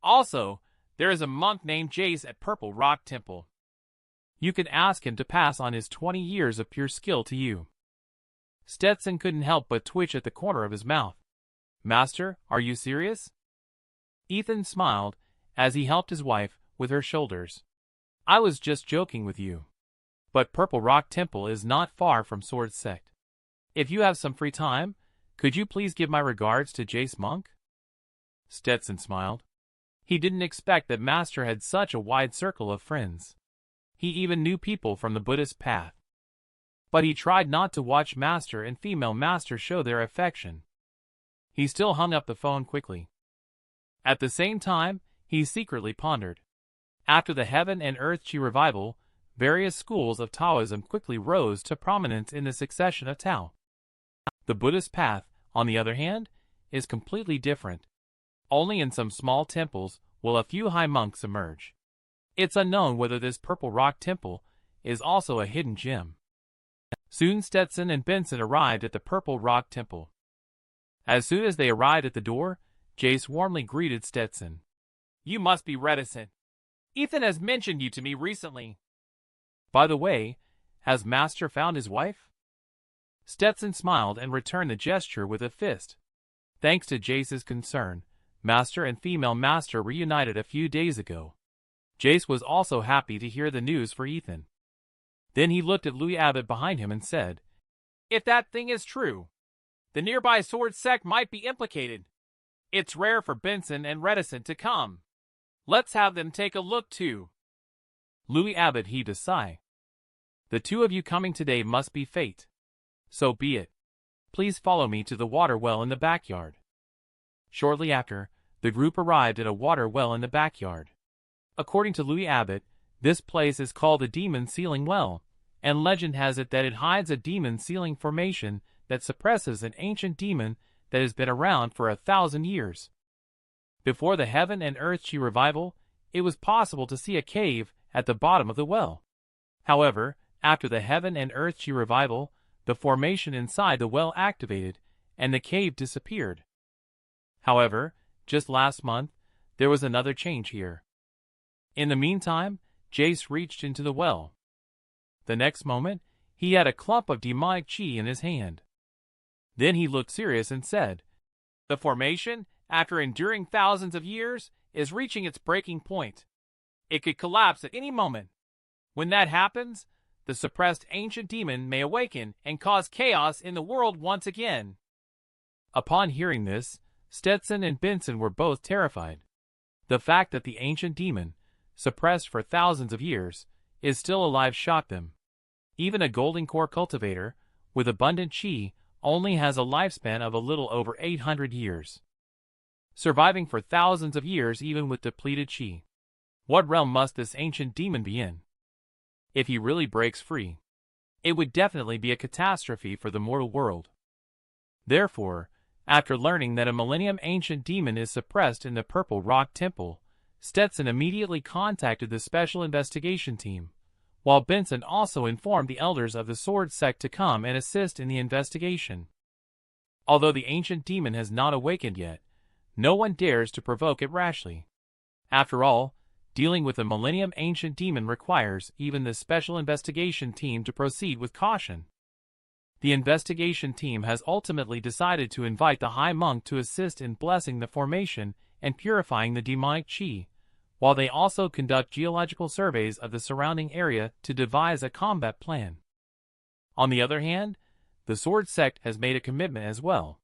Also, there is a monk named Jace at Purple Rock Temple. You can ask him to pass on his 20 years of pure skill to you." Stetson couldn't help but twitch at the corner of his mouth. "Master, are you serious?" Ethan smiled as he helped his wife with her shoulders. "I was just joking with you. But Purple Rock Temple is not far from Sword Sect. If you have some free time, could you please give my regards to Jace Monk?" Stetson smiled. He didn't expect that Master had such a wide circle of friends. He even knew people from the Buddhist path. But he tried not to watch Master and female Master show their affection. He still hung up the phone quickly. At the same time, he secretly pondered. After the Heaven and Earth Chi revival, various schools of Taoism quickly rose to prominence in the succession of Tao. The Buddhist path, on the other hand, is completely different. Only in some small temples will a few high monks emerge. It's unknown whether this Purple Rock Temple is also a hidden gem. Soon Stetson and Benson arrived at the Purple Rock Temple. As soon as they arrived at the door, Jace warmly greeted Stetson. "You must be reticent. Ethan has mentioned you to me recently. By the way, has Master found his wife?" Stetson smiled and returned the gesture with a fist. Thanks to Jace's concern, Master and female Master reunited a few days ago. Jace was also happy to hear the news for Ethan. Then he looked at Louis Abbott behind him and said, "If that thing is true, the nearby Sword Sect might be implicated. It's rare for Benson and Reticent to come. Let's have them take a look too." Louis Abbott heaved a sigh. "The two of you coming today must be fate. So be it. Please follow me to the water well in the backyard." Shortly after, the group arrived at a water well in the backyard. According to Louis Abbott, this place is called the Demon Sealing Well, and legend has it that it hides a demon sealing formation that suppresses an ancient demon that has been around for 1,000 years. Before the Heaven and Earth Chi revival, it was possible to see a cave at the bottom of the well. However, after the Heaven and Earth Chi revival, the formation inside the well activated, and the cave disappeared. However, just last month, there was another change here. In the meantime, Jace reached into the well. The next moment, he had a clump of demonic chi in his hand. Then he looked serious and said, "The formation, after enduring thousands of years, is reaching its breaking point. It could collapse at any moment. When that happens, the suppressed ancient demon may awaken and cause chaos in the world once again." Upon hearing this, Stetson and Benson were both terrified. The fact that the ancient demon, suppressed for thousands of years, is still alive shocked them. Even a golden core cultivator, with abundant chi, only has a lifespan of a little over 800 years. Surviving for thousands of years even with depleted chi. What realm must this ancient demon be in? If he really breaks free, it would definitely be a catastrophe for the mortal world. Therefore, after learning that a millennium ancient demon is suppressed in the Purple Rock Temple, Stetson immediately contacted the Special Investigation Team, while Benson also informed the elders of the Sword Sect to come and assist in the investigation. Although the ancient demon has not awakened yet, no one dares to provoke it rashly. After all, dealing with a millennium ancient demon requires even the Special Investigation Team to proceed with caution. The investigation team has ultimately decided to invite the High Monk to assist in blessing the formation and purifying the demonic chi, while they also conduct geological surveys of the surrounding area to devise a combat plan. On the other hand, the Sword Sect has made a commitment as well.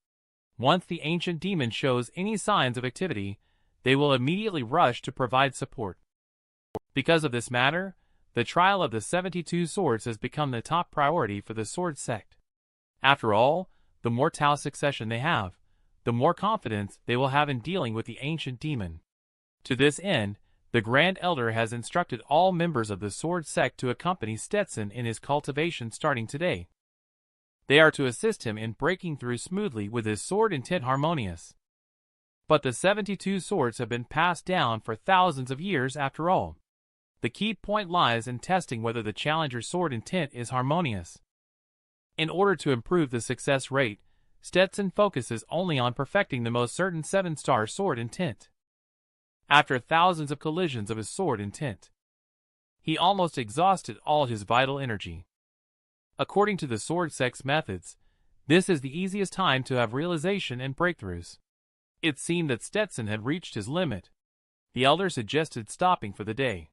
Once the ancient demon shows any signs of activity, they will immediately rush to provide support. Because of this matter, the trial of the 72 swords has become the top priority for the Sword Sect. After all, the more Tao succession they have, the more confidence they will have in dealing with the ancient demon. To this end, the Grand Elder has instructed all members of the Sword Sect to accompany Stetson in his cultivation starting today. They are to assist him in breaking through smoothly with his sword intent harmonious. But the 72 swords have been passed down for thousands of years after all. The key point lies in testing whether the challenger's sword intent is harmonious. In order to improve the success rate, Stetson focuses only on perfecting the most certain 7-star sword intent. After thousands of collisions of his sword intent, he almost exhausted all his vital energy. According to the Sword Sect's methods, This is the easiest time to have realization and breakthroughs. It seemed that Stetson had reached his limit. The elder suggested stopping for the day.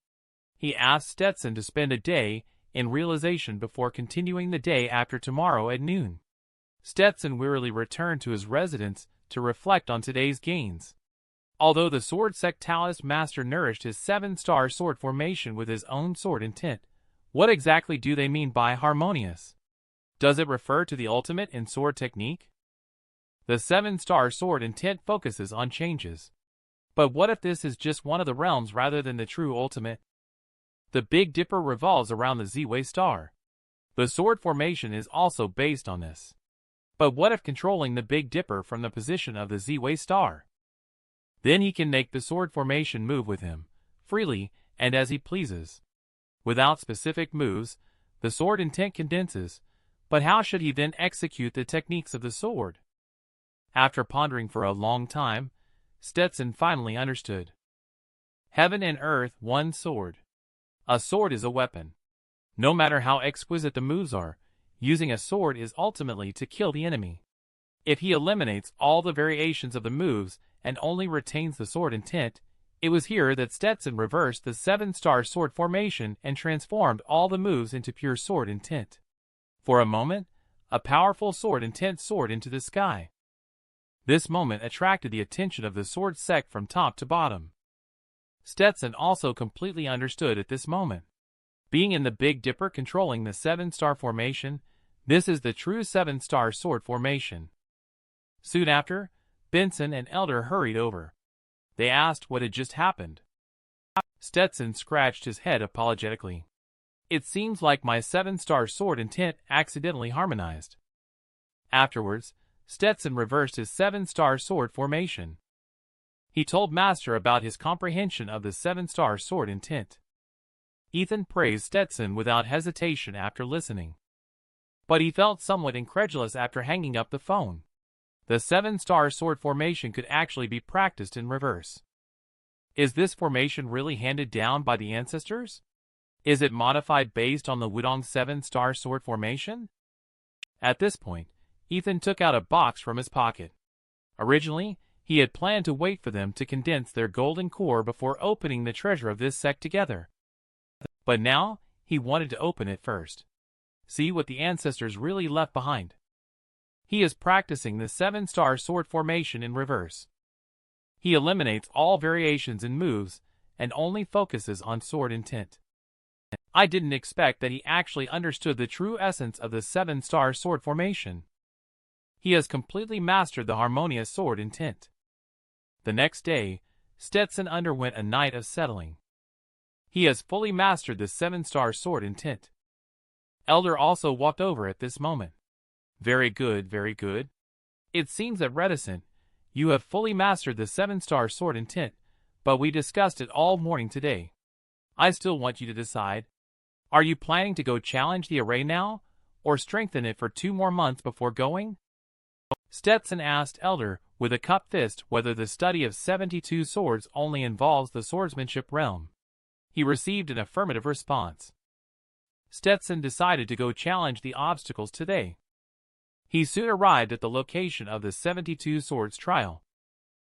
He asked Stetson to spend a day in realization before continuing the day after tomorrow at noon. Stetson wearily returned to his residence to reflect on today's gains. Although the Sword Sectalis Master nourished his 7-star sword formation with his own sword intent, what exactly do they mean by harmonious? Does it refer to the ultimate in sword technique? The 7-star sword intent focuses on changes. But what if this is just one of the realms rather than the true ultimate? The Big Dipper revolves around the Z-Way star. The sword formation is also based on this. But what if controlling the Big Dipper from the position of the Z-Way star? Then he can make the sword formation move with him, freely, and as he pleases. Without specific moves, the sword intent condenses, but how should he then execute the techniques of the sword? After pondering for a long time, Stetson finally understood. Heaven and earth, one sword. A sword is a weapon. No matter how exquisite the moves are, using a sword is ultimately to kill the enemy. If he eliminates all the variations of the moves and only retains the sword intent, it was here that Stetson reversed the 7-star sword formation and transformed all the moves into pure sword intent. For a moment, a powerful sword intent soared into the sky. This moment attracted the attention of the sword sect from top to bottom. Stetson also completely understood at this moment. Being in the Big Dipper controlling the 7-star formation, this is the true 7-star sword formation. Soon after, Benson and Elder hurried over. They asked what had just happened. Stetson scratched his head apologetically. It seems like my 7-star sword intent accidentally harmonized. Afterwards, Stetson reversed his 7-star sword formation. He told Master about his comprehension of the 7-star sword intent. Ethan praised Stetson without hesitation after listening. But he felt somewhat incredulous after hanging up the phone. The 7-star sword formation could actually be practiced in reverse. Is this formation really handed down by the ancestors? Is it modified based on the Wudong 7-star sword formation? At this point, Ethan took out a box from his pocket. Originally, he had planned to wait for them to condense their golden core before opening the treasure of this sect together. But now, he wanted to open it first. See what the ancestors really left behind. He is practicing the 7-star sword formation in reverse. He eliminates all variations in moves and only focuses on sword intent. I didn't expect that he actually understood the true essence of the 7-star sword formation. He has completely mastered the harmonious sword intent. The next day, Stetson underwent a night of settling. He has fully mastered the 7-star sword intent. Elder also walked over at this moment. Very good, very good. It seems that reticent, you have fully mastered the 7-star sword intent, but we discussed it all morning today. I still want you to decide. Are you planning to go challenge the array now, or strengthen it for 2 more months before going? Stetson asked Elder with a cupped fist whether the study of 72 swords only involves the swordsmanship realm. He received an affirmative response. Stetson decided to go challenge the obstacles today. He soon arrived at the location of the 72 swords trial.